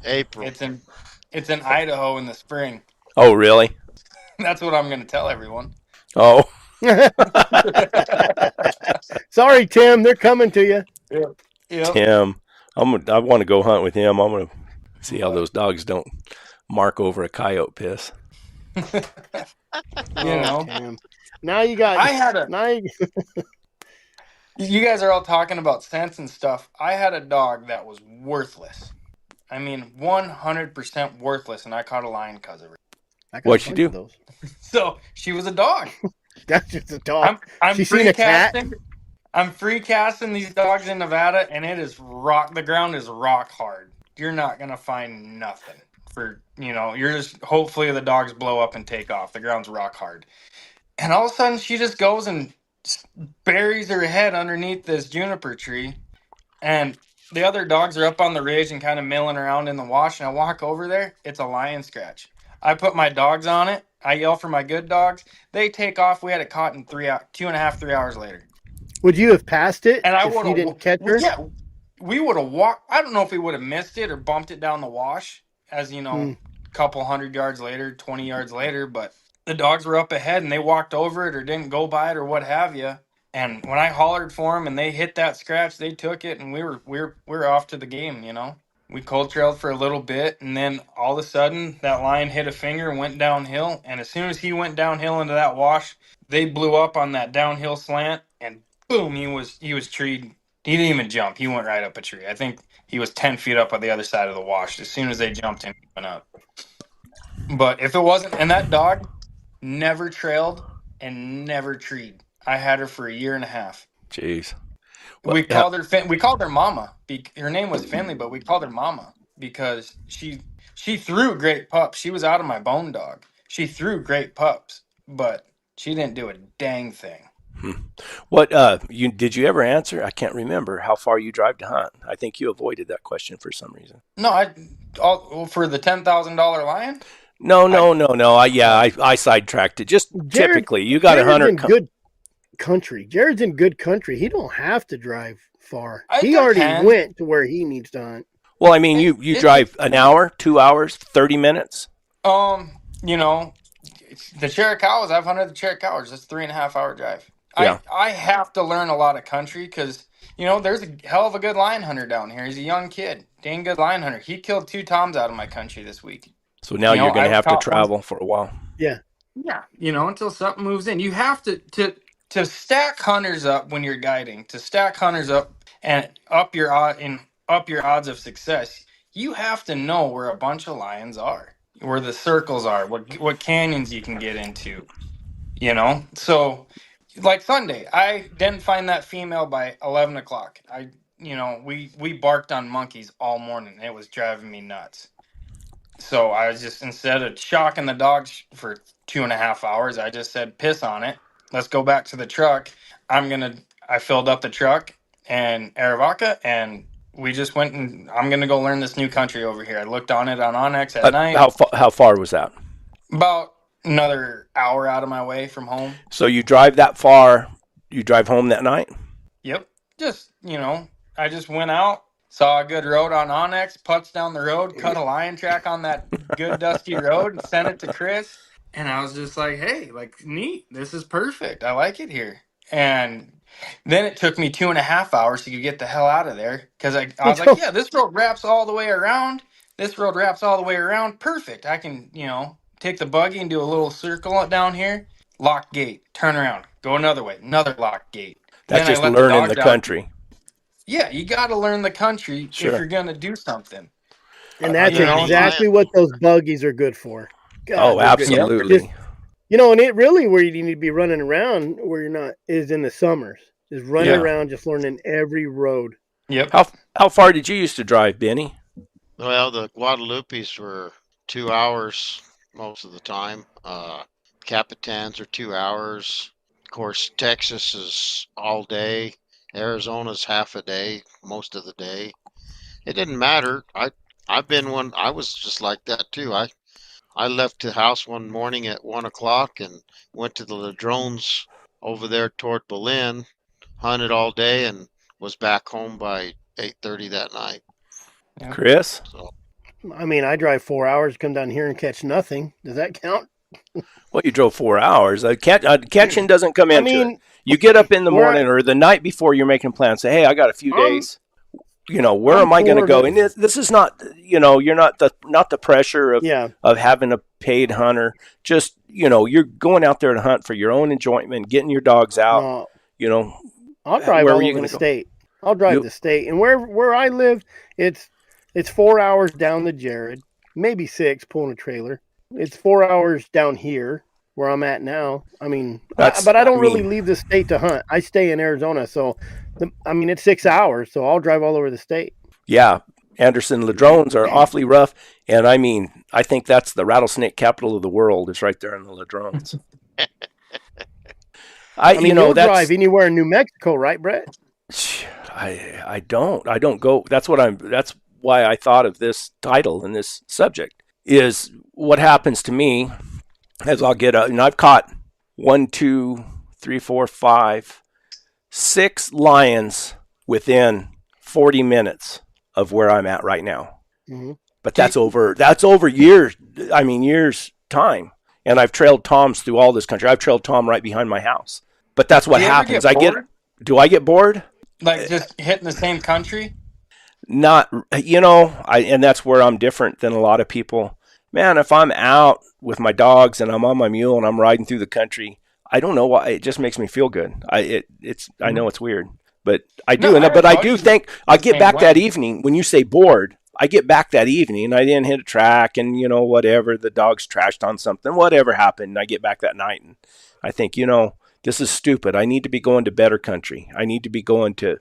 April. It's in Idaho in the spring. Oh, really? That's what I'm going to tell everyone. Oh. Sorry, Tim. They're coming to you. Yep. Tim, I want to go hunt with him. I'm going to see how those dogs don't mark over a coyote piss. Tim. Now you got. You guys are all talking about scents and stuff. I had a dog that was worthless. I mean, 100% worthless, and I caught a lion because of her. What'd she do? So she was a dog. That's just a dog. I'm She's seen a cat. I'm free casting these dogs in Nevada, and it is the ground is rock hard. You're not gonna find nothing you're just hopefully the dogs blow up and take off. The ground's rock hard. And all of a sudden she just goes and buries her head underneath this juniper tree, and the other dogs are up on the ridge and kind of milling around in the wash, and I walk over there. It's a lion scratch. I put my dogs on it. I yell for my good dogs. They take off. We had it caught in 2.5-3 hours later. Would you have passed it and if you didn't catch her? Yeah, we would have walked. I don't know if we would have missed it or bumped it down the wash as, a couple 100 yards later, 20 yards later, but the dogs were up ahead and they walked over it or didn't go by it or what have you. And when I hollered for them and they hit that scratch, they took it, and we were off to the game. We cold trailed for a little bit, and then all of a sudden, that lion hit a finger and went downhill. And as soon as he went downhill into that wash, they blew up on that downhill slant, and boom, he was treed. He didn't even jump. He went right up a tree. I think he was 10 feet up on the other side of the wash. As soon as they jumped in, he went up. But if it wasn't, and that dog never trailed and never treed. I had her for a year and a half. Jeez. We called her Mama. Her name was Finley, but we called her Mama because she threw great pups. She was out of my bone dog. She threw great pups, but she didn't do a dang thing. What did you ever answer? I can't remember how far you drive to hunt. I think you avoided that question for some reason. No, for the $10,000 lion. No. I sidetracked it. Just typically, you got a hunter. Good country. Jared's in good country. He don't have to drive far. He already went to where he needs to hunt. Well, I mean, you drive an hour, 2 hours, 30 minutes. You know, the Chiricahuas. I've hunted the Chiricahuas. That's 3.5 hour drive. Yeah. I have to learn a lot of country because, you know, there's a hell of a good lion hunter down here. He's a young kid. Dang good lion hunter. He killed 2 toms out of my country this week. So now you're going to have to travel for a while. Yeah. Yeah. You know, until something moves in. You have to stack hunters up when you're guiding, to stack hunters up and up your odds of success. You have to know where a bunch of lions are, where the circles are, what canyons you can get into, you know? So like Sunday, I didn't find that female by 11 o'clock. We barked on monkeys all morning. It was driving me nuts. So I was just, instead of shocking the dogs for 2.5 hours, I just said, piss on it. Let's go back to the truck. I filled up the truck and Aravaca, and we just went, and I'm going to go learn this new country over here. I looked on it on Onyx at night. How far was that? About another hour out of my way from home. So you drive that far, you drive home that night? Yep. Just, I just went out, saw a good road on Onyx, putzed down the road, cut a lion track on that good dusty road, and sent it to Chris. And I was just like, hey, like, neat. This is perfect. I like it here. And then it took me 2.5 hours to get the hell out of there. Because I was like, yeah, this road wraps all the way around. Perfect. I can, take the buggy and do a little circle down here. Lock gate. Turn around. Go another way. Another lock gate. That's just learning the country. Yeah, you got to learn the country if you're going to do something. And that's exactly what those buggies are good for. God, absolutely. And it really, where you need to be running around where you're not, is in the summers. Just running around, just learning every road. Yep. How far did you used to drive, Benny? Well, the Guadalupes were 2 hours most of the time. Capitans are 2 hours. Of course, Texas is all day. Arizona's half a day, most of the day. It didn't matter. I was just like that too. I left the house one morning at 1 o'clock and went to the Ladrones over there toward Berlin, hunted all day, and was back home by 8:30 that night. Yeah. Chris? So, I drive 4 hours, come down here and catch nothing. Does that count? Well, you drove 4 hours. Catching doesn't come into it. You get up in the morning or the night before, you're making plans. Say, hey, I got a few days. Where am I going to go? And this is not, you're not the pressure of having a paid hunter. Just, you're going out there to hunt for your own enjoyment, getting your dogs out. I'll drive all over the state. I'll drive the state. And where I live, it's 4 hours down to Jared, maybe 6 pulling a trailer. It's 4 hours down here where I'm at now. But I don't really leave the state to hunt. I stay in Arizona, so it's 6 hours, so I'll drive all over the state. Yeah, Anderson Ladrones are awfully rough, and I think that's the rattlesnake capital of the world. Is right there in the Ladrones. You'll drive anywhere in New Mexico, right, Brett? I don't go. That's why I thought of this title and this subject is what happens to me as I'll get up, and I've caught 1, 2, 3, 4, 5, 6 lions within 40 minutes of where I'm at right now. Mm-hmm. But that's over years. Years time. And I've trailed toms through all this country. I've trailed tom right behind my house. But that's what happens. Do I get bored? Like just hitting the same country? Not, and that's where I'm different than a lot of people. Man, if I'm out with my dogs and I'm on my mule and I'm riding through the country, I don't know why, it just makes me feel good. I know it's weird, but I do. No, But I do buddies think I the get same back that way. evening when you say bored. I get back that evening and I didn't hit a track and whatever, the dogs trashed on something, whatever happened. I get back that night and I think, this is stupid. I need to be going to better country. I need to be going to,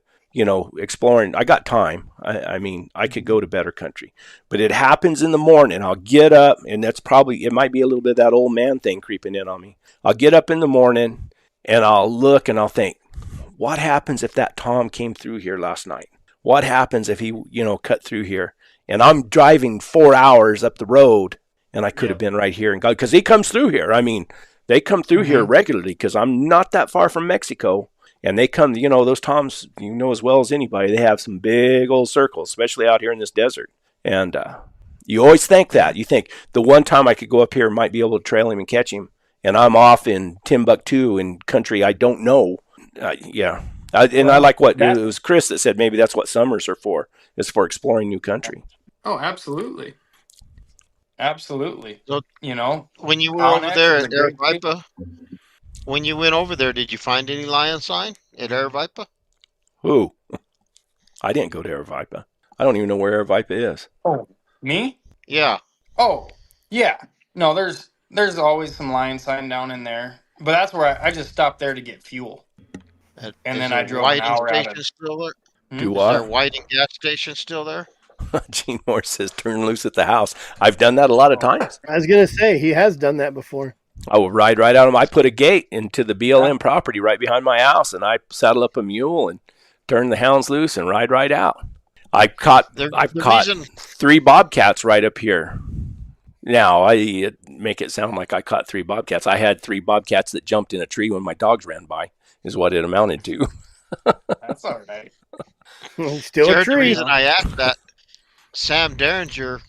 exploring. I got time. I mean, I could go to better country, but it happens in the morning. I'll get up, and it might be a little bit of that old man thing creeping in on me. I'll get up in the morning and I'll look and I'll think, what happens if that Tom came through here last night? What happens if he, cut through here? And I'm driving 4 hours up the road and I could have been right here and go, because he comes through here. I mean, they come through here regularly because I'm not that far from Mexico. And they come, those Toms, as well as anybody, they have some big old circles, especially out here in this desert. And you always think that. You think the one time I could go up here might be able to trail him and catch him. And I'm off in Timbuktu in country I don't know. I like what it was Chris that said maybe that's what summers are for, is for exploring new country. Oh, absolutely. Absolutely. So, when you were over Onyx there is a at great thing. Aravaipa, when you went over there, did you find any lion sign at Aravaipa? Ooh, I didn't go to Aravaipa. I don't even know where Aravaipa is. Oh, me? Yeah. Oh, yeah. No, there's always some lion sign down in there, but that's where I just stopped there to get fuel, and Is then there I drove an Whiting hour out Station of. still there? Do Is there what? Whiting gas station still there? Gene Moore says turn loose at the house. I've done that a lot of times. I was gonna say he has done that before. I will ride right out of them. I put a gate into the BLM property right behind my house, and I saddle up a mule and turn the hounds loose and ride right out. I've caught 3 bobcats right up here. Now I make it sound like I caught 3 bobcats. I had 3 bobcats that jumped in a tree when my dogs ran by. Is what it amounted to. That's all right. Still Jared, a tree. the reason I asked that, Sam Derringer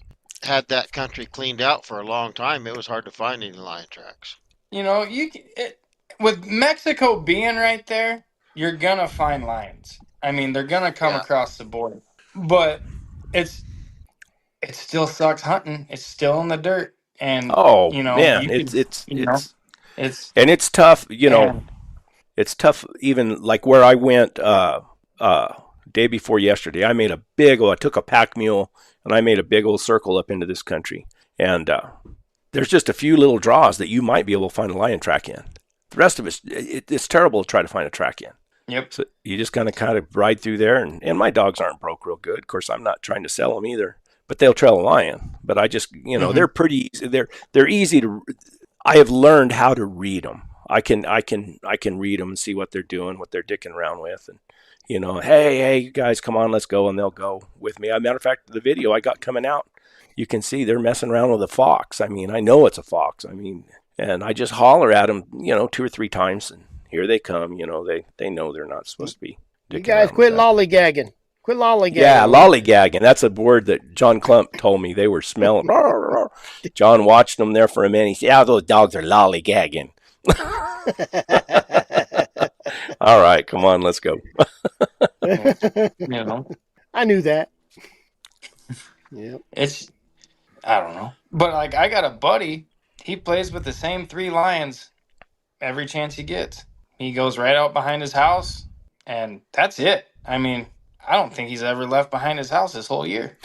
had that country cleaned out for a long time. It was hard to find any lion tracks. With Mexico being right there, you're gonna find lions. I mean, they're gonna come across the border, but it still sucks hunting. It's still in the dirt, and man, it's tough. It's tough. Even like where I went day before yesterday, I took a pack mule and I made a big old circle up into this country, and there's just a few little draws that you might be able to find a lion track in. The rest of it's terrible to try to find a track in. Yep. So you just kind of ride through there, and my dogs aren't broke real good. Of course, I'm not trying to sell them either, but they'll trail a lion. But I just, they're pretty easy. They're easy to. I have learned how to read them. I can read them and see what they're doing, what they're dicking around with, and hey, you guys, come on, let's go, and they'll go with me. As a matter of fact, the video I got coming out, you can see they're messing around with a fox. I mean, I know it's a fox. I mean, and I just holler at them, 2 or 3 times, and here they come. They know they're not supposed to be. You guys quit lollygagging. Quit lollygagging. Yeah, lollygagging. That's a word that John Klump told me they were smelling. John watched them there for a minute. He said, "Yeah, those dogs are lollygagging." All right, come on, let's go. I knew that. Yep. I don't know. But like I got a buddy, he plays with the same 3 lions every chance he gets. He goes right out behind his house and that's it. I mean, I don't think he's ever left behind his house this whole year.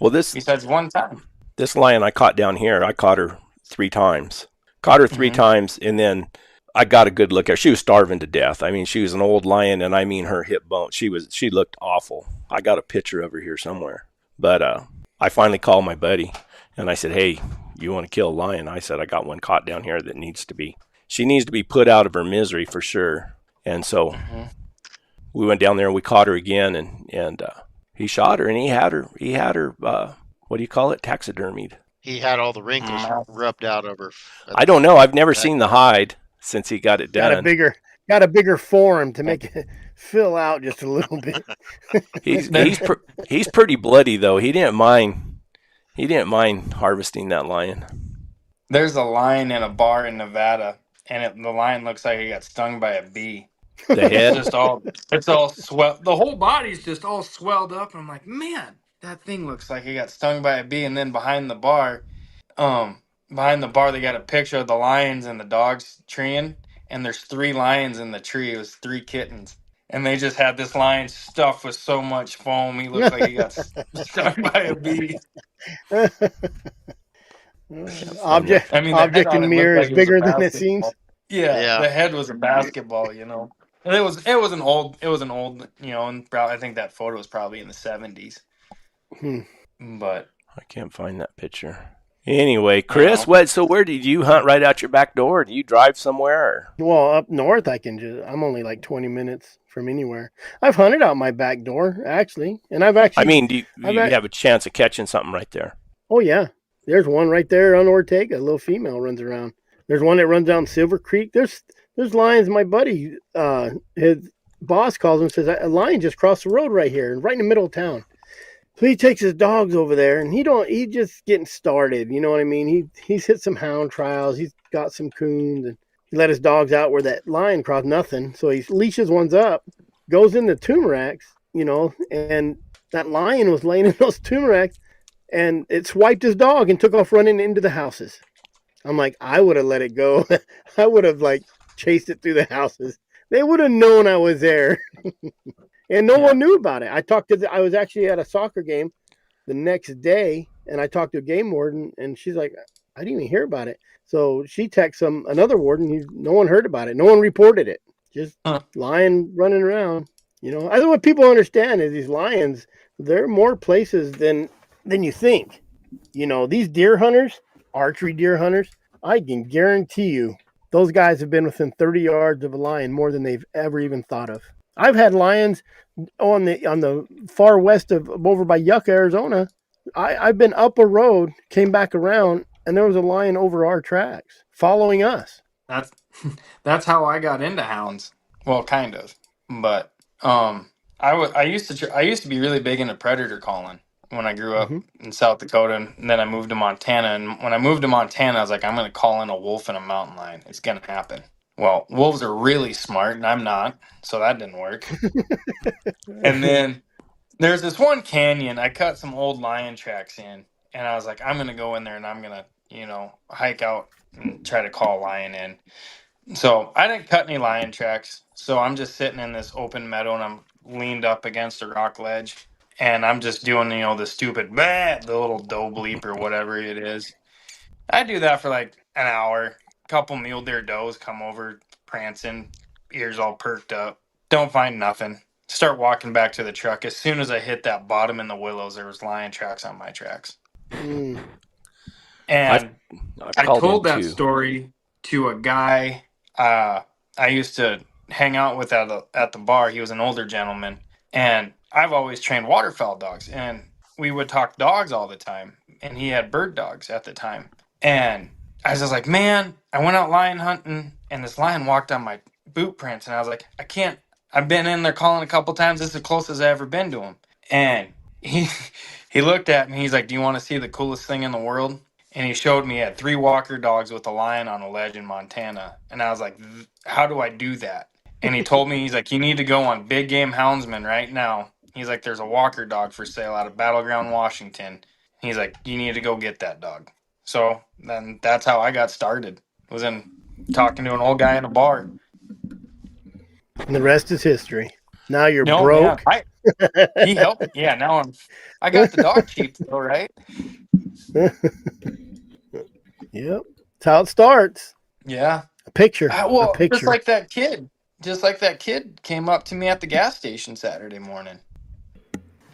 Well, besides one time. This lion I caught down here, I caught her 3 times. Caught her 3 times, and then I got a good look at her. She was starving to death. I mean, she was an old lion, and I mean her hip bone. She looked awful. I got a picture of her here somewhere. But I finally called my buddy, and I said, "Hey, you want to kill a lion?" I said, "I got one caught down here that she needs to be put out of her misery for sure." And so we went down there and we caught her again, and he shot her, and he had her what do you call it, taxidermied. He had all the wrinkles rubbed out of her. I don't know. I've never seen the hide since he got it done. Got a bigger form to make it fill out just a little bit. He's pretty bloody though. He didn't mind harvesting that lion. There's a lion in a bar in Nevada, and the lion looks like he got stung by a bee. The head, it's all swelled. The whole body's just all swelled up. And I'm like, man, that thing looks like it got stung by a bee. And then behind the bar, they got a picture of the lions and the dogs treeing, and there's 3 lions in the tree. It was 3 kittens, and they just had this lion stuffed with so much foam. He looked like he got stung by a bee. Object in mirror is bigger than it seems. Yeah, the head was a basketball, And it was an old, and I think that photo was probably in the 70s. But I can't find that picture. Anyway, Chris, so where did you hunt right out your back door? Do you drive somewhere? Well, up north, I'm only like 20 minutes from anywhere. I've hunted out my back door, actually. And I've actually... do you have a chance of catching something right there? Oh, yeah. There's one right there on Ortega. A little female runs around. There's one that runs down Silver Creek. There's lions. My buddy, his boss calls him and says, a lion just crossed the road right here, right in the middle of town. So he takes his dogs over there, and he just getting started. You know what I mean? He's hit some hound trials. He's got some coons, and he let his dogs out where that lion crossed nothing. So he leashes ones up, goes in the tumaracks, and that lion was laying in those tumaracks, and it swiped his dog and took off running into the houses. I'm like, I would have let it go. I would have chased it through the houses. They would have known I was there. And no one knew about it. I was actually at a soccer game the next day, and I talked to a game warden, and she's like, I didn't even hear about it. So she texts another warden. No one heard about it. No one reported it. Just lion running around. I think what people understand is these lions, they're more places than you think. These deer hunters, archery deer hunters, I can guarantee you those guys have been within 30 yards of a lion more than they've ever even thought of. I've had lions on the far west of over by Yucca, Arizona. I've been up a road, came back around, and there was a lion over our tracks following us. That's how I got into hounds. Well, kind of, but I used to be really big into predator calling when I grew up in South Dakota, and then I moved to Montana. And when I moved to Montana, I was like, I'm going to call in a wolf and a mountain lion. It's going to happen. Well, wolves are really smart, and I'm not, so that didn't work. And then there's this one canyon. I cut some old lion tracks in, and I was like, I'm going to go in there, and I'm going to, hike out and try to call a lion in. So I didn't cut any lion tracks, so I'm just sitting in this open meadow, and I'm leaned up against a rock ledge, and I'm just doing, the stupid, the little doe bleep or whatever it is. I do that for like an hour. Couple mule deer does come over prancing, ears all perked up. Don't find nothing. Start walking back to the truck. As soon as I hit that bottom in the willows, there was lion tracks on my tracks. And I told that story to a guy I used to hang out with at the bar. He was an older gentleman, and I've always trained waterfowl dogs, and we would talk dogs all the time, and he had bird dogs at the time. And I was just like, man, I went out lion hunting, and this lion walked on my boot prints, and I was like, I've been in there calling a couple times. This is the closest I've ever been to him. And he looked at me. He's like, do you want to see the coolest thing in the world? And he showed me he had 3 walker dogs with a lion on a ledge in Montana. And I was like, how do I do that? And he told me, he's like, you need to go on Big Game Houndsman right now. He's like, there's a walker dog for sale out of Battleground, Washington. He's like, you need to go get that dog. So then that's how I got started. Was in talking to an old guy in a bar. And the rest is history. Now you're broke. Yeah, he helped. Yeah, now I got the dog cheap though, right? Yep. That's how it starts. Yeah. A picture. Just like that kid came up to me at the gas station Saturday morning.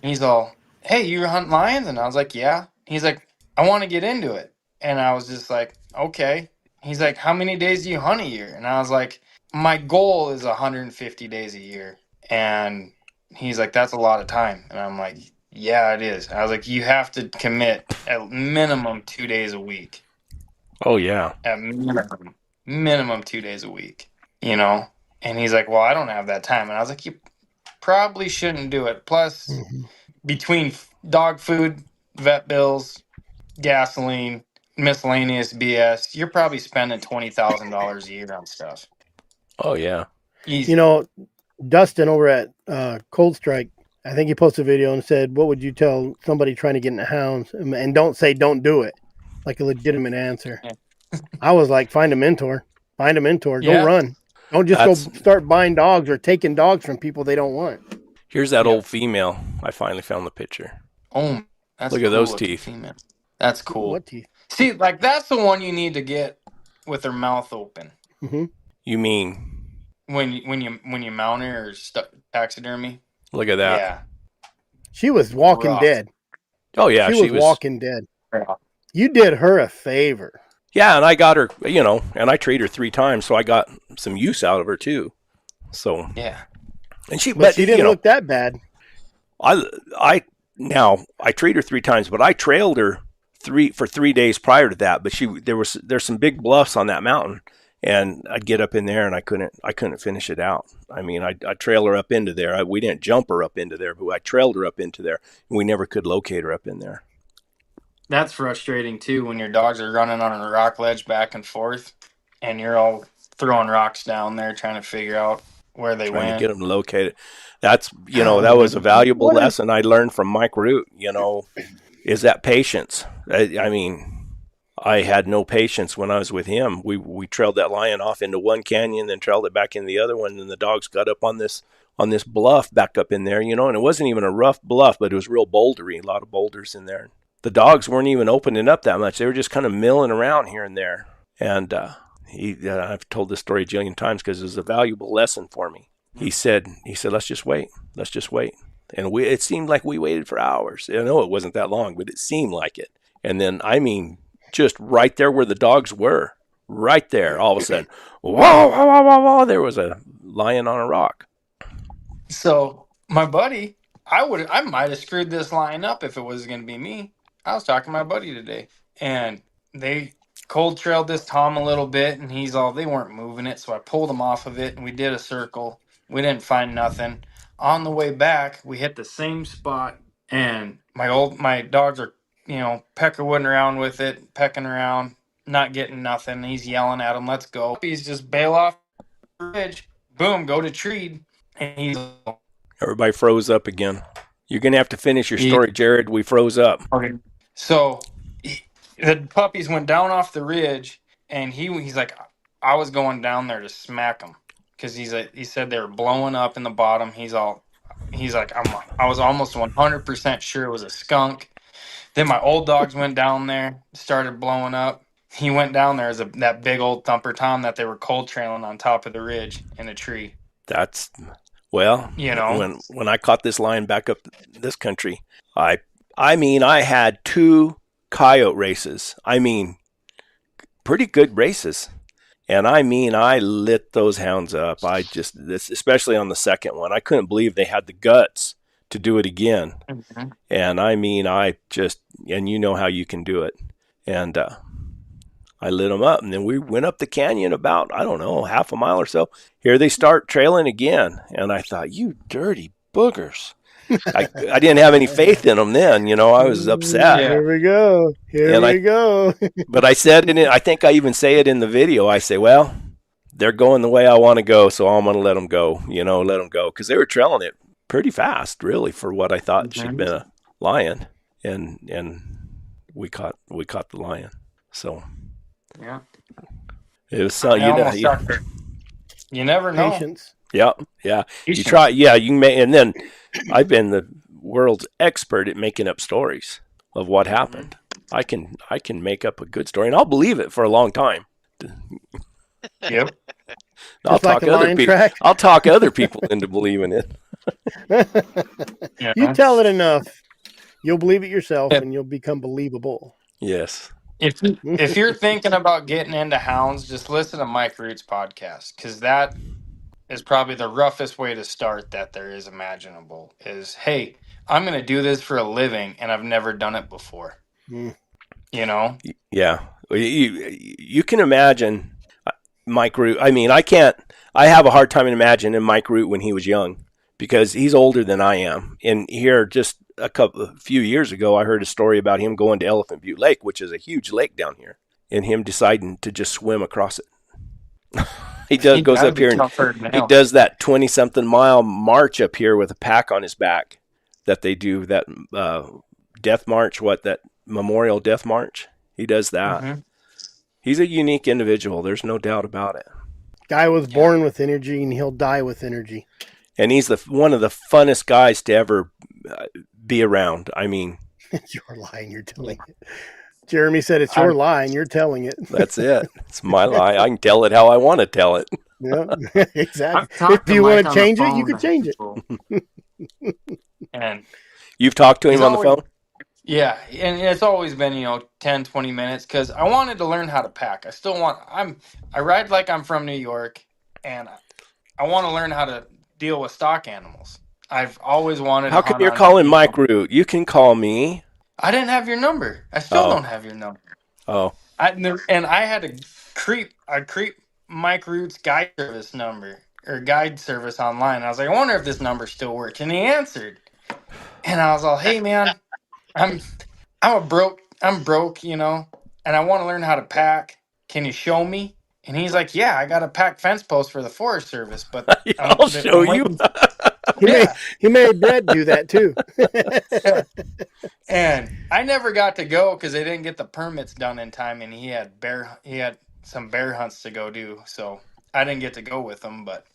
He's all, hey, you hunt lions? And I was like, yeah. He's like, I want to get into it. And I was just like, okay. He's like, how many days do you hunt a year? And I was like, my goal is 150 days a year. And he's like, that's a lot of time. And I'm like, yeah, it is. I was like, you have to commit at minimum 2 days a week. Oh, yeah. At minimum 2 days a week, And he's like, well, I don't have that time. And I was like, you probably shouldn't do it. Plus, between dog food, vet bills, gasoline, miscellaneous BS, you're probably spending $20,000 a year on stuff. Oh, yeah. Easy. Dustin over at Cold Strike, I think he posted a video and said, "What would you tell somebody trying to get into hounds?" And don't say "don't do it," like a legitimate answer. Yeah. I was like, "Find a mentor. Find a mentor. Go Yeah. run. Don't just go start buying dogs or taking dogs from people they don't want." Here's that old female. I finally found the picture. Oh, that's Look at cool those looking teeth. female. That's cool. What teeth? See, like that's the one you need to get with her mouth open. Mm-hmm. You mean when you mount her or taxidermy? Look at that. Yeah. She was walking Rough. dead. Oh yeah, she was walking dead. Yeah. You did her a favor. Yeah, and I got her, and I treated her 3 times, so I got some use out of her too. So yeah, and she didn't look that bad. I treated her 3 times, but I trailed her for 3 days prior to that. But there's some big bluffs on that mountain, and I'd get up in there and I couldn't finish it out. I mean, I'd trail her up into there. We didn't jump her up into there, but I trailed her up into there, and we never could locate her up in there. That's frustrating too when your dogs are running on a rock ledge back and forth, and you're all throwing rocks down there trying to figure out where they went. Trying to get them located. That's that was a valuable lesson I learned from Mike Root. Is that patience? I mean, I had no patience when I was with him. We trailed that lion off into one canyon, then trailed it back in the other one, and the dogs got up on this bluff back up in there, and it wasn't even a rough bluff, but it was real bouldery, a lot of boulders in there. The dogs weren't even opening up that much. They were just kind of milling around here and there. And I've told this story a jillion times because it was a valuable lesson for me. He said, let's just wait. Let's just wait. And it seemed like we waited for hours. I know it wasn't that long, but it seemed like it. And then, I mean, just right there where the dogs were, right there, all of a sudden, whoa, whoa, whoa, whoa, whoa, there was a lion on a rock. So my buddy, I might have screwed this lion up if it was going to be me. I was talking to my buddy today, and they cold trailed this Tom a little bit, and they weren't moving it, so I pulled them off of it, and we did a circle. We didn't find nothing. On the way back, we hit the same spot, and my dogs are, peckerwooding around with it, pecking around, not getting nothing. He's yelling at him, "Let's go." He's just bail off the ridge, boom, go to treat, and Everybody froze up again. You're going to have to finish your story, Jared. We froze up. Okay. So the puppies went down off the ridge, and he's like, I was going down there to smack them because he said they were blowing up in the bottom. He's like, I was almost 100% sure it was a skunk. Then my old dogs went down there, started blowing up. He went down there as that big old thumper Tom that they were cold trailing on top of the ridge in a tree. That's when I caught this lion back up this country, I mean, I had 2 coyote races. I mean, pretty good races. And I mean, I lit those hounds up. Especially on the second one, I couldn't believe they had the guts to do it again. Mm-hmm. And I mean, and you know how you can do it. And I lit them up, and then we went up the canyon about, I don't know, half a mile or so. Here they start trailing again. And I thought, you dirty boogers. I didn't have any faith in them then. I was upset. Here we go. Here we go. But I said in it, I think I even say it in the video. I say, well, they're going the way I want to go, so I'm going to let them go. Let them go. Because they were trailing it pretty fast, really, for what I thought should have been a lion. And we caught the lion. So... yeah, it was you never know. Patience. Yeah. You try. Yeah, you may. And then I've been the world's expert at making up stories of what happened. I can make up a good story, and I'll believe it for a long time. Yep. I'll talk other people into believing it. Yeah. You tell it enough, you'll believe it yourself, and you'll become believable. Yes. If you're thinking about getting into hounds, just listen to Mike Root's podcast, because that is probably the roughest way to start that there is imaginable. Is, hey, I'm going to do this for a living, and I've never done it before. Mm. Yeah. You can imagine Mike Root. I mean, I have a hard time imagining Mike Root when he was young, because he's older than I am. And here, just a few years ago, I heard a story about him going to Elephant Butte Lake, which is a huge lake down here, and him deciding to just swim across it. He goes up here and he does that 20-something mile march up here with a pack on his back that they do that death march, that memorial death march. He does that. Mm-hmm. He's a unique individual. There's no doubt about it. Guy was born with energy, and he'll die with energy. And he's one of the funnest guys to ever be around. I mean, it's your lie, and you're telling it. Jeremy said it's your lie, and you're telling it. That's it. It's my lie. I can tell it how I want to tell it. Yeah, exactly. If you want to change it, you can change it. And you've talked to him on the phone? Yeah, and it's always been 10, 20 minutes because I wanted to learn how to pack. I ride like I'm from New York, and I want to learn how to deal with stock animals. I've always wanted. How come you're calling Mike Root? You can call me. I didn't have your number. I still don't have your number. Oh. I had to creep Mike Root's guide service number or guide service online. I was like, I wonder if this number still works. And he answered. And I was all, hey man, I'm broke, and I want to learn how to pack. Can you show me? And he's like, yeah, I got a pack fence post for the Forest Service, but I'll show you. He made Brett do that too. And I never got to go because they didn't get the permits done in time, and he had some bear hunts to go do, so I didn't get to go with him. But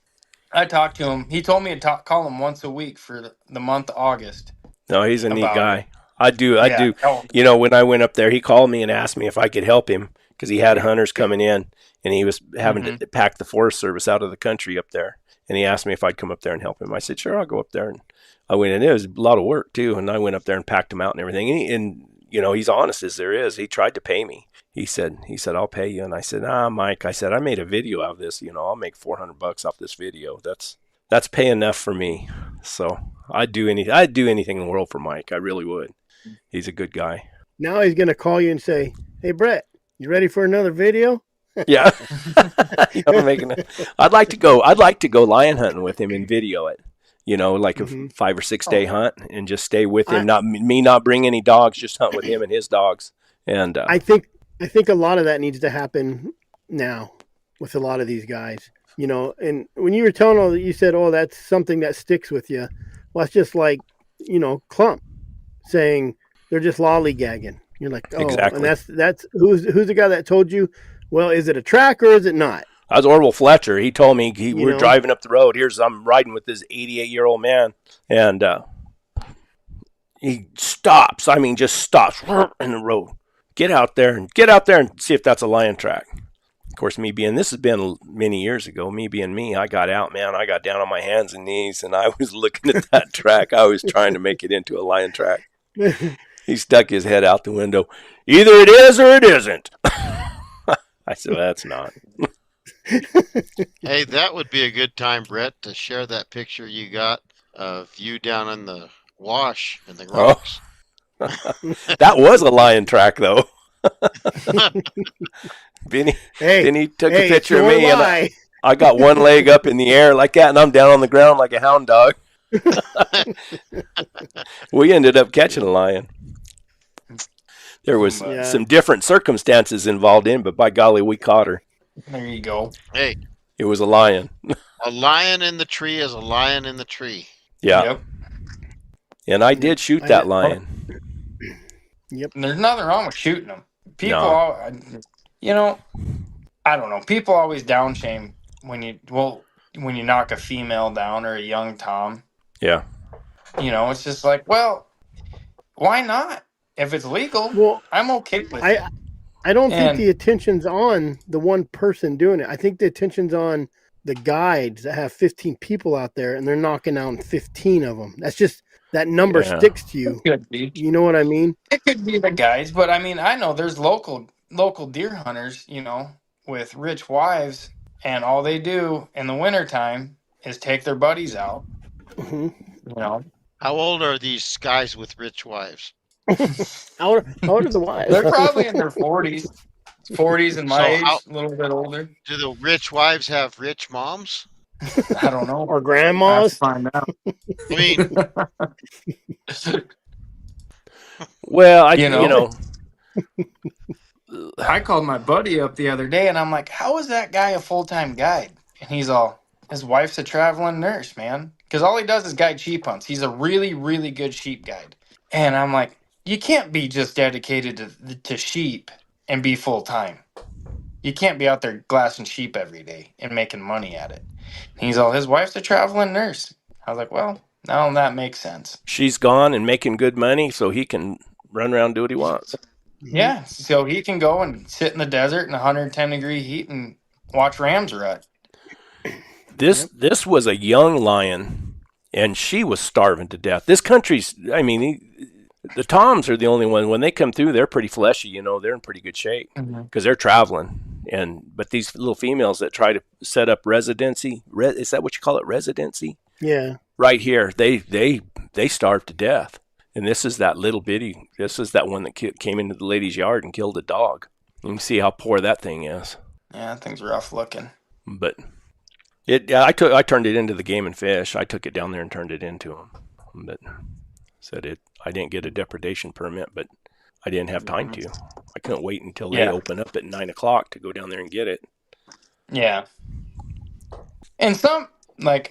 I talked to him. He told me to call him once a week for the month of August. No, he's a neat guy. I do. When I went up there, he called me and asked me if I could help him because he had hunters coming in, and he was having to pack the Forest Service out of the country up there. And he asked me if I'd come up there and help him. I said, sure, I'll go up there. And I went, and it was a lot of work too. And I went up there and packed him out and everything. And he's honest as there is. He tried to pay me. He said, I'll pay you. And I said, Mike, I made a video out of this. I'll make $400 off this video. That's pay enough for me. So I'd do anything in the world for Mike. I really would. He's a good guy. Now he's going to call you and say, hey, Brett, you ready for another video? Yeah. I'd like to go lion hunting with him and video it, like a 5 or 6 day hunt and just stay with him. Not bring any dogs, just hunt with him and his dogs. And I think a lot of that needs to happen now with a lot of these guys, and when you were telling all that, you said, oh, that's something that sticks with you. Well, it's just like, Clump saying they're just lollygagging. You're like, oh, exactly. And that's who's the guy that told you, well, is it a track or is it not? I was Orville Fletcher. He told me we're driving up the road. I'm riding with this 88-year-old man, and he stops. I mean, just stops in the road. Get out there and see if that's a lion track. Of course, this has been many years ago. Me being me, I got out, man. I got down on my hands and knees, and I was looking at that track. I was trying to make it into a lion track. He stuck his head out the window. Either it is or it isn't. I said, that's not. Hey, that would be a good time, Brett, to share that picture you got of you down in the wash in the rocks. Oh. That was a lion track, though. Benny took a picture of me, and I got one leg up in the air like that, and I'm down on the ground like a hound dog. We ended up catching a lion. There was some different circumstances involved in, but by golly, we caught her. There you go. Hey. It was a lion. A lion in the tree is a lion in the tree. Yeah. Yep. And I did shoot that lion. Yep. And there's nothing wrong with shooting them. People, I don't know. People always down shame when you knock a female down or a young tom. Yeah. It's just like, well, why not? If it's legal, I'm okay with it. I don't think the attention's on the one person doing it. I think the attention's on the guides that have 15 people out there, and they're knocking down 15 of them. That's just, that number sticks to you. It could be. You know what I mean? It could be the guides, but I mean, I know there's local deer hunters, with rich wives, and all they do in the wintertime is take their buddies out. Mm-hmm. How old are these guys with rich wives? How old are the wives? They're probably in their 40s. 40s and my age, a little bit older. Do the rich wives have rich moms? I don't know. Or grandmas? Find out. I mean, well, I called my buddy up the other day, and I'm like, how is that guy a full-time guide? And he's all, his wife's a traveling nurse, man. because all he does is guide sheep hunts. He's a really, really good sheep guide. And I'm like, you can't be just dedicated to sheep and be full time. You can't be out there glassing sheep every day and making money at it. And he's all, his wife's a traveling nurse. I was like, well, now that makes sense. She's gone and making good money, so he can run around and do what he wants. Yeah, so he can go and sit in the desert in 110-degree heat and watch rams rut. This was a young lion, and she was starving to death. This country's, the toms are the only one. When they come through, they're pretty fleshy. They're in pretty good shape because they're traveling. But these little females that try to set up residency, is that what you call it, residency? Yeah. Right here, they starve to death. And this is that little bitty. This is that one that came into the lady's yard and killed a dog. You can see how poor that thing is. Yeah, that thing's rough looking. But I turned it into the Game and Fish. I took it down there and turned it into them. But I didn't get a depredation permit, but I didn't have time to. I couldn't wait until they open up at 9 o'clock to go down there and get it. Yeah. And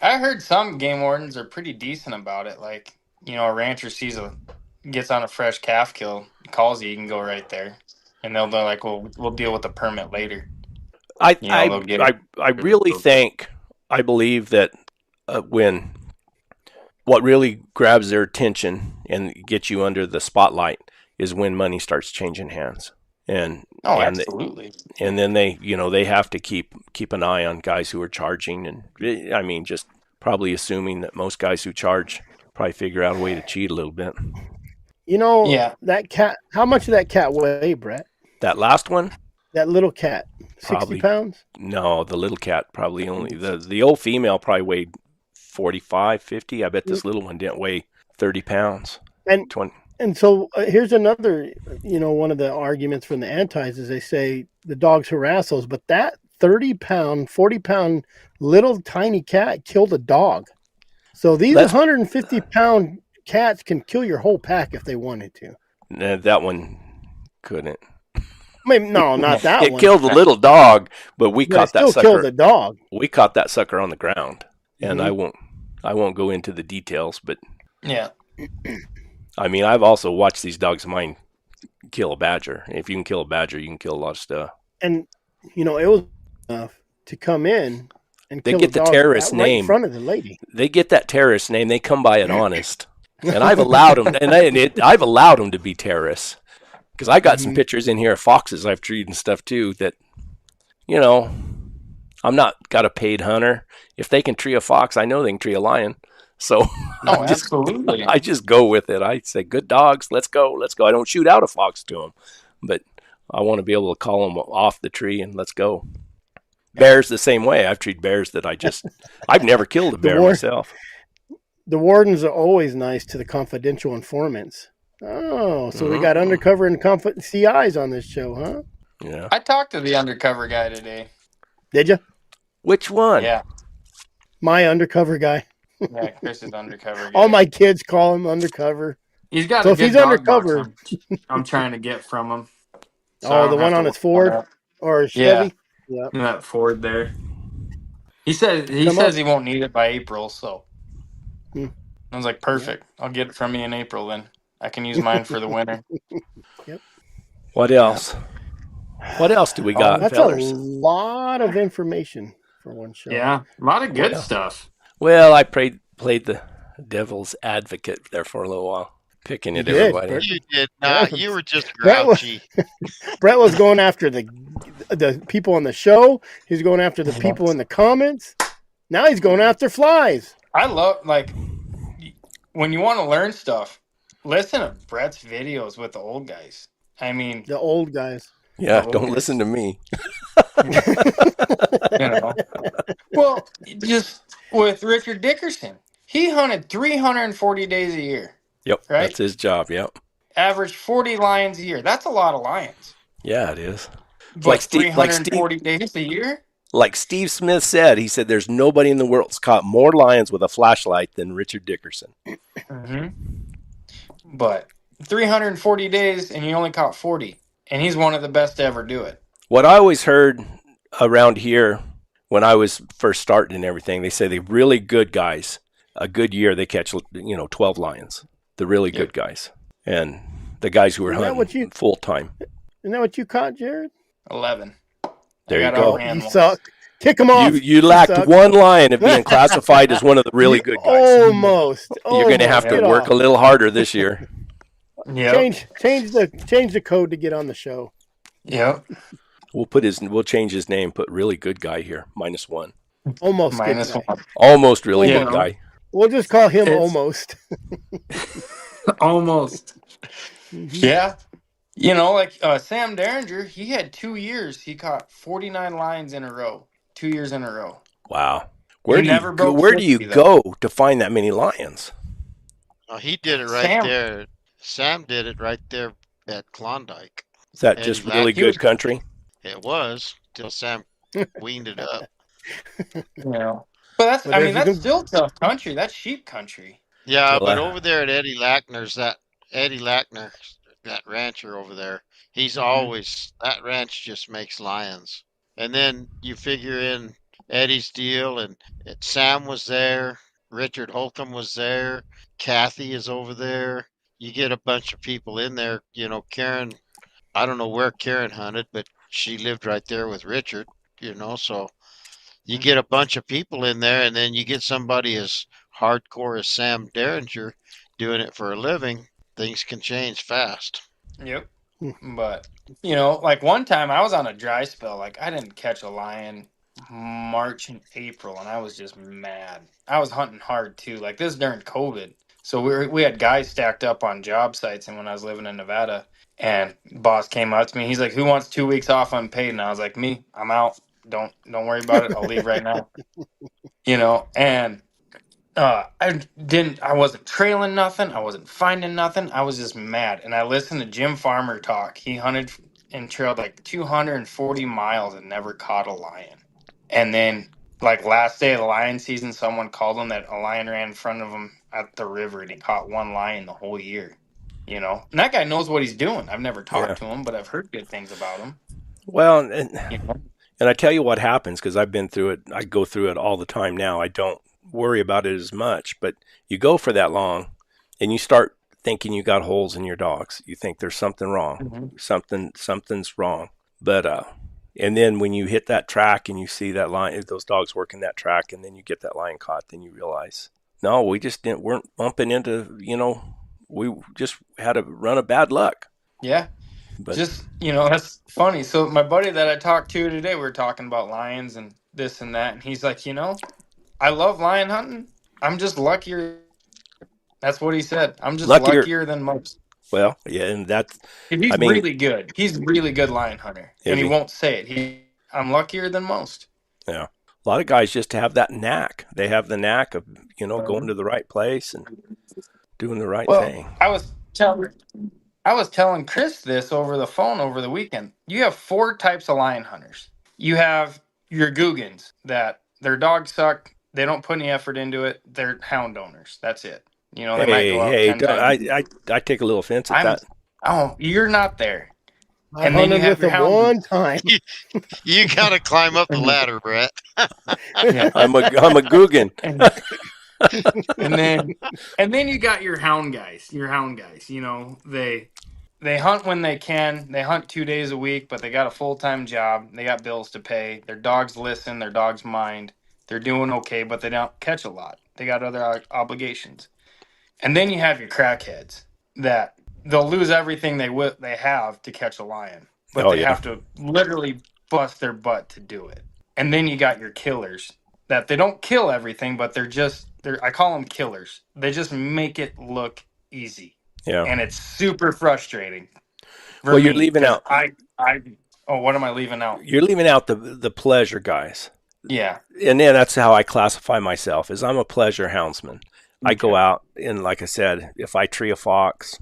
I heard some game wardens are pretty decent about it. Like, a rancher gets on a fresh calf kill, calls you can go right there. And they'll be like, well, we'll deal with the permit later. I believe that what really grabs their attention and gets you under the spotlight is when money starts changing hands. Absolutely. And then they have to keep an eye on guys who are charging, and just probably assuming that most guys who charge probably figure out a way to cheat a little bit. That cat, how much did that cat weigh, Brett? That last one? That little cat, 60 probably, pounds? No, the little cat probably only, the old female probably weighed 45, 50. I bet this little one didn't weigh 30 pounds. And 20. And so here's another, one of the arguments from the antis is they say the dogs harass those, but that 30-pound, 40-pound little tiny cat killed a dog. So these 150-pound cats can kill your whole pack if they wanted to. That one couldn't. Maybe, no, not that one. It killed the little dog, but we caught that sucker. Killed the dog. We caught that sucker on the ground, and I won't go into the details, but yeah. I've also watched these dogs of mine kill a badger. If you can kill a badger, you can kill a lot of stuff. And it was enough to come in and they get the terrorist name right in front of the lady. They get that terrorist name. They come by it honest, and I've allowed them. I've allowed them to be terrorists because I got some pictures in here of foxes I've treated and stuff too. That I'm not got a paid hunter. If they can tree a fox, I know they can tree a lion. So absolutely. I just go with it. I say, good dogs, let's go. I don't shoot out a fox to them, but I want to be able to call them off the tree and let's go. Bears the same way. I've treated bears that I've never killed a bear myself. The wardens are always nice to the confidential informants. Oh, so we got undercover and CIs on this show, huh? Yeah. I talked to the undercover guy today. Did you? Which one? Yeah. My undercover guy. Yeah, Chris is undercover guy. All my kids call him undercover. He's got so if he's undercover, I'm trying to get from him. So the one on his Ford or Chevy? Yeah. That Ford there. He says he won't need it by April, so I was like, perfect. I'll get it from you in April then. I can use mine for the winter. Yep. What else? What else do we got, that's fellas? A lot of information for one show. Yeah, a lot of good stuff. Well, I played the devil's advocate there for a little while, picking at everybody. You did not. You were just grouchy. Brett was going after the people on the show. He's going after the people in the comments. Now he's going after flies. I love, when you want to learn stuff, listen to Brett's videos with the old guys. The old guys. Yeah, don't listen to me. Well, just with Richard Dickerson, he hunted 340 days a year. Yep, right? That's his job. Yep. Averaged 40 lions a year. That's a lot of lions. Yeah, it is. But 340 days a year? Like Steve Smith said, he said there's nobody in the world that's caught more lions with a flashlight than Richard Dickerson. Mm-hmm. But 340 days and he only caught 40. And he's one of the best to ever do it. What I always heard around here when I was first starting and everything, they say the really good guys, a good year they catch 12 lions. The really good guys, and the guys who are hunting full time. Isn't that what you caught, Jared? 11. There you go. You suck. Kick them off. You lacked one lion of being classified as one of the really good guys. Almost. You're going to have to work a little harder this year. Yeah. Change the code to get on the show. Yep. We'll change his name. Put really good guy here. -1. Almost -1. Almost really good guy. We'll just call him almost. Almost. Yeah. Like Sam Derringer, he had 2 years. He caught 49 lions in a row. 2 years in a row. Wow. Where do you go to find that many lions? Oh, he did it right there. Sam did it right there at Klondike. Is that just really good country? It was till Sam weaned it up. Yeah. But that's still tough country. That's sheep country. Yeah, but over there at Eddie Lackner's, that rancher over there, he's always, that ranch just makes lions. And then you figure in Eddie's deal, and Sam was there, Richard Holcomb was there, Kathy is over there. You get a bunch of people in there. Karen, I don't know where Karen hunted, but she lived right there with Richard, so you get a bunch of people in there, and then you get somebody as hardcore as Sam Derringer doing it for a living, things can change fast. Yep. But, like one time I was on a dry spell. Like I didn't catch a lion March and April, and I was just mad. I was hunting hard too. Like this during COVID. So we had guys stacked up on job sites, and when I was living in Nevada, and boss came up to me, he's like, "Who wants 2 weeks off unpaid?" And I was like, "Me, I'm out. Don't worry about it. I'll leave right now." And I wasn't trailing nothing. I wasn't finding nothing. I was just mad. And I listened to Jim Farmer talk. He hunted and trailed like 240 miles and never caught a lion. And then like last day of the lion season, someone called him that a lion ran in front of him at the river and he caught one lion the whole year. And that guy knows what he's doing. I've never talked to him, but I've heard good things about him. Well, and I tell you what happens, because I've been through it. I go through it all the time now. I don't worry about it as much, but you go for that long and you start thinking you got holes in your dogs. You think there's something wrong. Something's wrong. But and then when you hit that track and you see that lion, those dogs working that track, and then you get that lion caught, then you realize, no, we just weren't bumping into, we just had a run of bad luck. Yeah. But just, that's funny. So my buddy that I talked to today, we were talking about lions and this and that. And he's like, I love lion hunting. I'm just luckier. That's what he said. I'm just luckier than most. Well, yeah, and he's really good. He's a really good lion hunter, and he won't say it. I'm luckier than most. Yeah, a lot of guys just have that knack. They have the knack of going to the right place and doing the right thing. I was telling Chris this over the phone over the weekend. You have 4 types of lion hunters. You have your Googans that their dogs suck. They don't put any effort into it. They're hound owners. That's it. They might go out 10 times. I take a little offense at that. Oh, you're not there. And then you have your hound. One time. You got to climb up the ladder, Brett. Yeah. I'm a Googan. and then you got your hound guys. They hunt when they can. They hunt 2 days a week, but they got a full-time job. They got bills to pay. Their dogs listen. Their dogs mind. They're doing okay, but they don't catch a lot. They got other obligations. And then you have your crackheads that they'll lose everything they have to catch a lion, but they have to literally bust their butt to do it. And then you got your killers that they don't kill everything, but I call them killers. They just make it look easy. Yeah. And it's super frustrating. Well, you're leaving out. What am I leaving out? You're leaving out the pleasure guys. Yeah. And then that's how I classify myself, is I'm a pleasure houndsman. Okay. I go out and, like I said, if I tree a fox,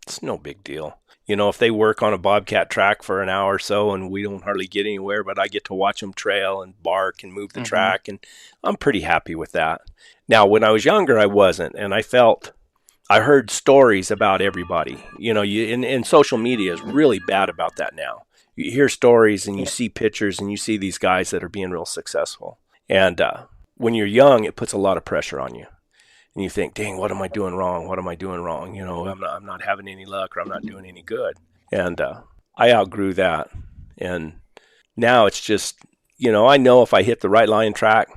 it's no big deal. If they work on a bobcat track for an hour or so and we don't hardly get anywhere, but I get to watch them trail and bark and move the track, and I'm pretty happy with that. Now, when I was younger, I wasn't, and I heard stories about everybody. And social media is really bad about that now. You hear stories and you see pictures and you see these guys that are being real successful. And when you're young, it puts a lot of pressure on you. and you think, dang, what am I doing wrong? What am I doing wrong? I'm not having any luck, or I'm not doing any good. And I outgrew that. And now it's just, I know if I hit the right lion track,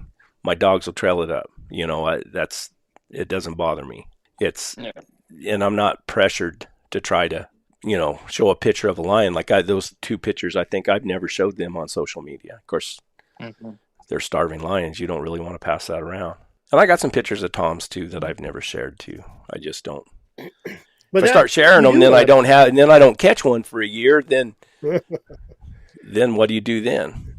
my dogs will trail it up. It doesn't bother me. And I'm not pressured to try to, show a picture of a lion. Like those 2 pictures, I think I've never showed them on social media. Of course, they're starving lions. You don't really want to pass that around. And I got some pictures of Tom's too that I've never shared too. I just don't. But if I start sharing them, then I don't catch one for a year. Then what do you do then?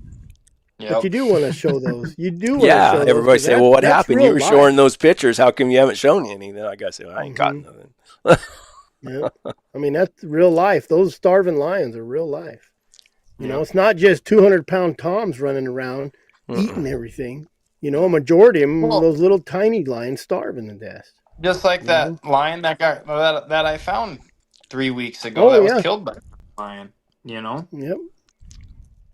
Yep. But you do want to show those. You do want to show those. Everybody say, well, what happened? You were showing those pictures. How come you haven't shown any? Then I got to say, well, I ain't got nothing. Yeah. I mean, that's real life. Those starving lions are real life. It's not just 200-pound Toms running around eating everything. A majority of them, those little tiny lions starving to death. Just like that lion that I found 3 weeks ago was killed by a lion,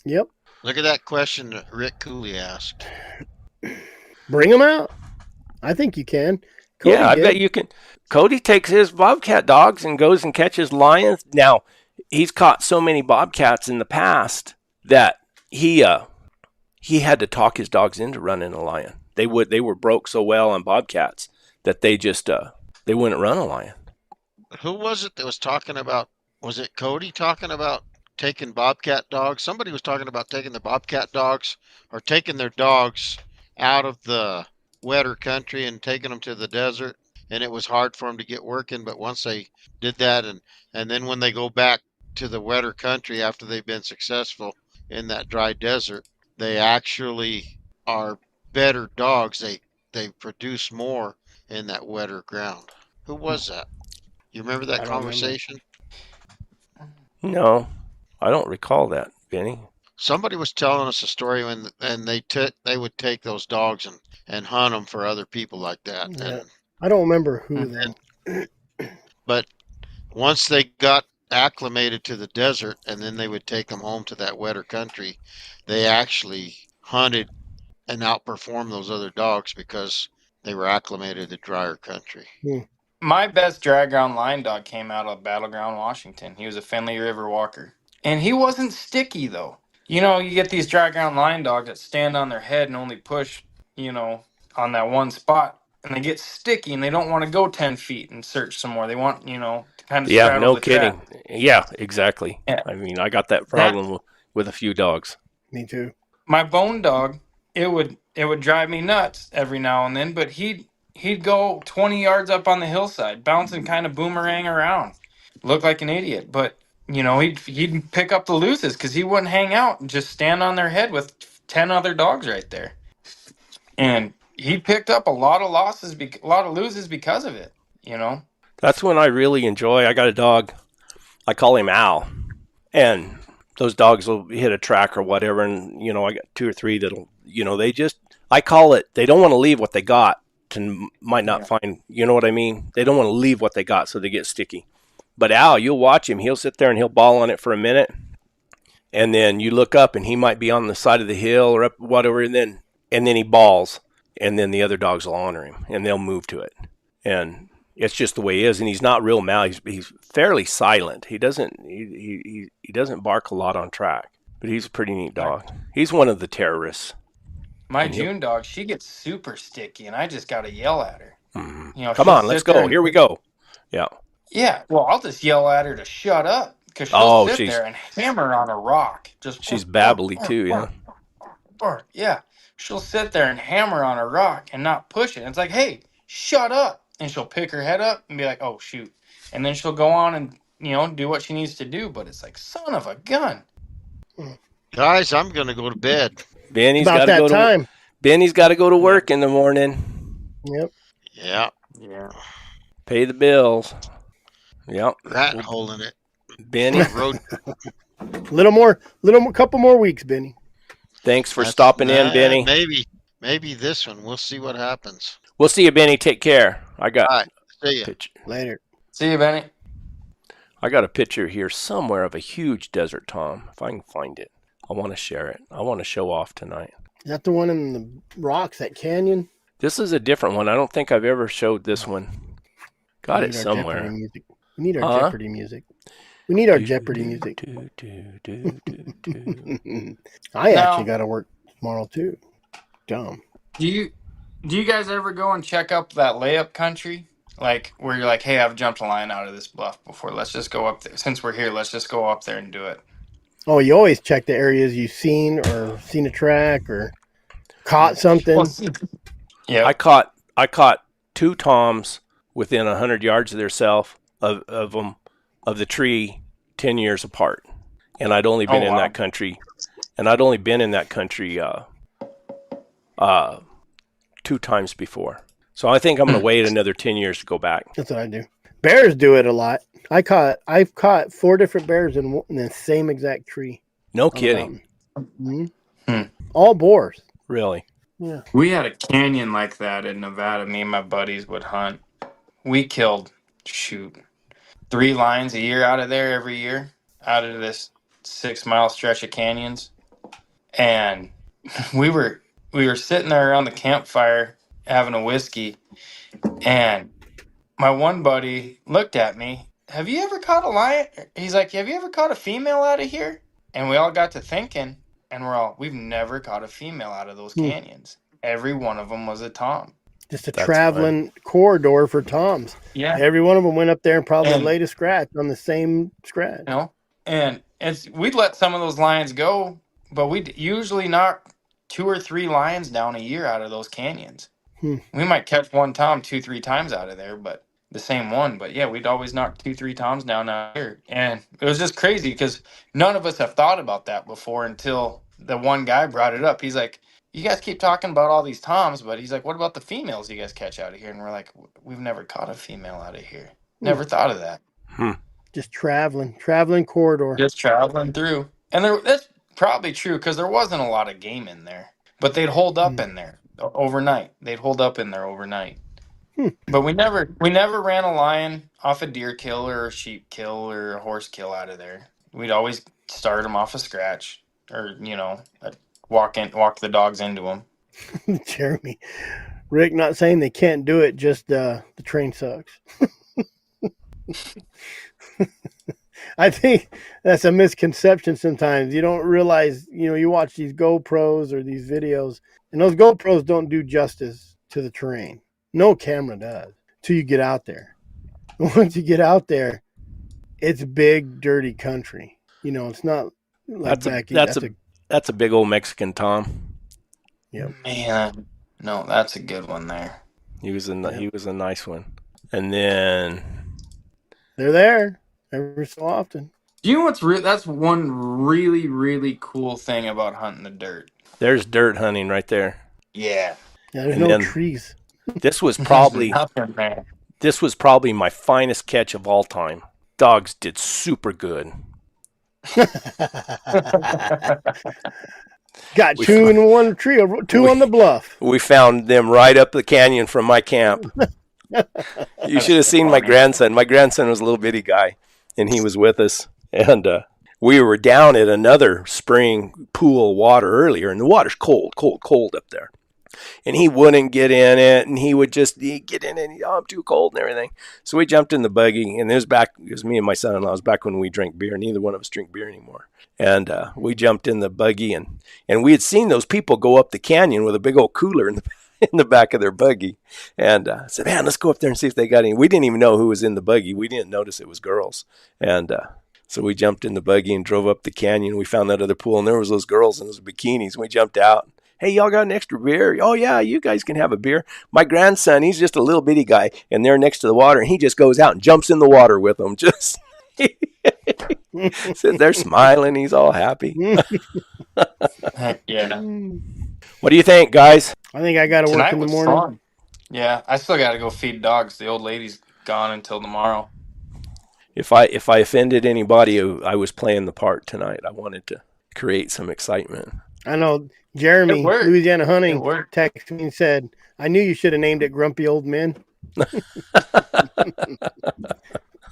Yep. Look at that question that Rick Cooley asked. Bring them out. I think you can. Cody I bet you can. Cody takes his bobcat dogs and goes and catches lions. Now, he's caught so many bobcats in the past that he had to talk his dogs into running a lion. They were broke so well on bobcats that they just they wouldn't run a lion. Who was it that was talking about? Was it Cody talking about taking bobcat dogs? Somebody was talking about taking the bobcat dogs or taking their dogs out of the wetter country and taking them to the desert, and it was hard for them to get working. But once they did that, and then when they go back to the wetter country after they've been successful in that dry desert, they actually are better dogs. They produce more in that wetter ground. Who was that? You remember that conversation? No, I don't recall that, Benny. Somebody was telling us a story and they would take those dogs and hunt them for other people like that. Yeah. And, I don't remember who then. But once they got acclimated to the desert, and then they would take them home to that wetter country, they actually hunted and outperformed those other dogs because they were acclimated to drier country. My best drag ground line dog came out of Battleground, Washington. He was a Findlay River Walker. And he wasn't sticky, though. You get these drag ground line dogs that stand on their head and only push, on that one spot. And they get sticky and they don't want to go 10 feet and search some more. They want, to kind of straddle the kidding. track. Yeah, exactly. Yeah. I mean, I got that problem with a few dogs. Me too. My bone dog, it would drive me nuts every now and then, but he'd go 20 yards up on the hillside, bouncing kind of boomerang around. Look like an idiot, but he'd pick up the loses because he wouldn't hang out and just stand on their head with 10 other dogs right there. And he picked up a lot of loses because of it, That's when I really enjoy. I got a dog, I call him Al, and those dogs will hit a track or whatever, and I got 2 or 3 that'll, I call it, they don't want to leave what they got to might not find, you know what I mean? They don't want to leave what they got, so they get sticky. But Al, you'll watch him, he'll sit there and he'll bawl on it for a minute, and then you look up and he might be on the side of the hill or up whatever, and then he balls, and then the other dogs will honor him and they'll move to it. And it's just the way he is, and he's not real mad. He's fairly silent. He doesn't bark a lot on track, but he's a pretty neat dog. He's one of the terrorists. My June dog, she gets super sticky, and I just got to yell at her. Mm-hmm. Come on, let's go. Here we go. Yeah. Yeah. Well, I'll just yell at her to shut up because she'll sit there and hammer on a rock. She's babbly too, yeah. Yeah. She'll sit there and hammer on a rock and not push it. And it's like, hey, shut up. And she'll pick her head up and be like, oh, shoot. And then she'll go on and, do what she needs to do. But it's like, son of a gun. Guys, I'm going to go to bed. Benny's got to go to Benny's got to go to work in the morning. Yep. Yeah. Pay the bills. Yep. Rat holding it. Benny. Couple more weeks, Benny. Thanks for stopping in, Benny. Maybe this one. We'll see what happens. We'll see you, Benny. Take care. I got All right. See you later. See you, Benny. I got a picture here somewhere of a huge desert tom. If I can find it, I want to share it. I want to show off tonight. Is that the one in the rocks, that canyon? This is a different one. I don't think I've ever showed this one. Got it somewhere. We need our Jeopardy music. We need our Jeopardy music. I actually got to work tomorrow too. Dumb. Do you guys ever go and check up that layup country? Like where you're like, hey, I've jumped a lion out of this bluff before. Let's just go up there. Since we're here, let's just go up there and do it. Oh, you always check the areas you've seen or seen a track or caught something. Yeah, I caught 2 toms within 100 yards of theirself of the tree 10 years apart, and I'd only been in that country, two times before. So I think I'm going to wait another 10 years to go back. That's what I do. Bears do it a lot. I've caught 4 different bears in the same exact tree. No kidding. Mm-hmm. All boars. Really? Yeah. We had a canyon like that in Nevada. Me and my buddies would hunt. We killed, 3 lions a year out of there every year, out of this 6-mile stretch of canyons. And we were sitting there around the campfire having a whiskey, and my one buddy looked at me. Have you ever caught a lion? He's like, have you ever caught a female out of here? And we all got to thinking, and we've never caught a female out of those canyons. Every one of them was a tom. Just traveling corridor for toms. Yeah. Every one of them went up there and probably laid a scratch on the same scratch. You know? And we'd let some of those lions go, but we'd usually knock 2 or 3 lions down a year out of those canyons. We might catch one tom 2-3 times out of there, but the same one. But yeah, we'd always knock 2-3 toms down out here. And it was just crazy because none of us have thought about that before until the one guy brought it up. He's like, you guys keep talking about all these toms, but he's like, what about the females you guys catch out of here? And we're like, we've never caught a female out of here. Never thought of that. Just traveling corridor. Just traveling through. And that's probably true because there wasn't a lot of game in there. But they'd hold up in there overnight. But we never ran a lion off a deer kill or a sheep kill or a horse kill out of there. We'd always start them off a scratch or, walk the dogs into them. Jeremy. Rick, not saying they can't do it, just the train sucks. I think that's a misconception sometimes. You don't realize, you watch these GoPros or these videos, and those GoPros don't do justice to the terrain. No camera does till you get out there. Once you get out there, it's big, dirty country. It's not like that's a big old Mexican tom. Yeah, man. No, that's a good one there. He was a nice one. And then they're there every so often. Do you know that's one really, really cool thing about hunting the dirt? There's dirt hunting right there. Yeah. There's no trees. This was probably my finest catch of all time. Dogs did super good. Got 2 in one tree, 2 on the bluff. We found them right up the canyon from my camp. You should have seen my grandson. My grandson was a little bitty guy, and he was with us. And we were down at another spring pool water earlier, and the water's cold up there. And he wouldn't get in it, and he'd get in it, and I'm too cold and everything. So we jumped in the buggy, and it was me and my son-in-law. It was back when we drank beer. Neither one of us drink beer anymore. And we jumped in the buggy, and we had seen those people go up the canyon with a big old cooler in the back of their buggy. And I said, man, let's go up there and see if they got any. We didn't even know who was in the buggy. We didn't notice it was girls. And so we jumped in the buggy and drove up the canyon. We found that other pool, and there was those girls in those bikinis. And we jumped out. Hey, y'all got an extra beer? Oh, yeah, you guys can have a beer. My grandson, he's just a little bitty guy, and they're next to the water, and he just goes out and jumps in the water with them. Just sitting there smiling. He's all happy. Yeah. What do you think, guys? I think I got to work in the morning. Fun. Yeah, I still got to go feed dogs. The old lady's gone until tomorrow. If I offended anybody, I was playing the part tonight. I wanted to create some excitement. I know Jeremy, Louisiana Hunting, texted me and said, I knew you should have named it Grumpy Old Men.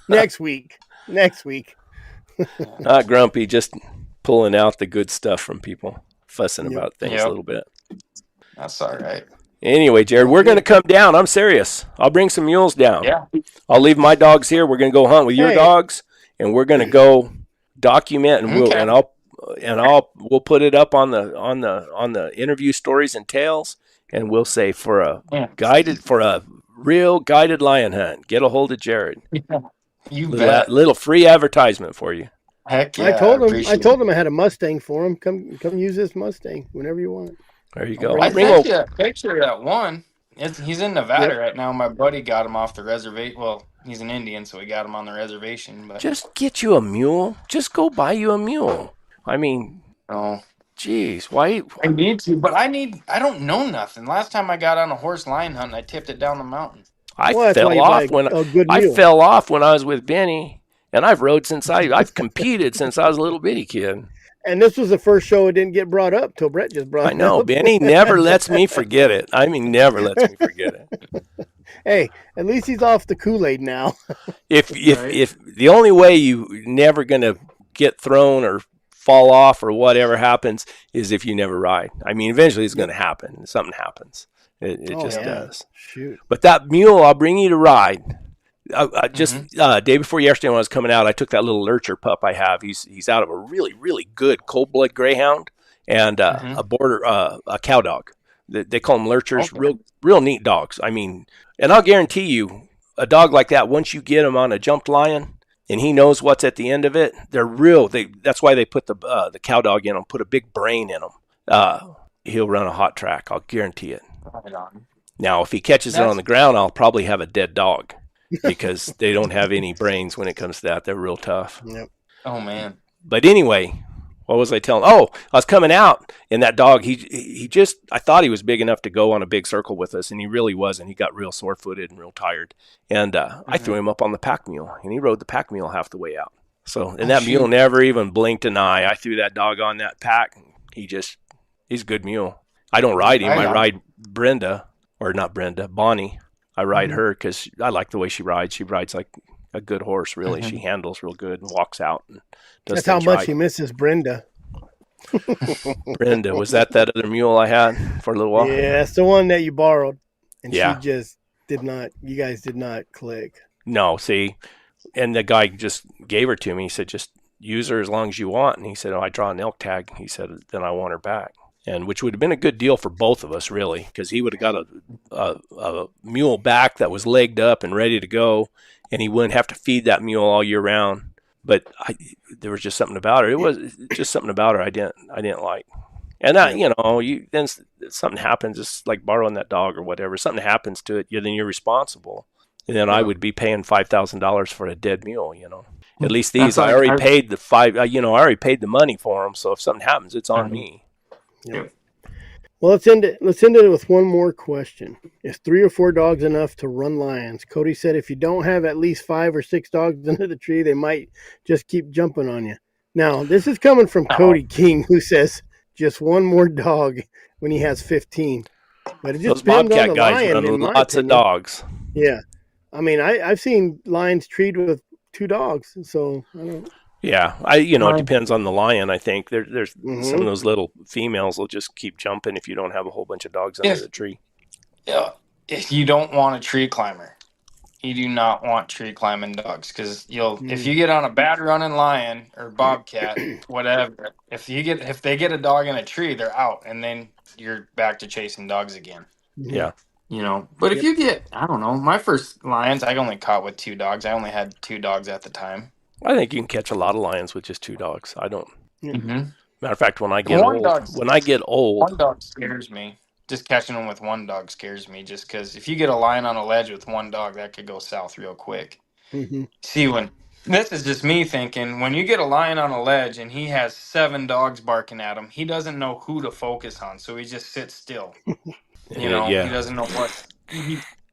Next week. Not grumpy, just pulling out the good stuff from people, fussing about things a little bit. That's all right. Anyway, Jared, we're going to come down. I'm serious. I'll bring some mules down. Yeah. I'll leave my dogs here. We're going to go hunt with your dogs, and we're going to go document, and we'll put it up on the interview stories and tales, and we'll say for a real guided lion hunt, get a hold of Jared. Yeah. You bet. Little free advertisement for you. Heck yeah! I told him I had a Mustang for him. Come use this Mustang whenever you want. There you go. I sent you a picture of that one. He's in Nevada right now. My buddy got him off the reservation. Well, he's an Indian, so we got him on the reservation. But just get you a mule. Just go buy you a mule. I mean, geez, why? I need to, but I don't know nothing. Last time I got on a horse lion hunt, I tipped it down the mountain. I fell off when I was with Benny, and I've rode I've competed since I was a little bitty kid. And this was the first show it didn't get brought up till Brett just brought it up. I know, Benny never lets me forget it. I mean, never lets me forget it. Hey, at least he's off the Kool-Aid now. If the only way you never gonna get thrown or fall off or whatever happens is if you never ride. I mean, eventually it's gonna happen. Something happens. It just does. Shoot. But that mule, I'll bring you to ride. Day before yesterday when I was coming out, I took that little lurcher pup I have. He's out of a really, really good cold-blood greyhound and a cow dog. They call them lurchers. Okay. Real neat dogs. I mean, and I'll guarantee you, a dog like that, once you get him on a jumped lion and he knows what's at the end of it, they're real. That's why they put the cow dog in him, put a big brain in him. He'll run a hot track. I'll guarantee it. Right on. Now, if he catches it on the ground, I'll probably have a dead dog. Because they don't have any brains when it comes to that. They're real tough. Yep. Oh, man. But anyway, what was I telling? Oh, I was coming out, and that dog, I thought he was big enough to go on a big circle with us, and he really wasn't. He got real sore-footed and real tired. And I threw him up on the pack mule, and he rode the pack mule half the way out. So, and that mule never even blinked an eye. I threw that dog on that pack. He's a good mule. I don't ride him. I ride Bonnie. I ride her because I like the way she rides. She rides like a good horse, really. She handles real good and walks out. And does That's how much he misses Brenda. Brenda, was that other mule I had for a little while? Yeah, it's the one that you borrowed. And she just you guys did not click. No, see, and the guy just gave her to me. He said, just use her as long as you want. And he said, I draw an elk tag. He said, then I want her back. And which would have been a good deal for both of us, really, because he would have got a mule back that was legged up and ready to go, and he wouldn't have to feed that mule all year round. But there was just something about her. It was just something about her I didn't like. And then something happens, just like borrowing that dog or whatever. Something happens to it, then you're responsible. And then I would be paying $5,000 for a dead mule. At least these I already paid the I already paid the money for them. So if something happens, it's on me. Yep. Well, let's end it with one more question. Is 3 or 4 dogs enough to run lions? Cody said if you don't have at least 5 or 6 dogs under the tree, they might just keep jumping on you. Now, this is coming from Cody King, who says just one more dog when he has 15. But it just depends on the lion. Run lots of dogs. Yeah. I mean, I've seen lions treed with 2 dogs, so I don't. Yeah, it depends on the lion. I think there's some of those little females will just keep jumping if you don't have a whole bunch of dogs under the tree. Yeah, if you don't want a tree climber, you do not want tree climbing dogs because if you get on a bad running lion or bobcat, whatever, if they get a dog in a tree, they're out, and then you're back to chasing dogs again. Yeah. But if you get, I don't know, my first lions, I only caught with 2 dogs. I only had 2 dogs at the time. I think you can catch a lot of lions with just 2 dogs. I don't. Mm-hmm. Matter of fact, when I get old, one dog scares me. Just catching them with 1 dog scares me. Just because if you get a lion on a ledge with 1 dog, that could go south real quick. Mm-hmm. See, this is just me thinking, when you get a lion on a ledge and he has 7 dogs barking at him, he doesn't know who to focus on, so he just sits still. He doesn't know what.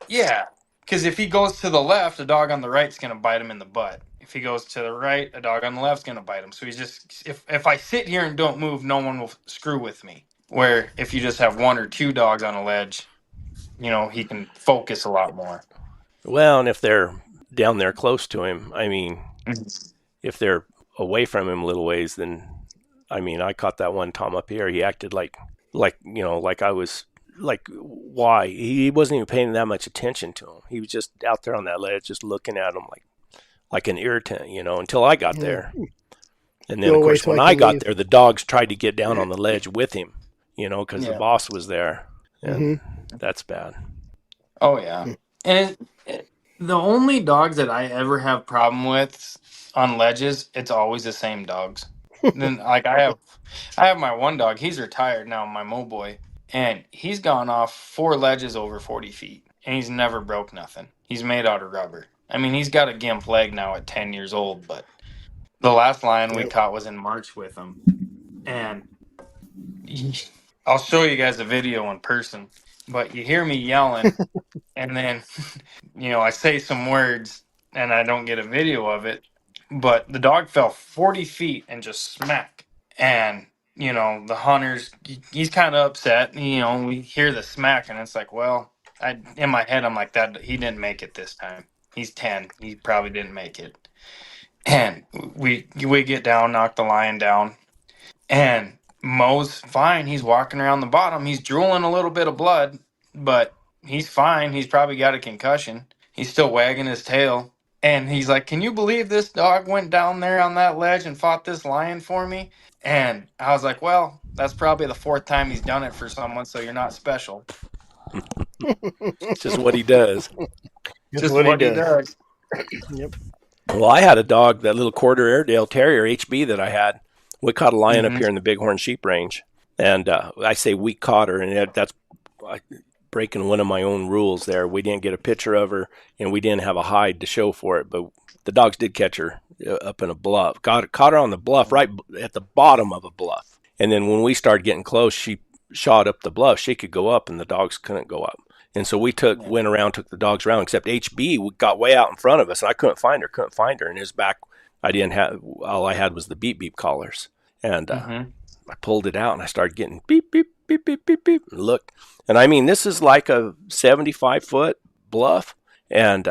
Yeah, because if he goes to the left, a dog on the right is going to bite him in the butt. If he goes to the right, a dog on the left is going to bite him. So he's just, if I sit here and don't move, no one will screw with me. Where if you just have 1 or 2 dogs on a ledge, he can focus a lot more. Well, and if they're down there close to him, I mean, if they're away from him a little ways, then, I mean, I caught that one Tom up here. He acted like I was like, why? He wasn't even paying that much attention to him. He was just out there on that ledge, just looking at him like an irritant, until I got there. And then, of course, when I got there, the dogs tried to get down on the ledge with him, because the boss was there. And that's bad. Oh, yeah. And the only dogs that I ever have problem with on ledges, it's always the same dogs. Then, like, I have my one dog. He's retired now, my Mo boy. And he's gone off 4 ledges over 40 feet. And he's never broke nothing. He's made out of rubber. I mean, he's got a gimp leg now at 10 years old, but the last lion we caught was in March with him. And I'll show you guys a video in person. But you hear me yelling, and then, I say some words, and I don't get a video of it. But the dog fell 40 feet and just smack. And, the hunters, he's kind of upset. We hear the smack, and it's like, well, in my head, I'm like, that he didn't make it this time. He's 10. He probably didn't make it. And we get down, knock the lion down, and Mo's fine. He's walking around the bottom. He's drooling a little bit of blood, but he's fine. He's probably got a concussion. He's still wagging his tail. And he's like, can you believe this dog went down there on that ledge and fought this lion for me? And I was like, well, that's probably the 4th time he's done it for someone, so you're not special. It's just what he does. Just what he does. Yep. Well, I had a dog, that little quarter Airedale Terrier, HB, that I had. We caught a lion up here in the Bighorn Sheep Range. And I say we caught her, and that's breaking one of my own rules there. We didn't get a picture of her, and we didn't have a hide to show for it. But the dogs did catch her up in a bluff. Caught her on the bluff, right at the bottom of a bluff. And then when we started getting close, she shot up the bluff. She could go up, and the dogs couldn't go up. And so we went around, took the dogs around, except HB got way out in front of us, and I couldn't find her. And his back, all I had was the beep, beep collars. And I pulled it out, and I started getting beep, beep, beep, beep, beep, beep, and looked. And I mean, this is like a 75-foot bluff, and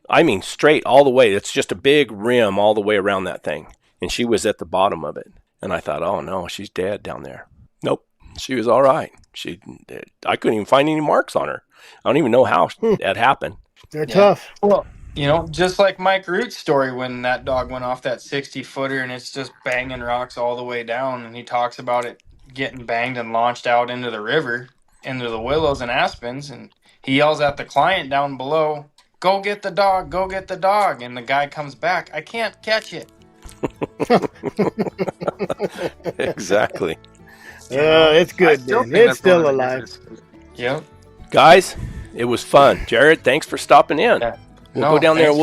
I mean, straight all the way. It's just a big rim all the way around that thing. And she was at the bottom of it. And I thought, oh, no, she's dead down there. Nope, she was all right. I couldn't even find any marks on her. I don't even know how that happened. They're tough. Well, just like Mike Root's story when that dog went off that 60-footer and it's just banging rocks all the way down. And he talks about it getting banged and launched out into the river, into the willows and aspens. And he yells at the client down below, go get the dog, go get the dog. And the guy comes back, I can't catch it. Exactly. It's good, Dan. It's still alive. Yep. Guys, it was fun. Jared, thanks for stopping in. Yeah. We'll go down there and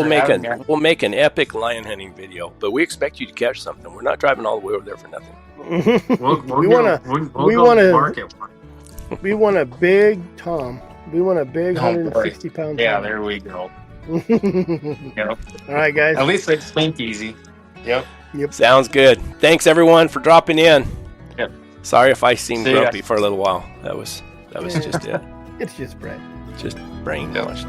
we'll make an epic lion hunting video. But we expect you to catch something. We're not driving all the way over there for nothing. We want a big Tom. We want a big 160-pound Tom. Yeah, there we go. Yep. All right, guys. At least they stink easy. Yep. Sounds good. Thanks everyone for dropping in. Yep. Sorry if I seemed grumpy for a little while. That was just it. It's just Brett. Just brainwashed.